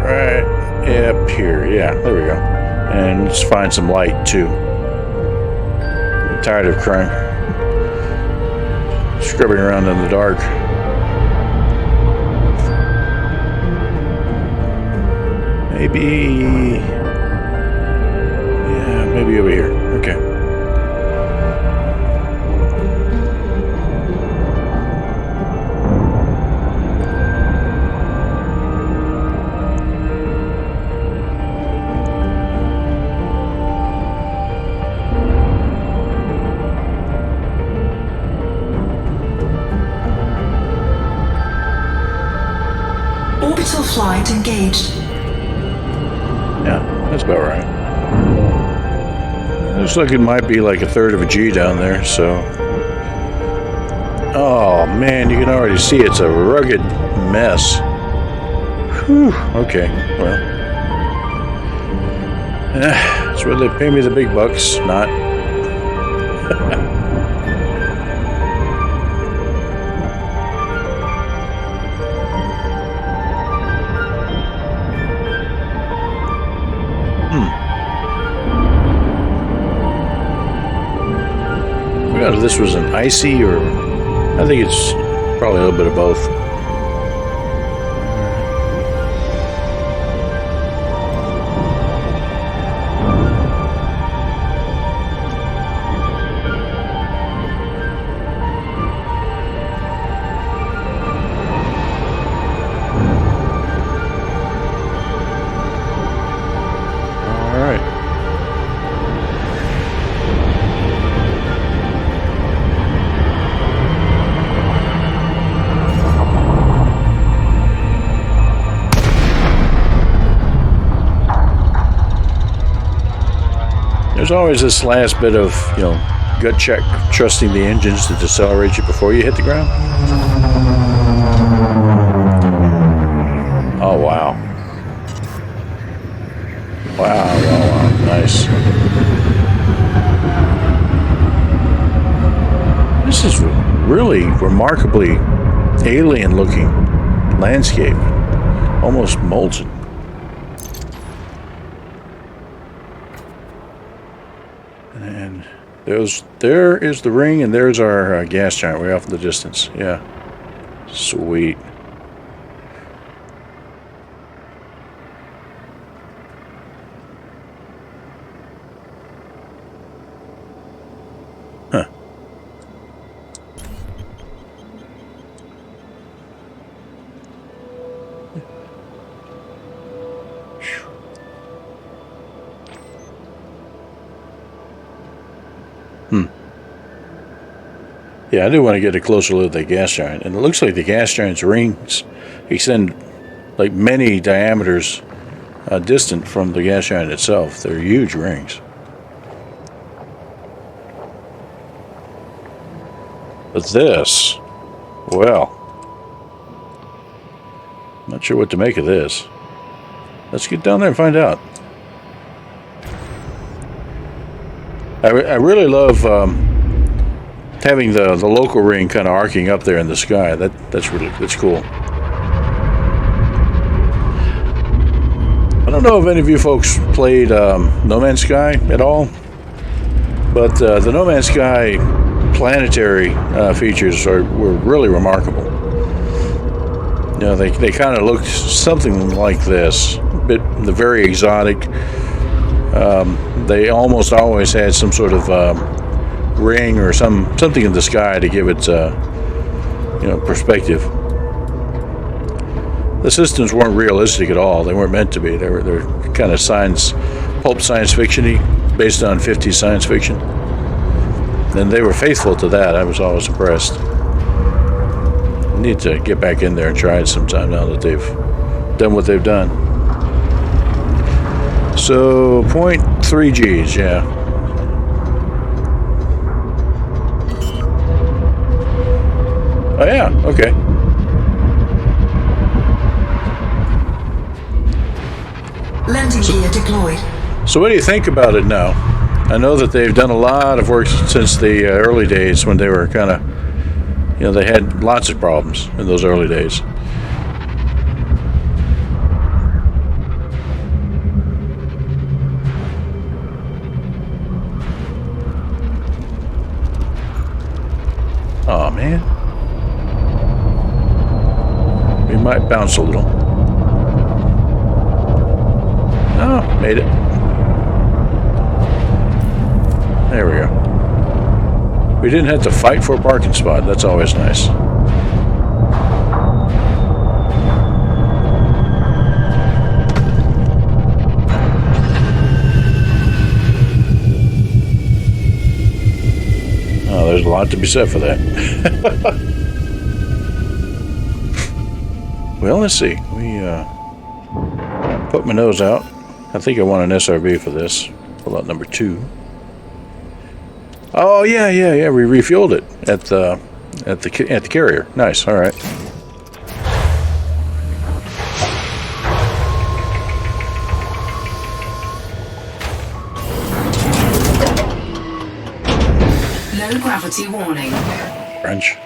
Right up here. Yeah, there we go. And let's find some light too. I'm tired of scrubbing around in the dark. Maybe over here. Okay. Orbital flight engaged. Yeah, that's about right. Looks like it might be like a third of a G down there, so... Oh, man, you can already see it's a rugged mess. Whew, okay, well... That's where they pay me the big bucks, not... I don't know if this was an icy or... I think it's probably a little bit of both. All right. There's always this last bit of, gut check, trusting the engines to decelerate you before you hit the ground. Oh, wow. Wow, nice. remarkably alien-looking landscape, almost molten. And there is the ring, and there's our gas giant way off in the distance. Yeah, sweet. Huh. Yeah, I do want to get a closer look at the gas giant, and it looks like the gas giant's rings extend like many diameters distant from the gas giant itself. They're huge rings. But this, well, not sure what to make of this. Let's get down there and find out. I really love having the local ring kind of arcing up there in the sky. That's cool. I don't know if any of you folks played No Man's Sky at all, but the No Man's Sky planetary features were really remarkable. You know, they kind of looked something like this, the very exotic. They almost always had some sort of ring or something in the sky to give it perspective. The systems weren't realistic at all. They weren't meant to be. They're kind of pulp science fiction-y, based on 50s science fiction. And they were faithful to that. I was always impressed. I need to get back in there and try it sometime now that they've done what they've done. So 0.3 Gs, yeah. Oh yeah, okay. Landing gear deployed. So what do you think about it now? I know that they've done a lot of work since the early days when they were kind of, they had lots of problems in those early days. Oh man. We might bounce a little. Oh, made it. There we go. We didn't have to fight for a parking spot. That's always nice. Oh, there's a lot to be said for that. Well, let's see. We put my nose out. I think I want an SRB for this. Pull out number 2. Oh yeah. We refueled it at the carrier. Nice. All right. Low gravity warning. French.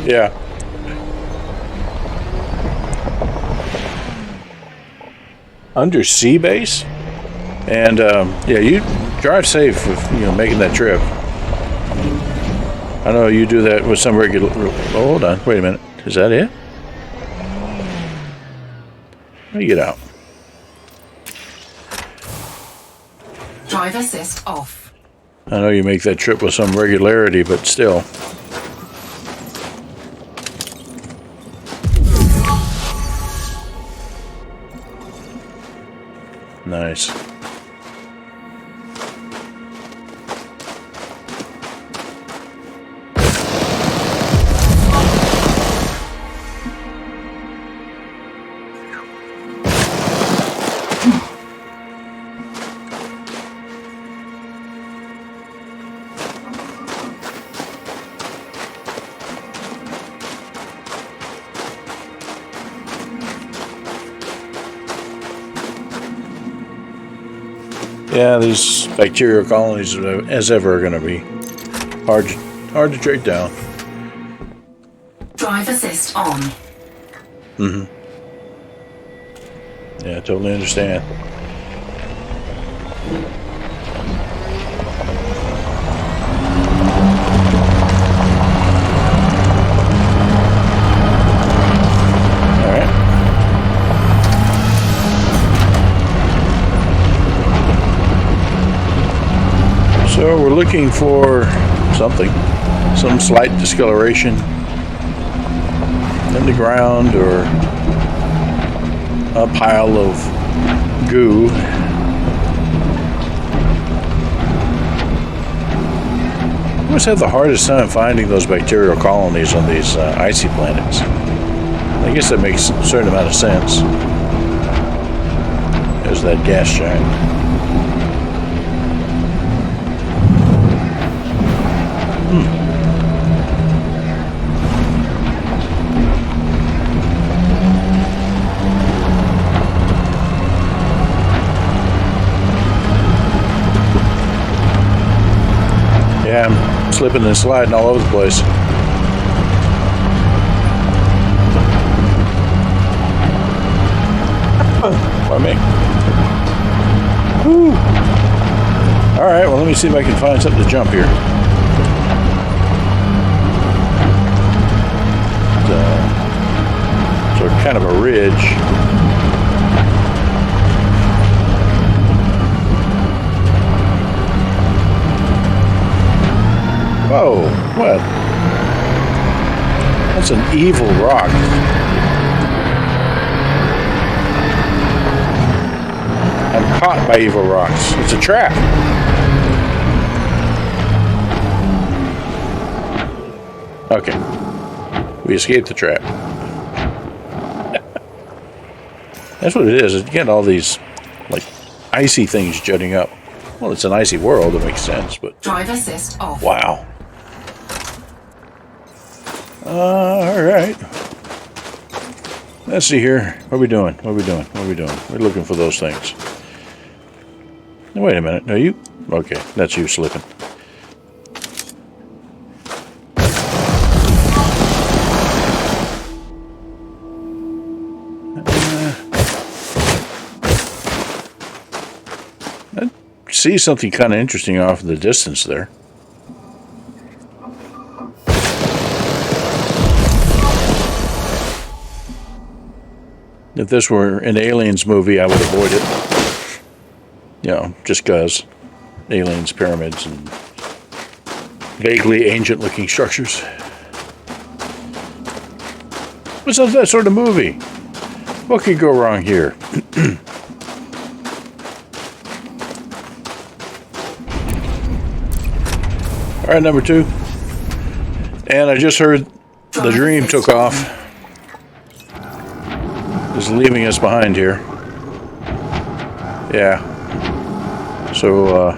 Yeah. Undersea base, and yeah, you drive safe with making that trip. I know you do that with some regular. Oh, hold on, wait a minute. Is that it? Let me get out. Drive assist off. I know you make that trip with some regularity, but still. Nice. Yeah, these bacterial colonies, as ever, are going to be hard to track down. Drive assist on. Yeah, I totally understand. All right. So we're looking for something, some slight discoloration in the ground or a pile of goo. I always have the hardest time finding those bacterial colonies on these icy planets. I guess that makes a certain amount of sense. There's that gas giant. Yeah, I'm slipping and sliding all over the place. Pardon me. Whew. All right, well, let me see if I can find something to jump here. So kind of a ridge. Whoa, what? That's an evil rock. I'm caught by evil rocks. It's a trap. Okay. We escaped the trap. That's what it is. You get all these, like, icy things jutting up. Well, it's an icy world. It makes sense, but... Drive assist off. Wow. All right. Let's see here. What are we doing? What are we doing? What are we doing? We're looking for those things. Now, wait a minute. No, you... Okay, that's you slipping. I see something kind of interesting off in the distance there. If this were an Aliens movie, I would avoid it. You know, just because aliens, pyramids, and vaguely ancient-looking structures. What's that sort of movie? What could go wrong here? All right, number 2. And I just heard the Dream took off. Is leaving us behind here. Yeah. So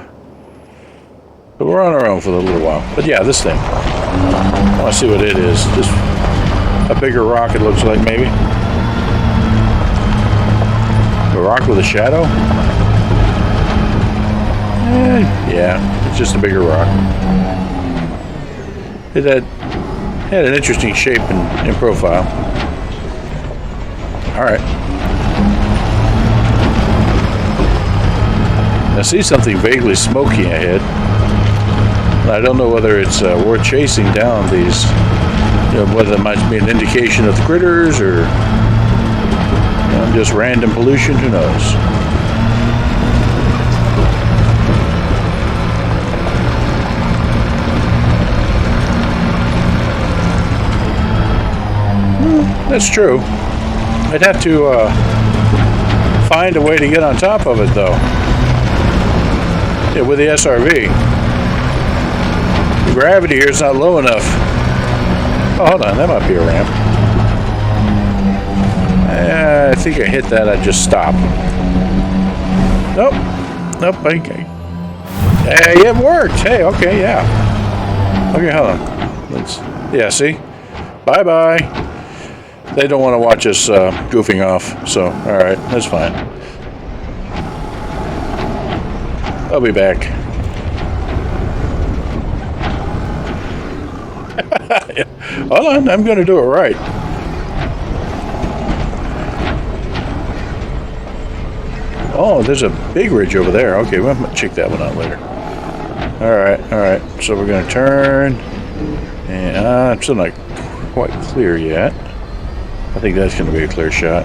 we're on our own for a little while. But yeah, this thing. I want to see what it is. Just a bigger rock, it looks like, maybe. A rock with a shadow? Yeah, it's just a bigger rock. It had an interesting shape and profile. All right. I see something vaguely smoky ahead. I don't know whether it's worth chasing down these, you know, whether it might be an indication of the critters or, you know, just random pollution, who knows. That's true. I'd have to find a way to get on top of it, though. Yeah, with the SRV. The gravity here is not low enough. Oh, hold on. That might be a ramp. I think I hit that. I just stopped. Nope. Nope. Hey, it worked. Hey, okay, yeah. Okay, hold on. Yeah, see? Bye-bye. They don't want to watch us goofing off, so, alright, that's fine. I'll be back. Hold on, I'm going to do it right. Oh, there's a big ridge over there. Okay, we'll check that one out later. All right. So we're going to turn, and I'm still not quite clear yet. I think that's going to be a clear shot.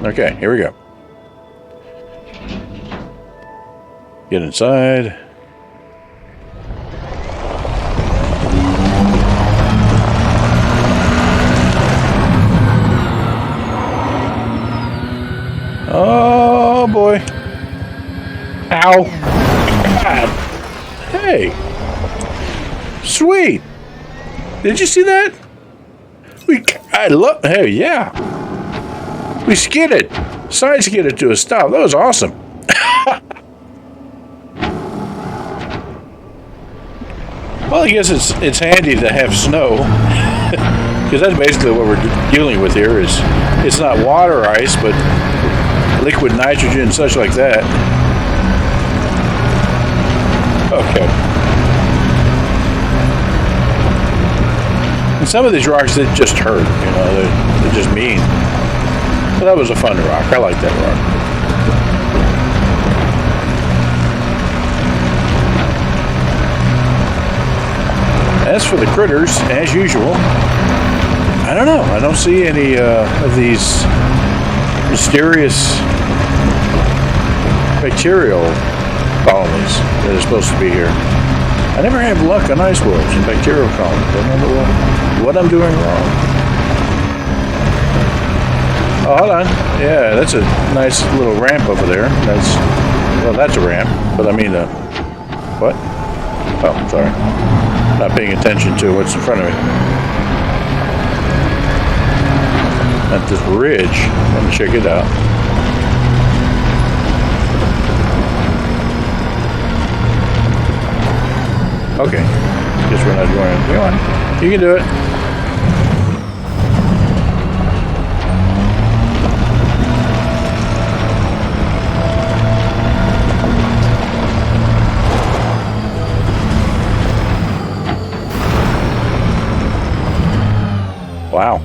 Okay, here we go. Get inside. Oh boy. Ow. God. Hey. Sweet. Did you see that? Hey, yeah. We skidded. Side skidded to a stop. That was awesome. Well, I guess it's handy to have snow. Because that's basically what we're dealing with here. It's not water ice, but liquid nitrogen and such like that. Okay. And some of these rocks, they just hurt, you know, they're just mean. But that was a fun rock. I like that rock. As for the critters, as usual, I don't know. I don't see any of these mysterious bacterial colonies that are supposed to be here. I never have luck on ice worlds and bacterial colonies. I don't know what I'm doing wrong. Oh, hold on. Yeah, that's a nice little ramp over there. That's a ramp, but I mean, what? Oh, sorry. Not paying attention to what's in front of me. At this ridge. Let me check it out. Okay. Guess we're not doing it. Come on. You can do it. Wow.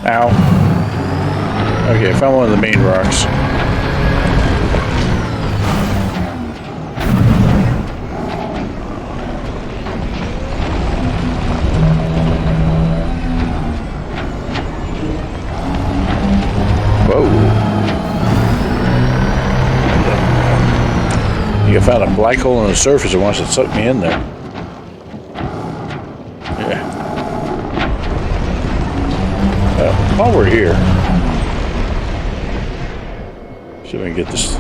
Ow. Okay, I found one of the main rocks. Whoa. I think I found a black hole on the surface that wants to suck me in there. Yeah. While we're here, see if I can get this.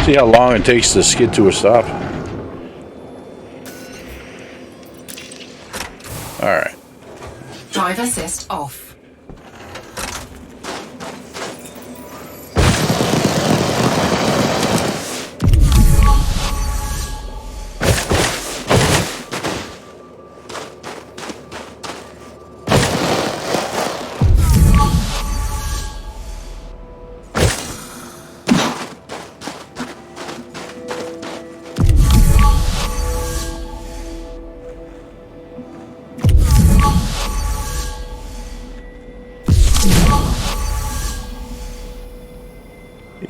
See how long it takes to skid to a stop. All right. Drive assist off.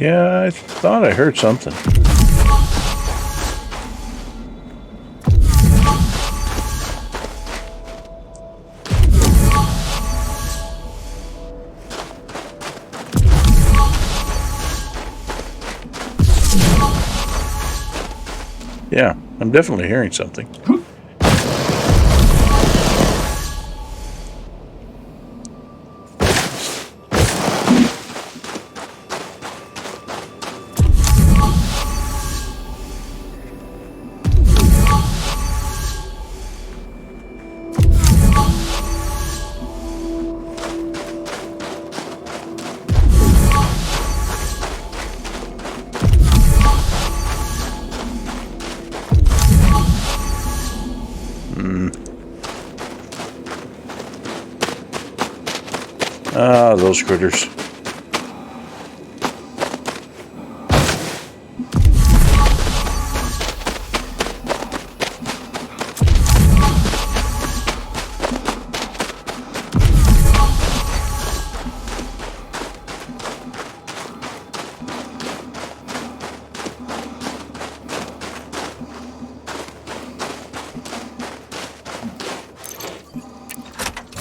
Yeah, I thought I heard something. Yeah, I'm definitely hearing something. Ah, those critters.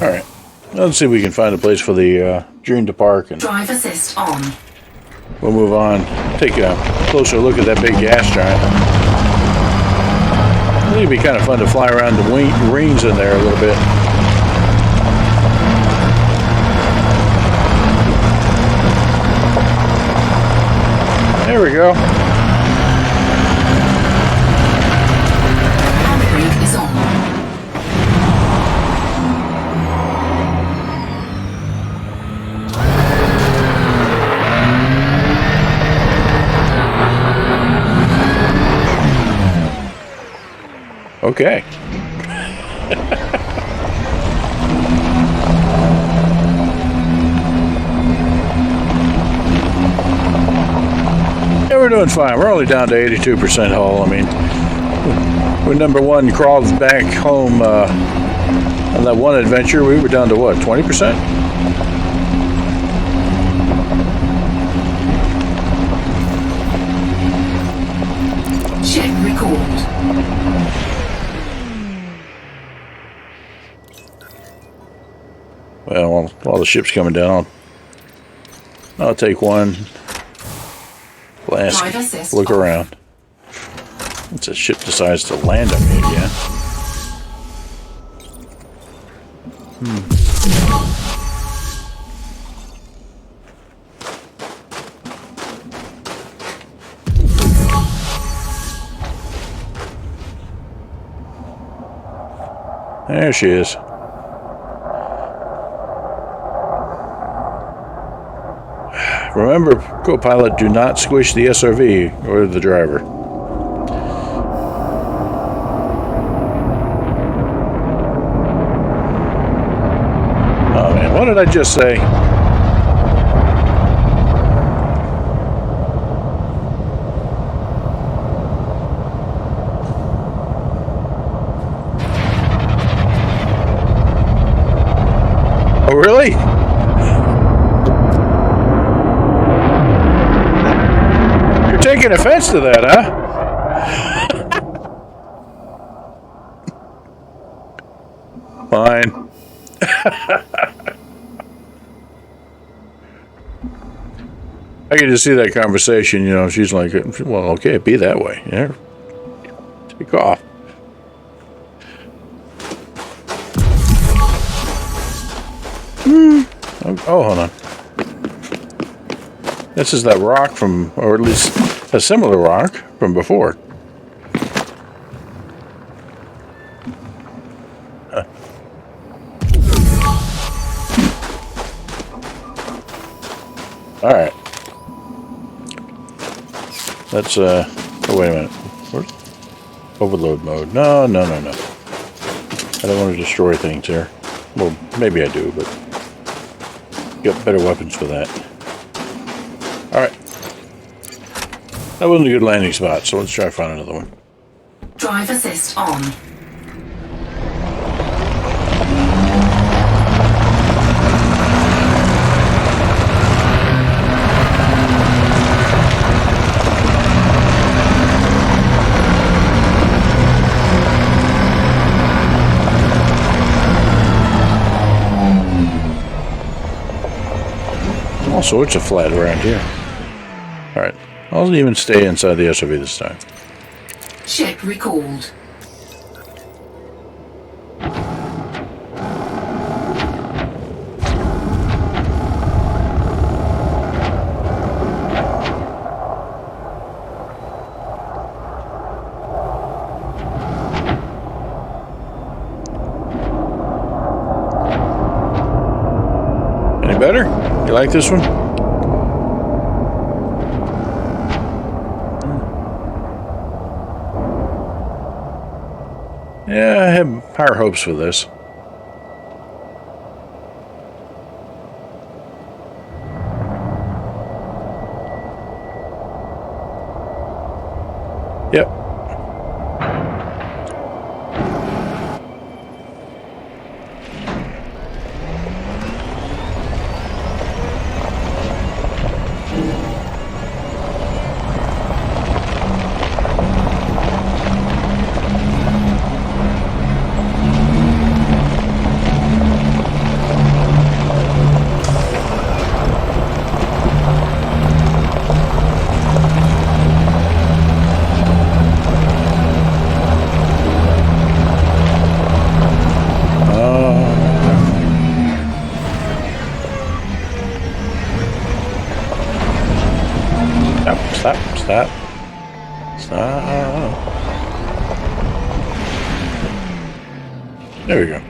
Alright. Let's see if we can find a place for the June to park, and Drive assist on. we'll move on. Take a closer look at that big gas giant. I think it'd be kind of fun to fly around the rings in there a little bit. There we go. Handbrake is on. Okay. Yeah, we're doing fine. We're only down to 82% hull. I mean, when number one crawled back home on that one adventure, we were down to what, 20%? Ship recalled. Well, while the ship's coming down, I'll take one. Blast. Drive assist Look off. around. Once a ship decides to land on me again. There she is. Remember, co-pilot, do not squish the SRV or the driver. Oh man, what did I just say? Oh really? Taking offense to that, huh? Fine. I can just see that conversation, you know, she's like, well, okay, be that way. Yeah. Take off. Oh, hold on. This is that rock from, or at least a similar rock from before. Huh. All right. Let's, oh, wait a minute. Where's overload mode? No. I don't want to destroy things here. Well, maybe I do, but got better weapons for that. Alright. That wasn't a good landing spot, so let's try to find another one. Drive assist on. All sorts of flat around here. Alright, I'll even stay inside the SRV this time. Ship recalled. Any better? You like this one? Yeah, I have higher hopes for this. Yep. Stop. Stop. There we go.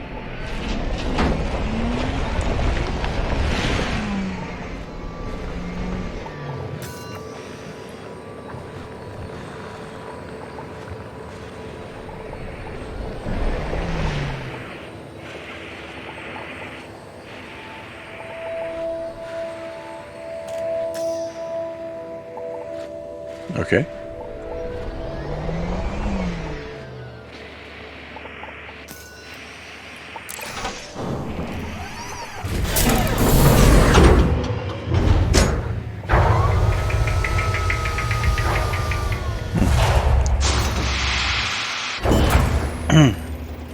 Okay.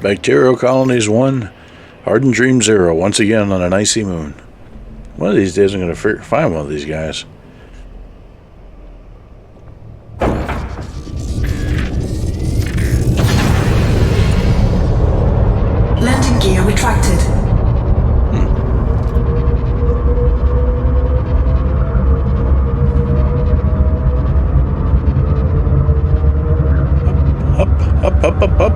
Bacterial colonies 1, Ardent Dream 0, once again on an icy moon. One of these days I'm going to find one of these guys. Landing gear retracted. Up.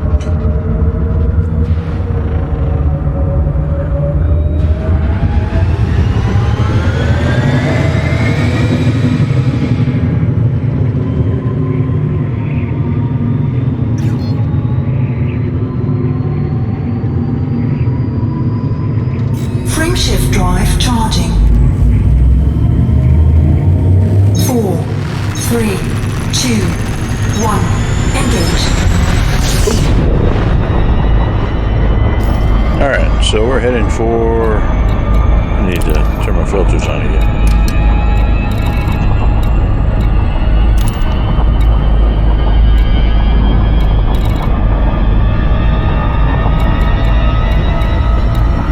Frame shift drive charging. 4, 3, 2, 1. Engage. Alright, so we're heading for... I need to turn my filters on again.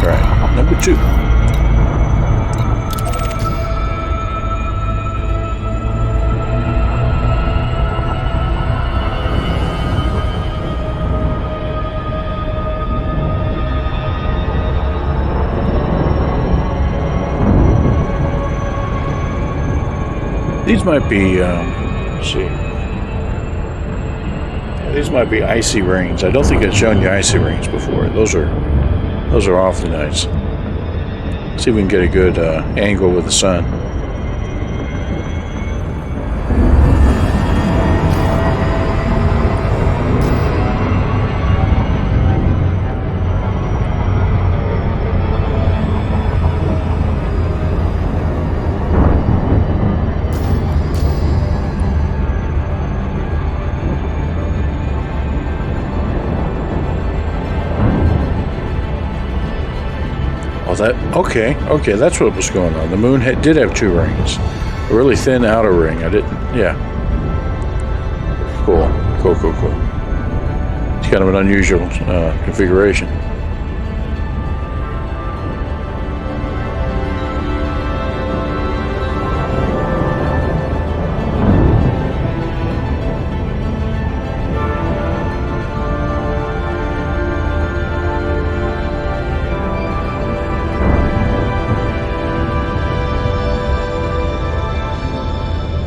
Alright, number 2. These might be, let's see. Yeah, these might be icy rings. I don't think I've shown you icy rings before. Those are awfully nice. See if we can get a good angle with the sun. Okay, that's what was going on. The moon did have 2 rings. A really thin outer ring. Yeah. Cool. It's kind of an unusual configuration.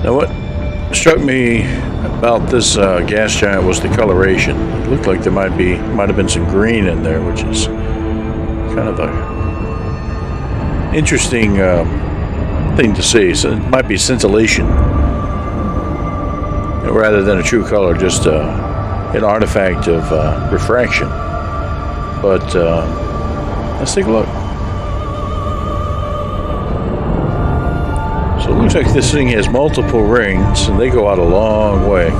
Now what struck me about this gas giant was the coloration. It looked like there might have been some green in there, which is kind of a interesting thing to see. So it might be scintillation rather than a true color, just an artifact of refraction. But let's take a look. So it looks like this thing has multiple rings, and they go out a long way.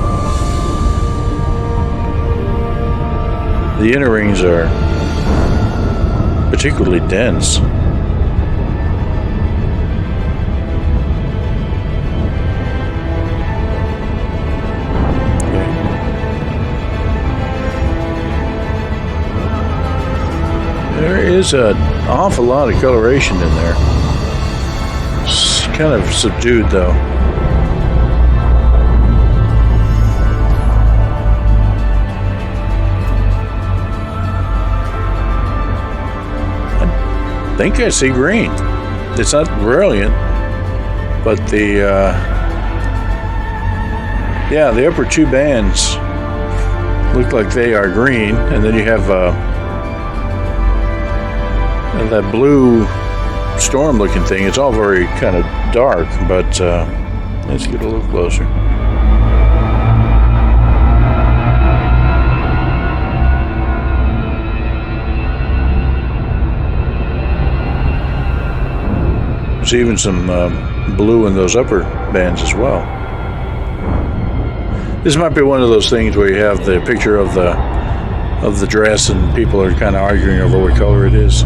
The inner rings are particularly dense. Okay. There is an awful lot of coloration in there. Kind of subdued though. I think I see green. It's not brilliant, but the Yeah, the upper two bands look like they are green, and then you have that blue storm-looking thing. It's all very kind of dark, but let's get a little closer. There's even some blue in those upper bands as well. This might be one of those things where you have the picture of the dress and people are kind of arguing over what color it is.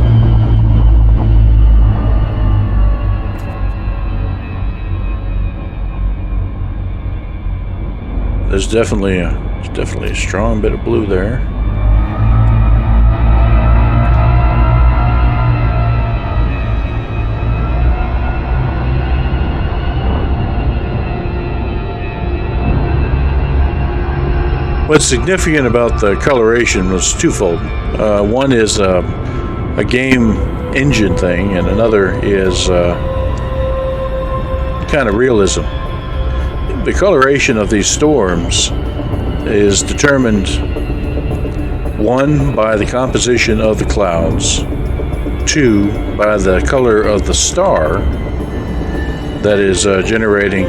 There's definitely a strong bit of blue there. What's significant about the coloration was twofold. One is a game engine thing, and another is kind of realism. The coloration of these storms is determined, one, by the composition of the clouds, two, by the color of the star that is generating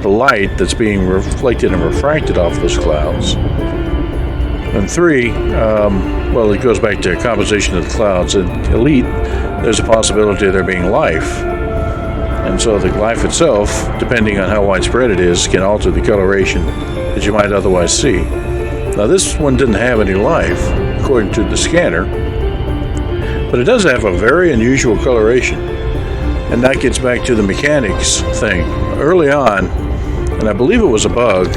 the light that's being reflected and refracted off those clouds. And three, well, it goes back to composition of the clouds. In elite, there's a possibility of there being life. And so the life itself, depending on how widespread it is, can alter the coloration that you might otherwise see. Now, this one didn't have any life, according to the scanner, but it does have a very unusual coloration. And that gets back to the mechanics thing. Early on, and I believe it was a bug,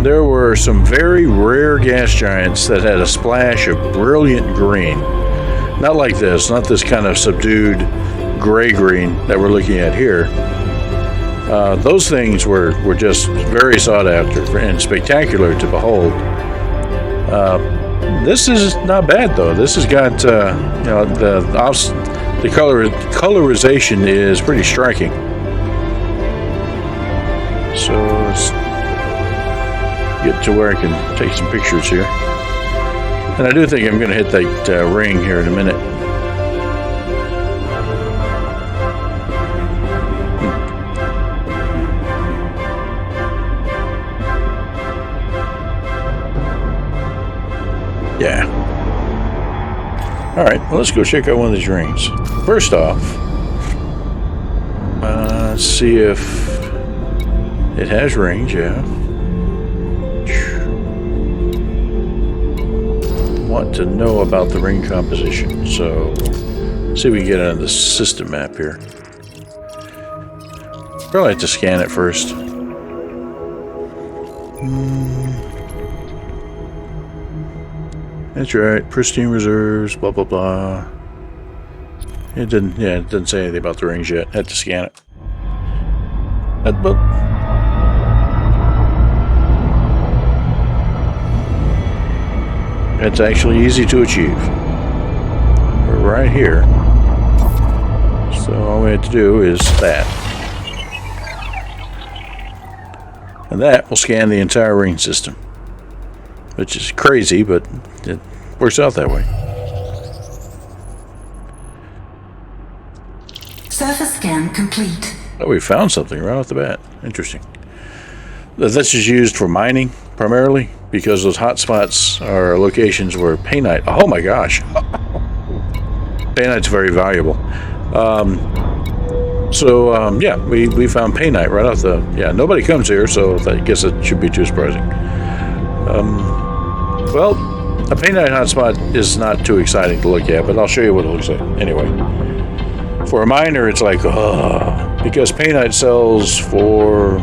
there were some very rare gas giants that had a splash of brilliant green. Not like this, not this kind of subdued gray-green that we're looking at here. Those things were just very sought after and spectacular to behold. This is not bad though. This has got the colorization is pretty striking. So let's get to where I can take some pictures here. And I do think I'm going to hit that ring here in a minute. Yeah. All right, well, let's go check out one of these rings. First off, let's see if it has rings, yeah. Want to know about the ring composition, so let's see if we can get on the system map here. Probably have to scan it first. That's right, pristine reserves, blah blah blah. It didn't say anything about the rings yet. Had to scan it. But it's actually easy to achieve. We're right here. So all we have to do is that. And that will scan the entire ring system. Which is crazy, but it works out that way. Surface scan complete. Oh, we found something right off the bat. Interesting. This is used for mining, primarily, because those hot spots are locations where painite... Oh my gosh! Painite's very valuable. Yeah, we found painite right off the... Yeah, nobody comes here, so I guess it should be too surprising. Well, a painite hotspot is not too exciting to look at, but I'll show you what it looks like. Anyway, for a miner, it's like, because painite sells for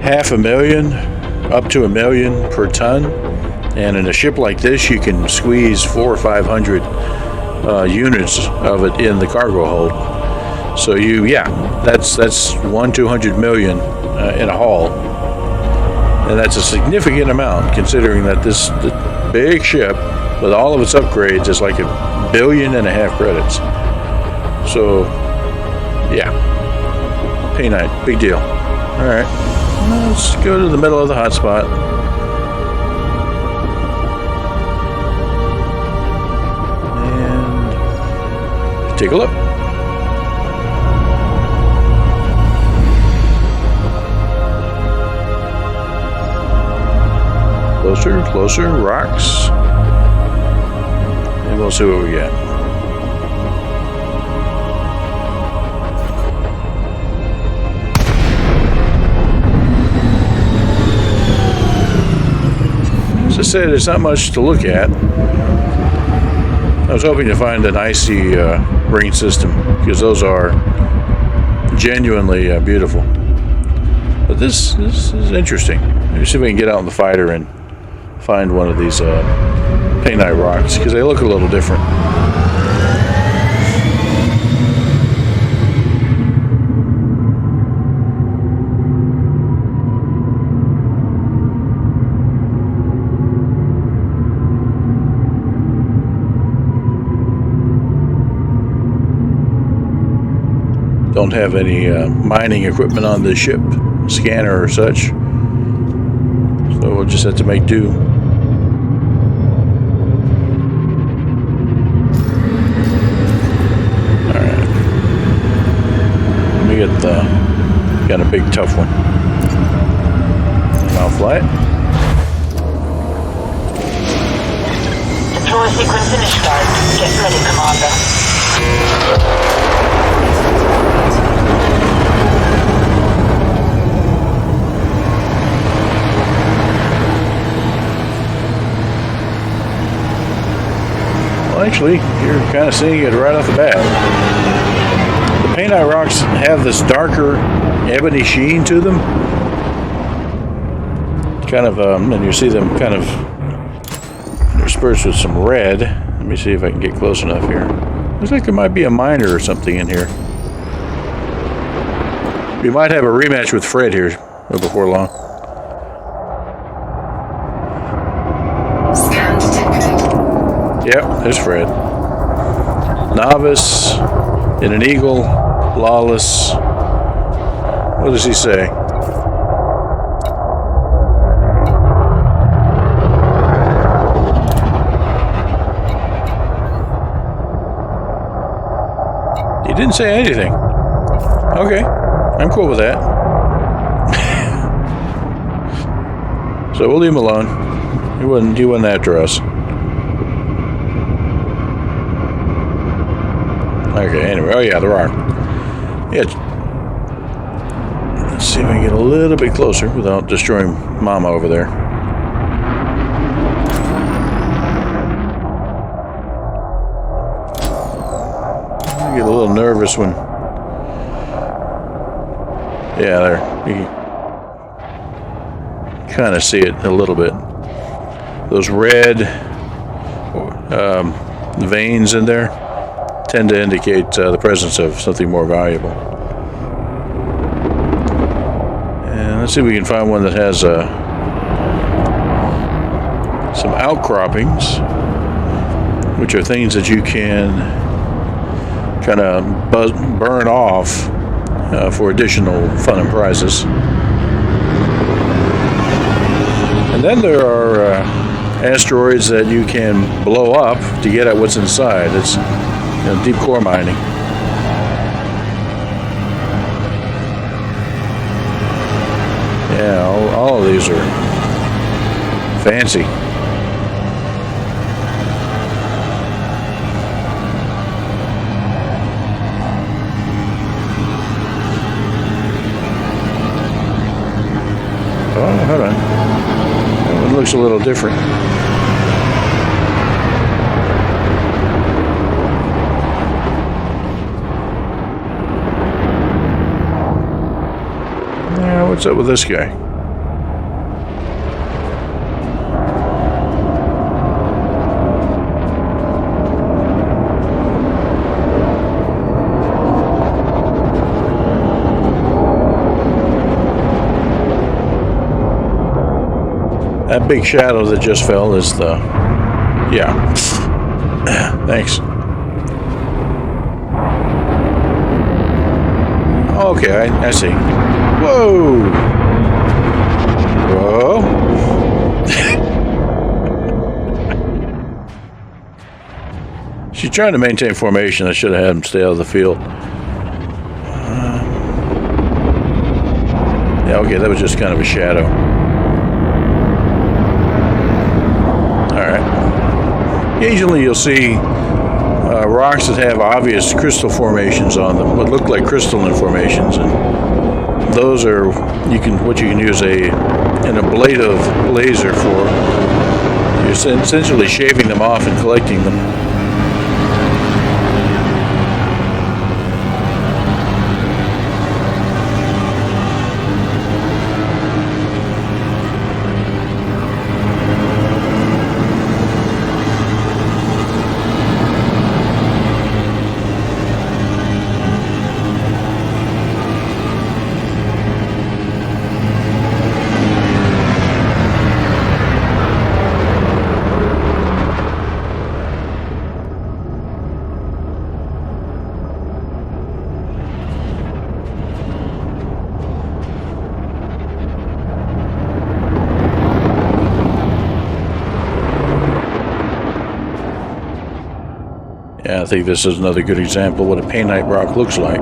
$500,000 up to $1 million per ton, and in a ship like this, you can squeeze 400 or 500 units of it in the cargo hold. So that's 200 million in a haul. And that's a significant amount, considering that this big ship, with all of its upgrades, is like $1.5 billion credits. So, yeah. painite. Big deal. All right. Let's go to the middle of the hotspot. And take a look. Closer, closer, rocks. And we'll see what we get. As I said, there's not much to look at. I was hoping to find an icy ring system because those are genuinely beautiful. But this is interesting. Let me see if we can get out in the fighter and find one of these painite rocks because they look a little different. Don't have any mining equipment on the ship, scanner or such, so we'll just have to make do. Alright. Let me get the got a big tough one. I'll fly it. Deploy sequence initialized. Get ready, Commander. Actually, you're kind of seeing it right off the bat. The painite rocks have this darker ebony sheen to them. Kind of, and you see them kind of interspersed with some red. Let me see if I can get close enough here. Looks like there might be a miner or something in here. We might have a rematch with Fred here before long. Scan detected. Yep, there's Fred. Novice, in an eagle, lawless. What does he say? He didn't say anything. Okay, I'm cool with that. So we'll leave him alone. He wasn't after us. Okay, anyway, oh yeah, there are. Yeah. Let's see if I can get a little bit closer without destroying Mama over there. I get a little nervous when... Yeah, there. You can kind of see it a little bit. Those red veins in there tend to indicate the presence of something more valuable. And let's see if we can find one that has some outcroppings, which are things that you can kind of burn off for additional fun and prizes. And then there are asteroids that you can blow up to get at what's inside. It's deep core mining. Yeah, all of these are fancy. Oh, hold on. That one looks a little different. What's up with this guy? That big shadow that just fell is the... Yeah. Thanks. okay, I see. Whoa! Whoa! She's trying to maintain formation. I should have had him stay out of the field. Yeah, okay, that was just kind of a shadow. Alright. Occasionally you'll see rocks that have obvious crystal formations on them, what look like crystalline formations, and those are what you can use an ablative laser for. You're essentially shaving them off and collecting them. Yeah, I think this is another good example of what a painite rock looks like.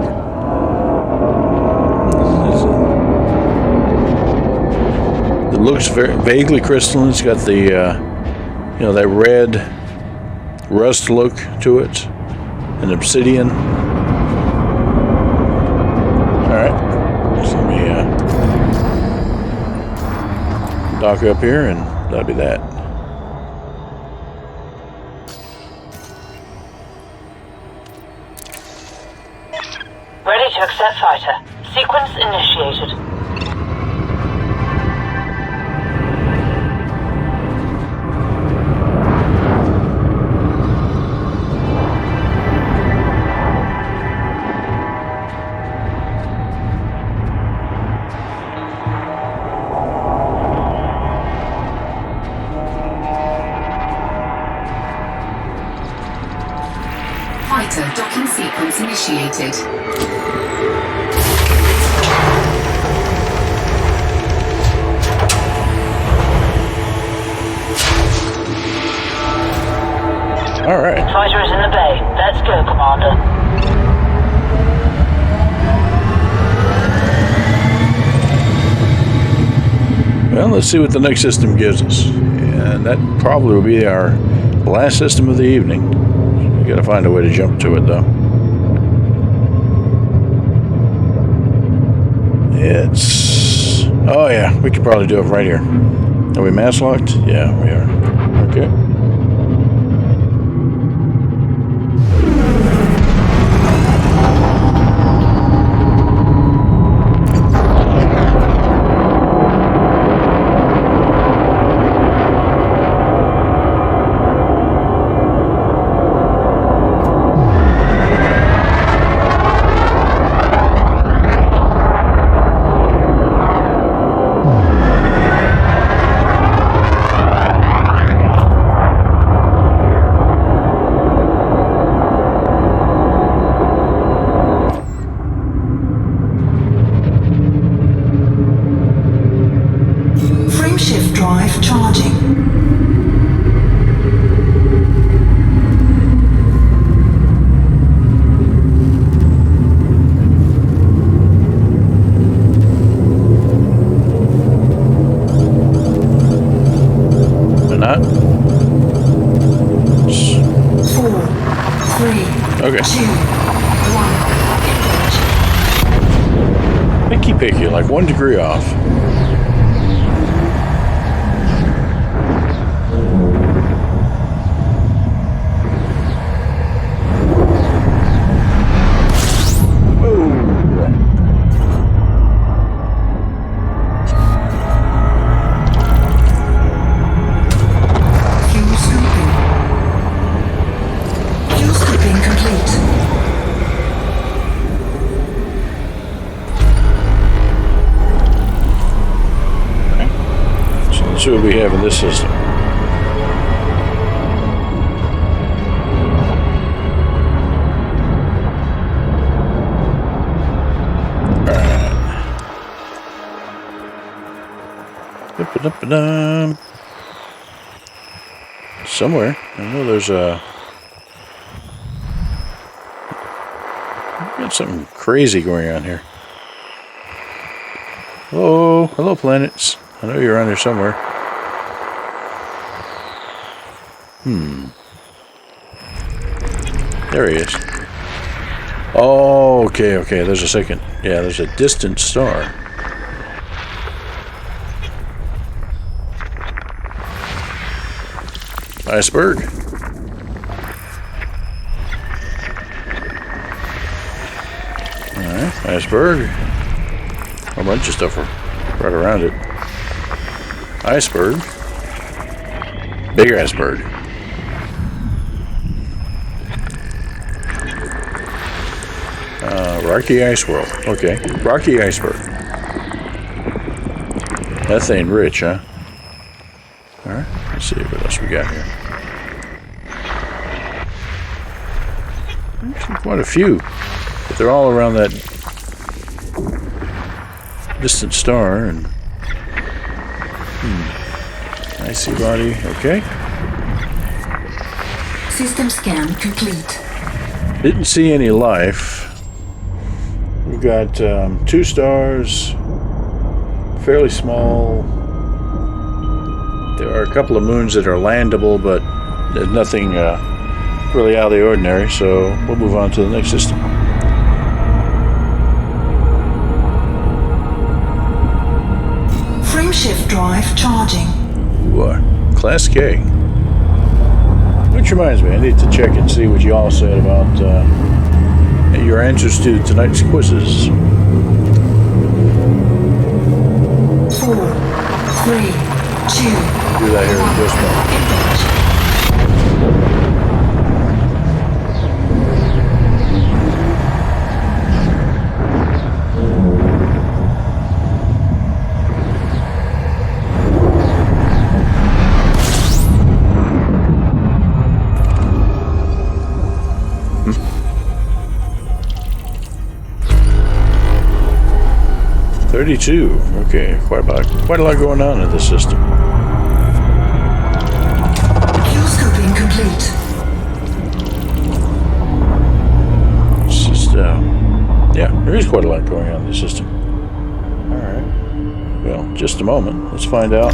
It looks very vaguely crystalline. It's got the, that red rust look to it, an obsidian. All right, so let me dock up here, and that'll be that. Ready to accept fighter. Sequence initiated. Fighter docking sequence initiated. All right. Fighter is in the bay. Let's go, Commander. Well, let's see what the next system gives us. And that probably will be our last system of the evening. We gotta find a way to jump to it, though. Oh yeah, we could probably do it right here. Are we mass locked? Yeah, we are. Okay. Frameshift drive charging. Or not? 4, 3, Okay. 2, 1. Picky picky, like 1 degree off. Fuel scooping. Fuel scooping complete. So let's see what we have in this system. Somewhere. I know there's got something crazy going on here. Oh, hello, planets. I know you're on there somewhere. There he is. Oh, okay. There's a second. Yeah, there's a distant star. Iceberg. Alright, iceberg. A bunch of stuff right around it. Iceberg. Bigger iceberg. Rocky Ice World. Okay. Rocky Iceberg. Methane rich, huh? Alright, let's see what else we got here. Actually, quite a few. But they're all around that distant star and icy body. Okay. System scan complete. Didn't see any life. We've got 2 stars, fairly small. There are a couple of moons that are landable, but there's nothing really out of the ordinary, so we'll move on to the next system. Frameshift drive charging. Ooh, Class K. Which reminds me, I need to check and see what you all said about your answers to tonight's quizzes. 4, 3, 2. Do that here in just a moment. Hmm. 32. Okay, quite a lot going on in this system. Scoping complete. It's just, yeah, there is quite a lot going on in this system. Alright. Well, just a moment. Let's find out.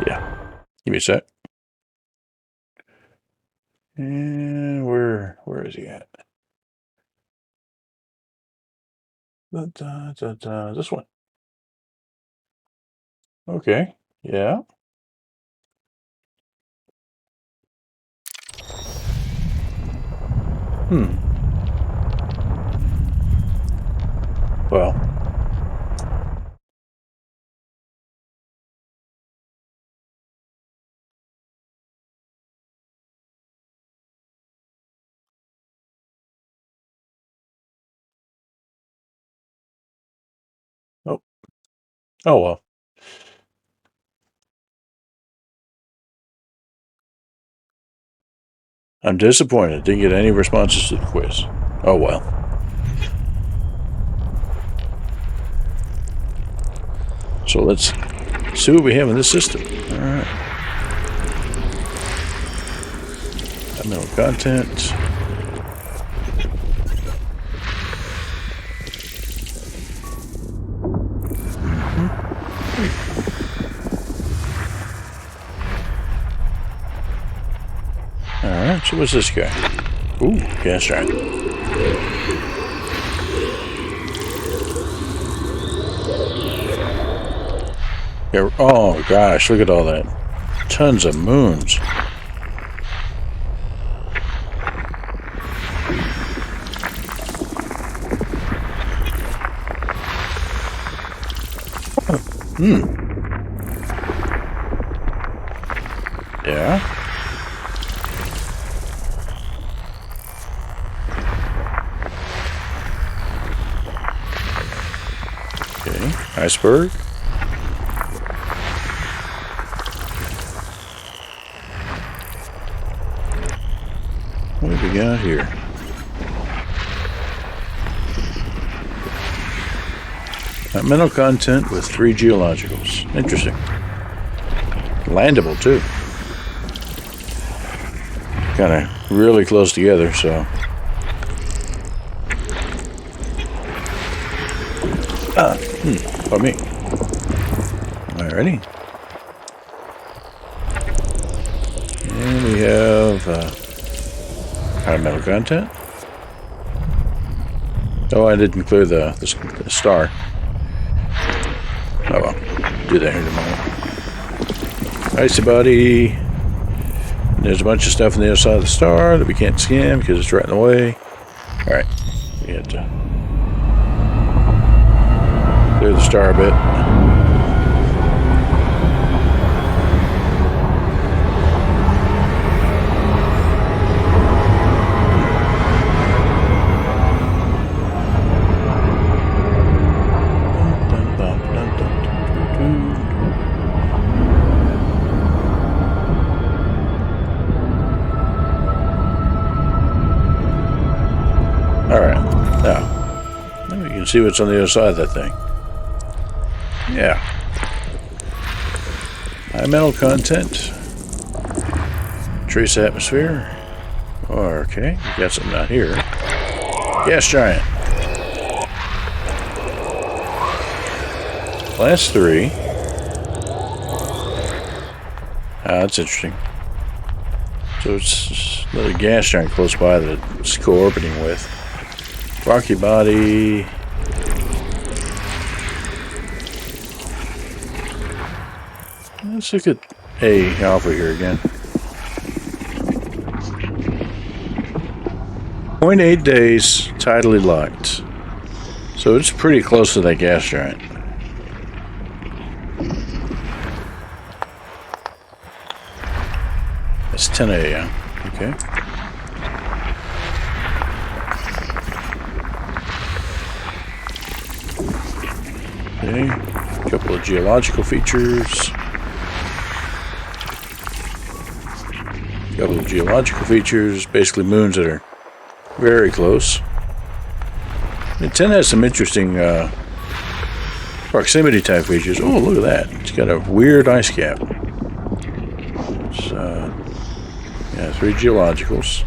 Yeah. Give me a sec. And where is he at? This one. Okay. Yeah. Well. Oh. Oh well. I'm disappointed. Didn't get any responses to the quiz. Oh well. So let's see what we have in this system. Alright. Mineral content. Alright, so what's this guy? Ooh, gas giant. Yeah, oh gosh, look at all that. Tons of moons. Yeah. Okay, iceberg. What have we got here? Mineral content with 3 geologicals. Interesting. Landable too. Kind of really close together, so. Pardon me. Alrighty. And we have high metal content. Oh, I didn't clear the star. Oh well, do that here in a moment. Icy body. There's a bunch of stuff on the other side of the star that we can't scan because it's right in the way. Alright, we had to clear the star a bit. Alright, now we can see what's on the other side of that thing. Yeah. High metal content. Trace atmosphere. Okay, we got something out here. Gas giant. Class 3. That's interesting. So it's another gas giant close by that it's co-orbiting with. Rocky body. Let's look at A alpha here again. 0.8 days, tidally locked. So it's pretty close to that gas giant. It's 10 a.m. Okay. Okay. A couple of geological features. Basically moons that are very close. And 10 has some interesting proximity type features. Oh, look at that. It's got a weird ice cap. It's, yeah, 3 geologicals.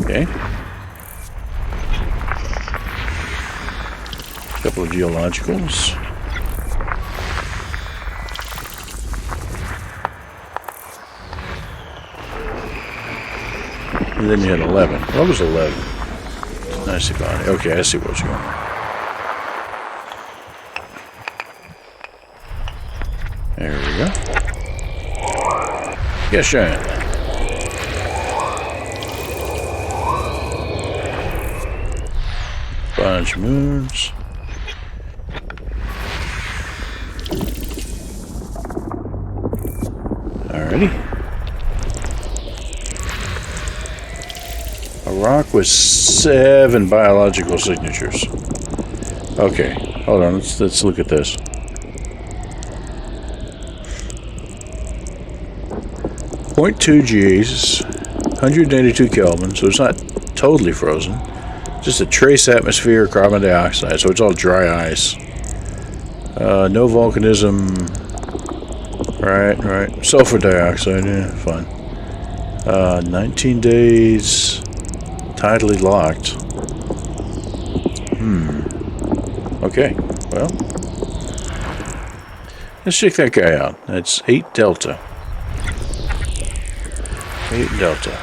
Okay. A couple of geologicals. And then you had 11. What was 11? Nice body. Okay, I see what's going on. There we go. Gas giant. Bunch of moons. Alrighty. A rock with 7 biological signatures. Okay, hold on. Let's look at this. .2 Gs, 182 Kelvin, so it's not totally frozen. Just a trace atmosphere of carbon dioxide, so it's all dry ice. No volcanism. Right. Sulfur dioxide, yeah, fun. 19 days, tidally locked. Okay, well, let's check that guy out. That's 8 Delta. 8 Delta.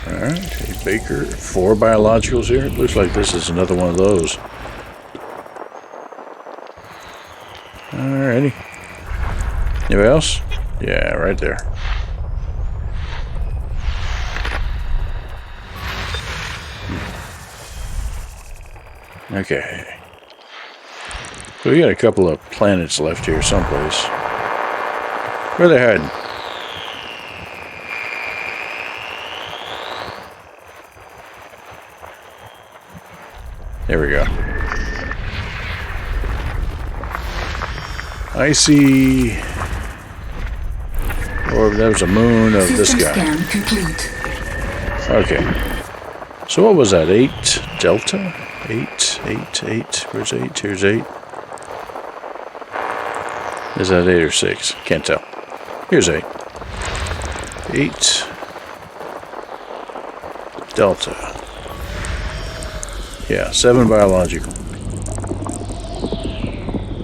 Alright, Baker, 4 biologicals here. It looks like this is another one of those. Alrighty. Anybody else? Yeah, right there. Okay. So we got a couple of planets left here someplace. Where are they heading? There we go. Icy. Or that was a moon of this guy. System scan complete. Okay. So what was that? 8 delta? 8, 8, 8. Where's 8? Here's 8. Is that 8 or 6? Can't tell. Here's 8. 8 delta. Yeah, 7 biological.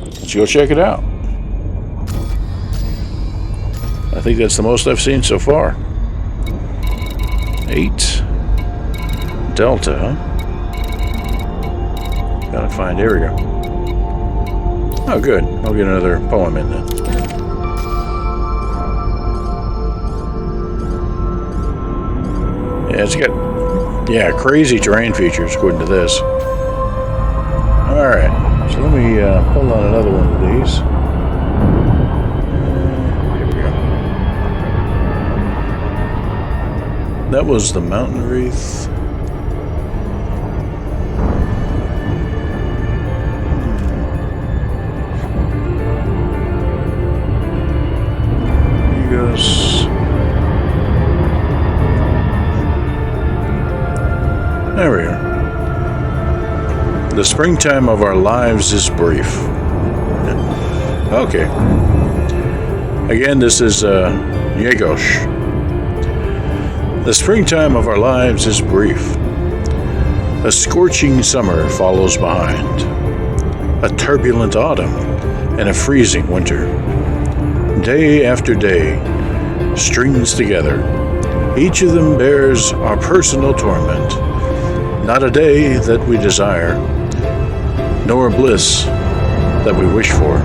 Let's go check it out. I think that's the most I've seen so far. 8 delta, huh? Gotta find, here we go. Oh, good. I'll get another poem in then. Yeah, it's got, crazy terrain features according to this. Alright, so let me pull on another one of these. Here we go. That was the mountain wreath. There we are. The springtime of our lives is brief. Okay. Again, this is Yegosh. The springtime of our lives is brief. A scorching summer follows behind. A turbulent autumn and a freezing winter. Day after day, strings together. Each of them bears our personal torment. Not a day that we desire, nor a bliss that we wish for.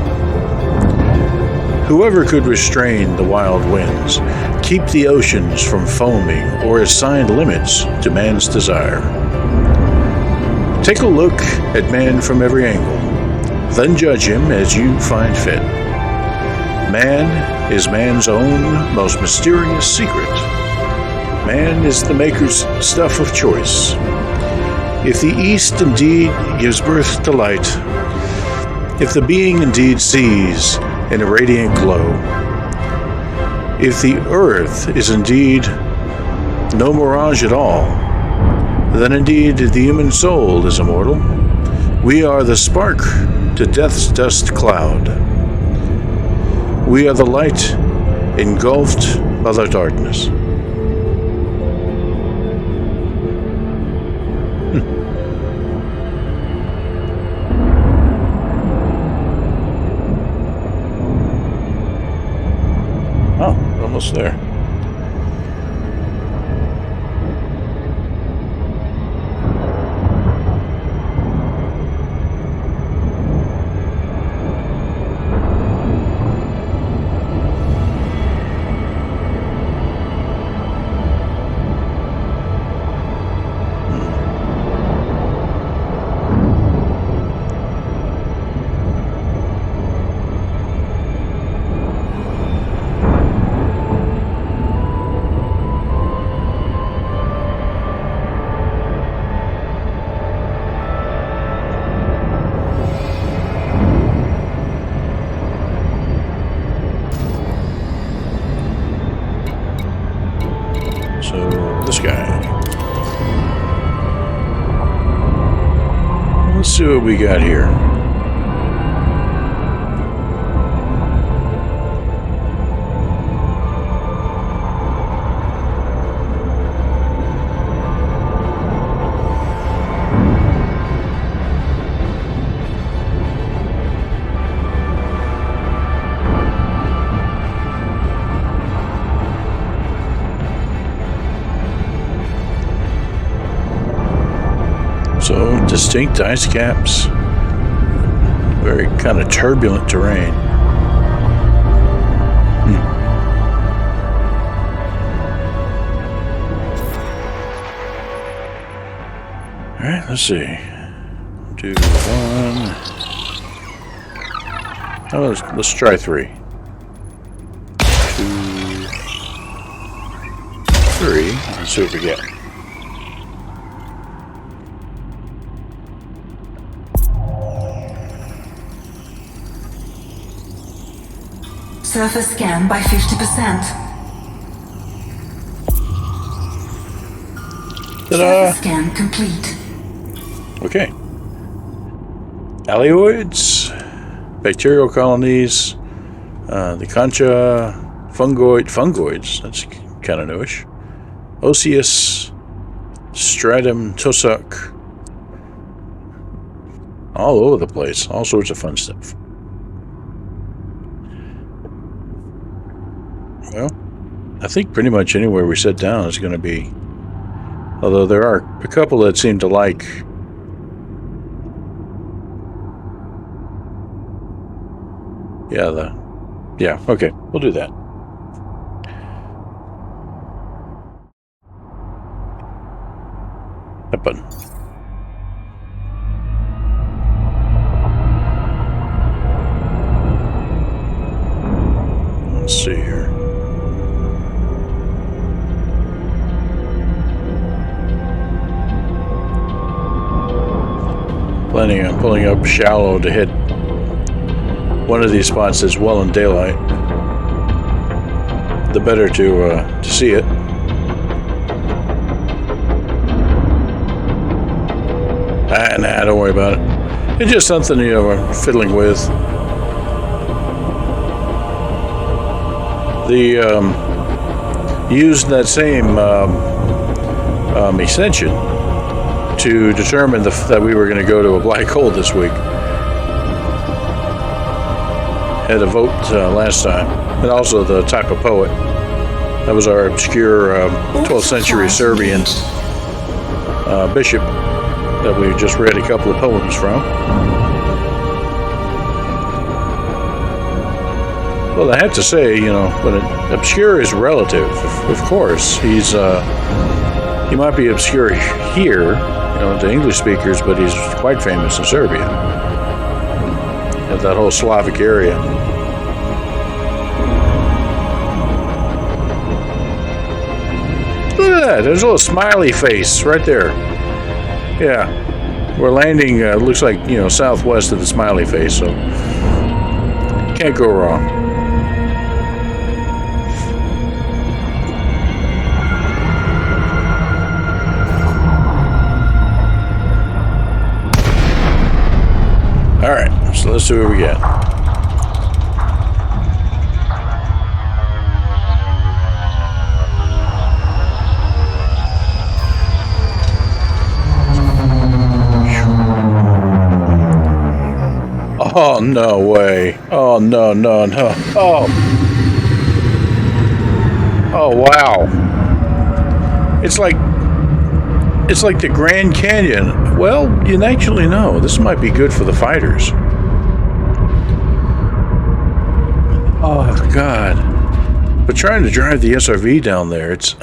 Whoever could restrain the wild winds, keep the oceans from foaming, or assign limits to man's desire. Take a look at man from every angle, then judge him as you find fit. Man is man's own most mysterious secret. Man is the maker's stuff of choice. If the east indeed gives birth to light, if the being indeed sees in a radiant glow, if the earth is indeed no mirage at all, then indeed the human soul is immortal. We are the spark to death's dust cloud. We are the light engulfed by the darkness. Oh, almost there. This guy. Let's see what we got here. So, distinct ice caps, very kind of turbulent terrain. All right, let's see. 2, 1. Oh, let's try 3. 2, 3. Let's see what we get. Surface scan by 50%. Ta-da! Surface scan complete. Okay. Alloids, bacterial colonies, the concha, fungoids, that's kind of newish. Osseous, stratum, tussock, all over the place, all sorts of fun stuff. Well, I think pretty much anywhere we sit down is going to be, although there are a couple that seem to like okay, we'll do that. That button. Let's see here. Planning on pulling up shallow to hit one of these spots that's well in daylight. The better to see it. Nah, don't worry about it. It's just something, we're fiddling with. Used that same extension to determine that we were going to go to a black hole this week. Had a vote last time, and also the type of poet. That was our obscure 12th century Serbian bishop that we just read a couple of poems from. Well, I have to say, when obscure is relative, of course. He might be obscure here, to English speakers, but he's quite famous in Serbia. That whole Slavic area. Look at that, there's a little smiley face right there. Yeah, we're landing, looks like, southwest of the smiley face, so can't go wrong. All right, so let's see what we get. Oh, no way. Oh, no. Oh. Oh, wow. It's like the Grand Canyon. Well, you actually know. This might be good for the fighters. Oh, God. But trying to drive the SRV down there, it's...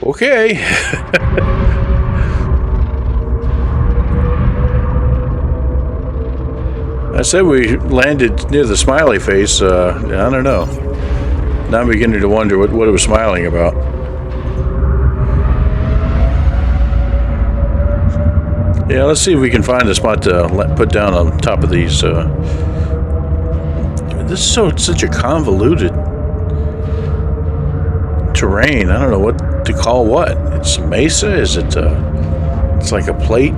Okay. I said we landed near the smiley face. I don't know. Now I'm beginning to wonder what it was smiling about. Yeah, let's see if we can find a spot to put down on top of these. This is such a convoluted terrain. I don't know what to call what. It's a mesa? Is it it's like a plate?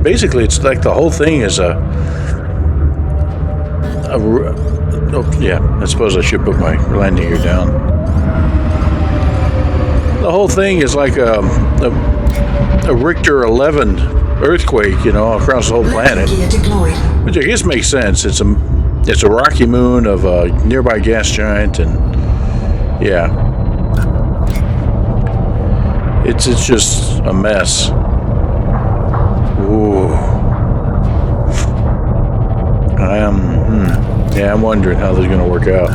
Basically, it's like the whole thing is I suppose I should put my landing gear down. The whole thing is like a Richter 11 earthquake, across the whole planet. Which I guess makes sense. It's a rocky moon of a nearby gas giant, and yeah. It's just a mess. Ooh. I'm wondering how this is going to work out.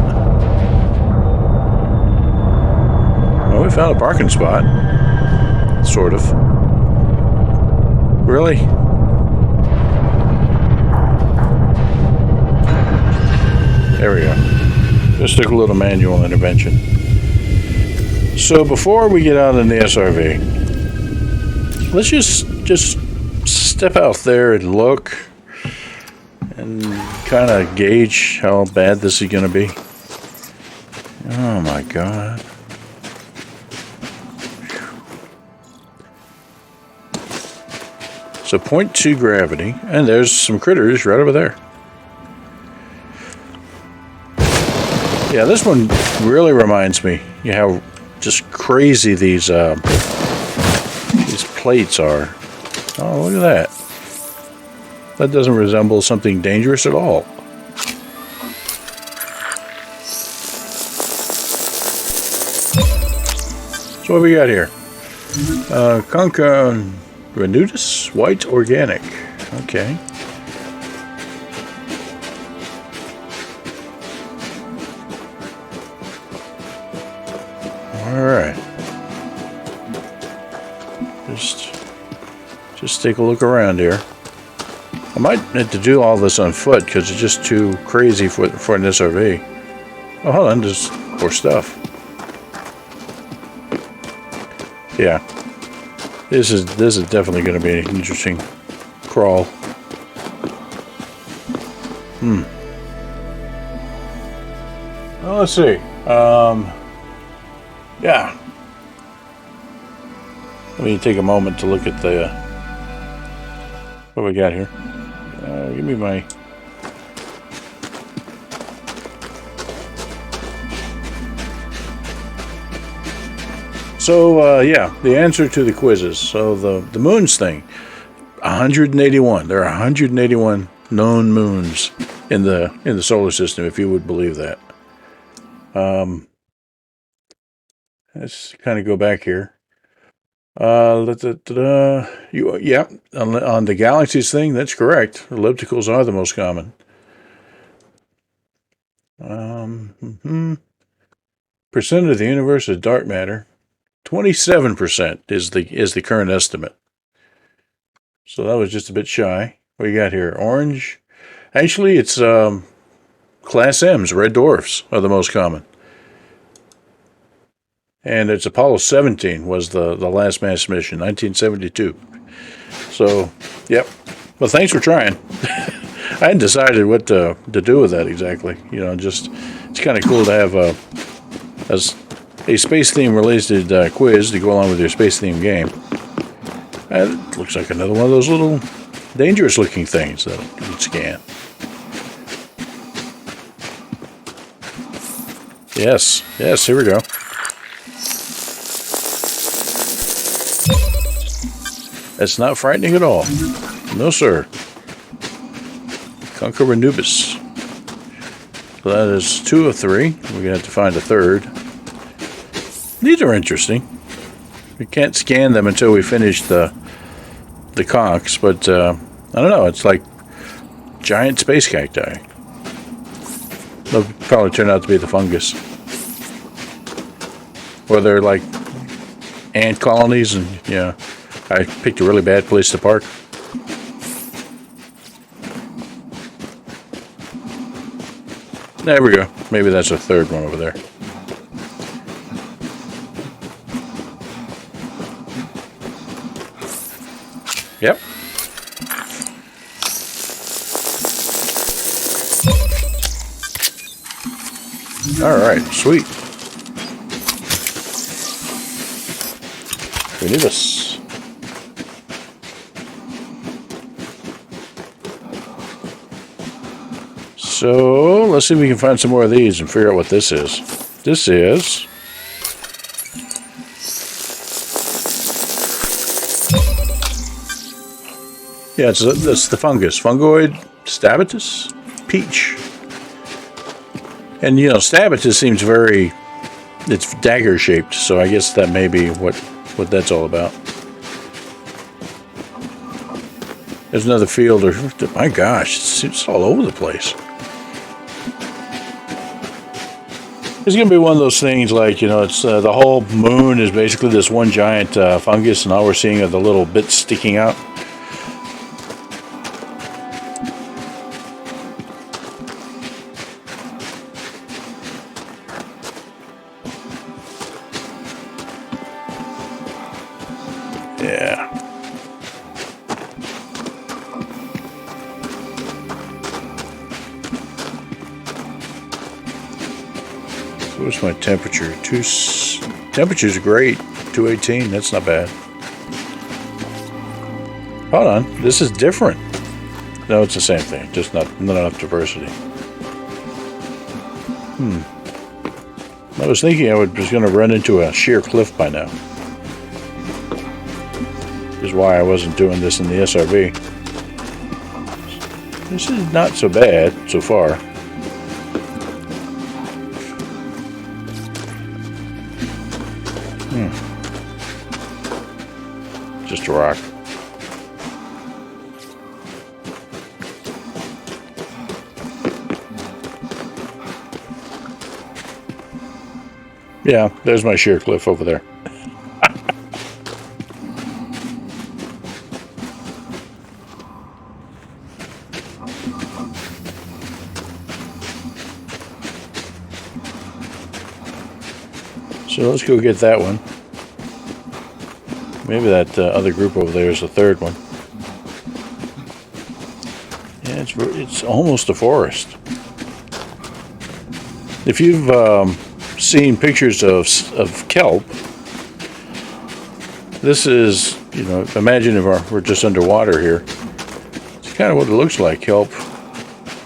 Well, we found a parking spot. Sort of. Really? There we go. Just took a little manual intervention. So before we get out in the SRV, let's just step out there and look and kind of gauge how bad this is going to be. Oh my god. So 0.2 gravity, and there's some critters right over there. Yeah, this one really reminds me how just crazy these plates are. Oh, look at that. That doesn't resemble something dangerous at all. So what we got here? Conca Renudus White Organic. Okay. Alright. Just take a look around here. I might need to do all this on foot because it's just too crazy for an SRV. Oh, hold on, there's more stuff. Yeah, this is definitely going to be an interesting crawl. Well, let's see. Yeah. Let me take a moment to look at the what we got here. Give me my. So, yeah, the answer to the quizzes. So, the moons thing, 181. There are 181 known moons in the solar system, if you would believe that. Let's kind of go back here. Yeah, on the galaxies thing, that's correct. Ellipticals are the most common. Percent of the universe is dark matter. 27% is the current estimate. So that was just a bit shy. What you got here? Orange. Actually, it's Class M's, red dwarfs, are the most common. And it's Apollo 17 was the last mass mission, 1972. So, yep. Well, thanks for trying. I hadn't decided what to do with that exactly. Just it's kind of cool to have a space theme related quiz to go along with your space theme game. And it looks like another one of those little dangerous looking things that you can scan. Yes, here we go. That's not frightening at all. No, sir. Conca Renubis. So that is 2 of 3. We're going to have to find a third. These are interesting. We can't scan them until we finish the conchs, but I don't know. It's like giant space cacti. They'll probably turn out to be the fungus. Or they're like ant colonies, and yeah, I picked a really bad place to park. There we go. Maybe that's a third one over there. Yep. All right, sweet. We need this. So let's see if we can find some more of these and figure out what this is. This is yeah, it's the fungus, fungoid stabitus peach, and stabitus seems it's dagger shaped, so I guess that may be what that's all about. There's another field, my gosh, it's all over the place. It's going to be one of those things like, it's the whole moon is basically this one giant fungus, and all we're seeing are the little bits sticking out. Yeah. What's my temperature? Temperature's great. 218. That's not bad. Hold on. This is different. No, it's the same thing. Just not enough diversity. I was thinking I was going to run into a sheer cliff by now. Which is why I wasn't doing this in the SRV. This is not so bad so far. Just a rock. Yeah, there's my sheer cliff over there. So let's go get that one. Maybe that other group over there is the third one. Yeah, it's almost a forest. If you've seen pictures of kelp, this is, imagine if we're just underwater here. It's kind of what it looks like, kelp.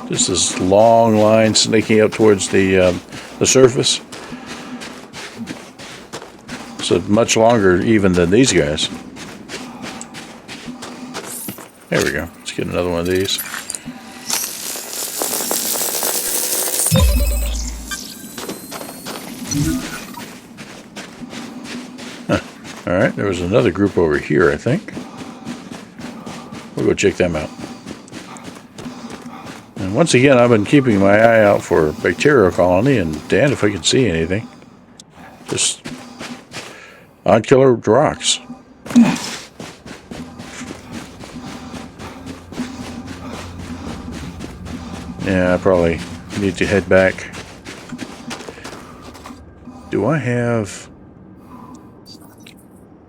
Just this long line snaking up towards the surface. So much longer even than these guys. There we go. Let's get another one of these. All right, there was another group over here, I think. We'll go check them out. And once again, I've been keeping my eye out for bacterial colony, and damned if I can see anything. Just odd colored rocks. Yeah, I probably need to head back. Do I have...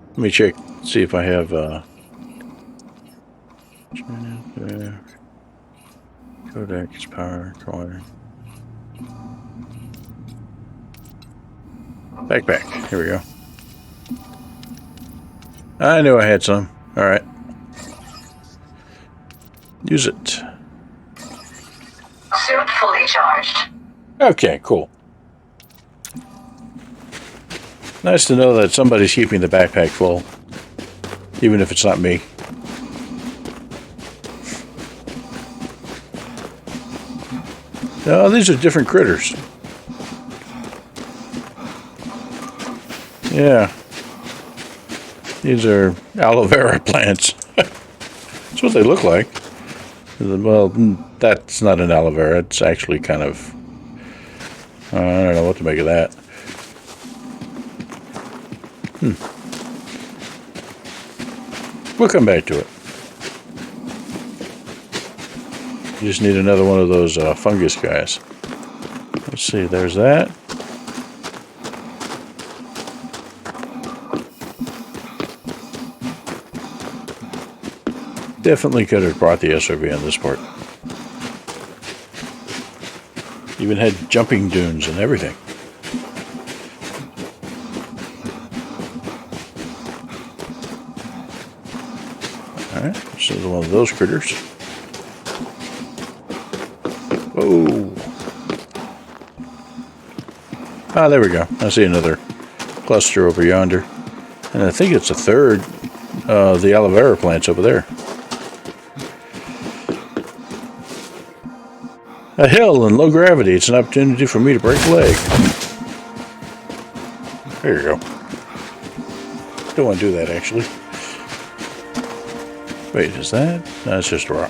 Let me check, see if I have Codex, power, color. Backpack, here we go. I knew I had some. Alright. Use it. Suit fully charged. Okay, cool. Nice to know that somebody's keeping the backpack full, even if it's not me. No, these are different critters. Yeah. These are aloe vera plants. That's what they look like. Well, that's not an aloe vera. It's actually kind of... I don't know what to make of that. We'll come back to it. You just need another one of those fungus guys. Let's see, there's that. Definitely could have brought the SRV on this part. Even had jumping dunes and everything. Alright, this is one of those critters. Whoa! Ah, there we go. I see another cluster over yonder. And I think it's a third of the aloe vera plants over there. A hill and low gravity. It's an opportunity for me to break a leg. There you go. Don't want to do that, actually. Wait, is that? No, it's just a rock.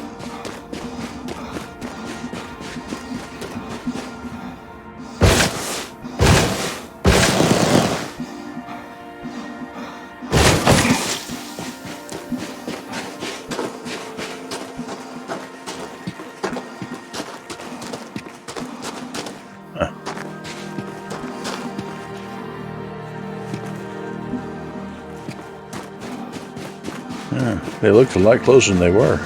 They looked a lot closer than they were.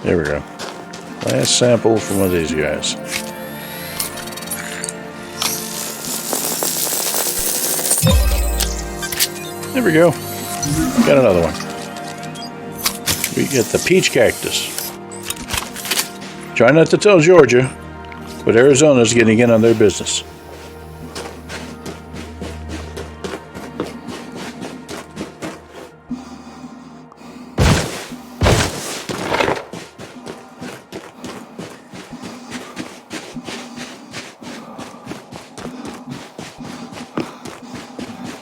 There we go. Last sample from one of these guys. There we go. Got another one. We get the peach cactus. Try not to tell Georgia, but Arizona's getting in on their business.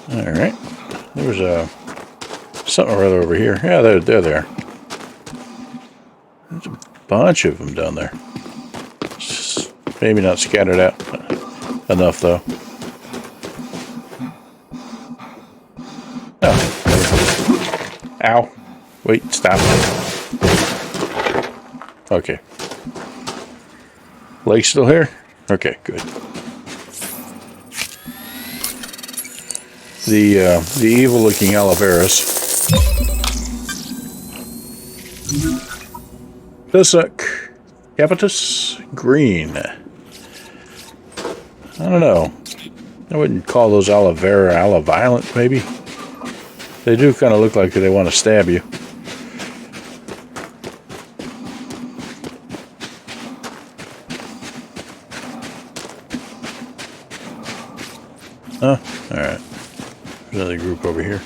All right. There was something or other over here. Yeah, they're there. There's a bunch of them down there. Just maybe not scattered out enough, though. Oh. Ow. Wait, stop. Okay. Lake still here? Okay, good. The evil-looking aloe veras. Tussock capitus green. I don't know. I wouldn't call those aloe vera aloe violet, maybe. They do kind of look like they want to stab you. Huh? All right. There's another group over here.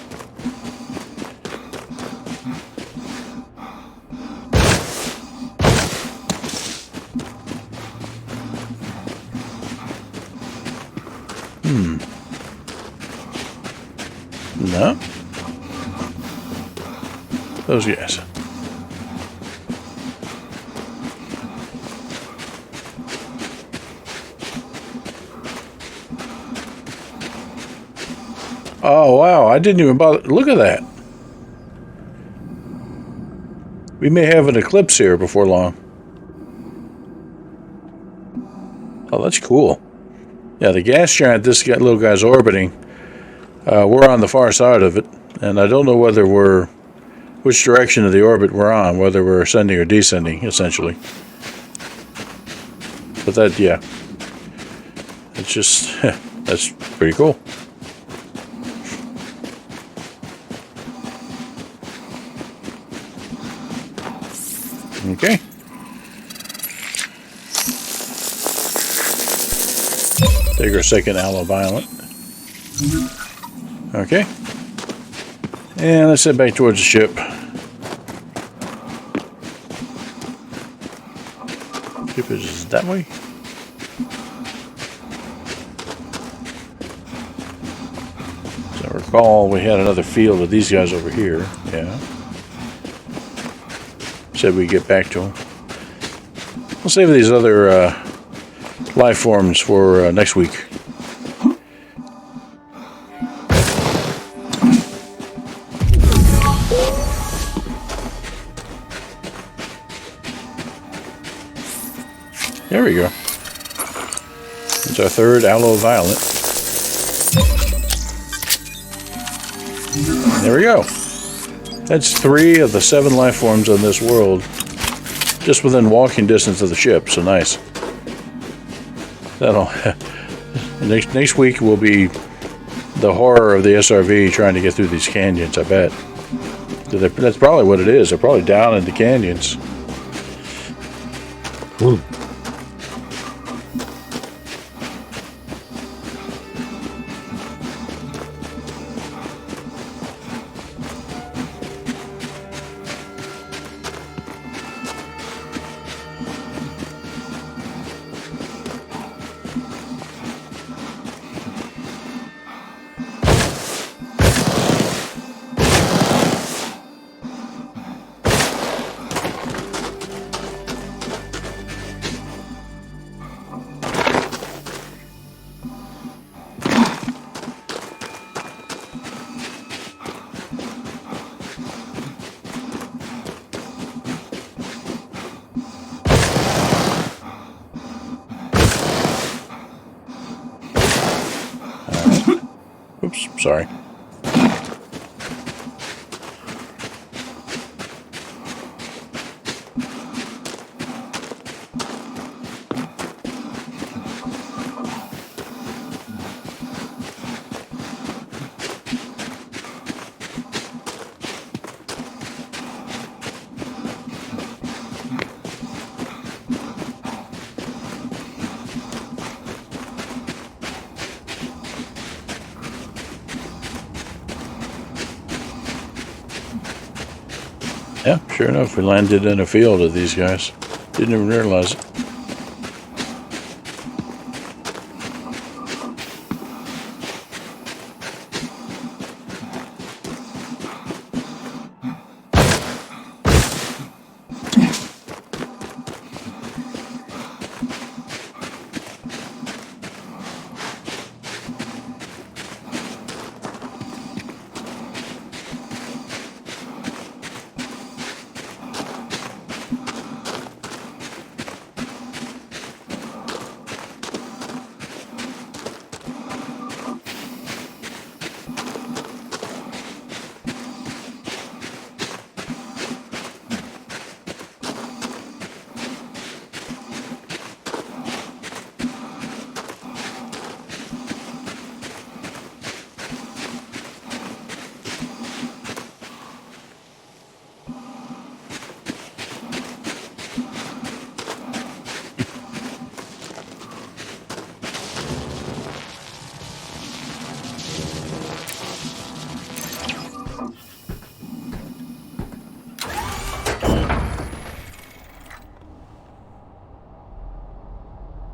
No. Those guys. Oh, wow. I didn't even bother. Look at that. We may have an eclipse here before long. Oh, that's cool. Yeah, the gas giant this little guy's orbiting, we're on the far side of it, and I don't know which direction of the orbit we're on, whether we're ascending or descending, essentially. But that, yeah. It's just, that's pretty cool. Okay. Take our second aloe violet. Okay. And let's head back towards the ship. Ship is that way. As I recall, we had another field of these guys over here. Yeah. Said we get back to them. We'll save these other life forms for next week. There we go. It's our third aloe violet. There we go. That's 3 of the 7 life forms on this world, just within walking distance of the ship. So nice. That'll next week will be the horror of the SRV trying to get through these canyons. I bet that's probably what it is. They're probably down in the canyons. Ooh. Oops, sorry. Yeah, sure enough, we landed in a field of these guys. Didn't even realize it.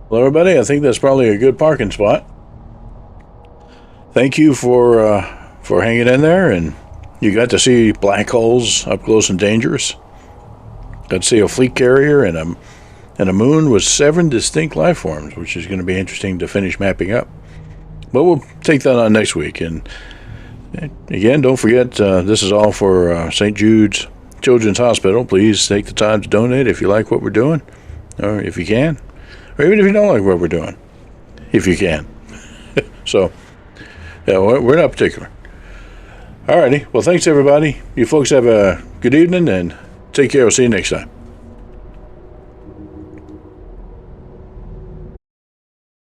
Well, everybody, I think that's probably a good parking spot. Thank you for hanging in there, and you got to see black holes up close and dangerous. Got to see a fleet carrier and a moon with 7 distinct life forms, which is going to be interesting to finish mapping up. But we'll take that on next week. And again, don't forget, this is all for St. Jude's Children's Hospital. Please take the time to donate if you like what we're doing, or if you can. Or even if you don't like what we're doing, if you can. So, yeah, we're not particular. Alrighty, well, thanks everybody. You folks have a good evening and take care. We'll see you next time.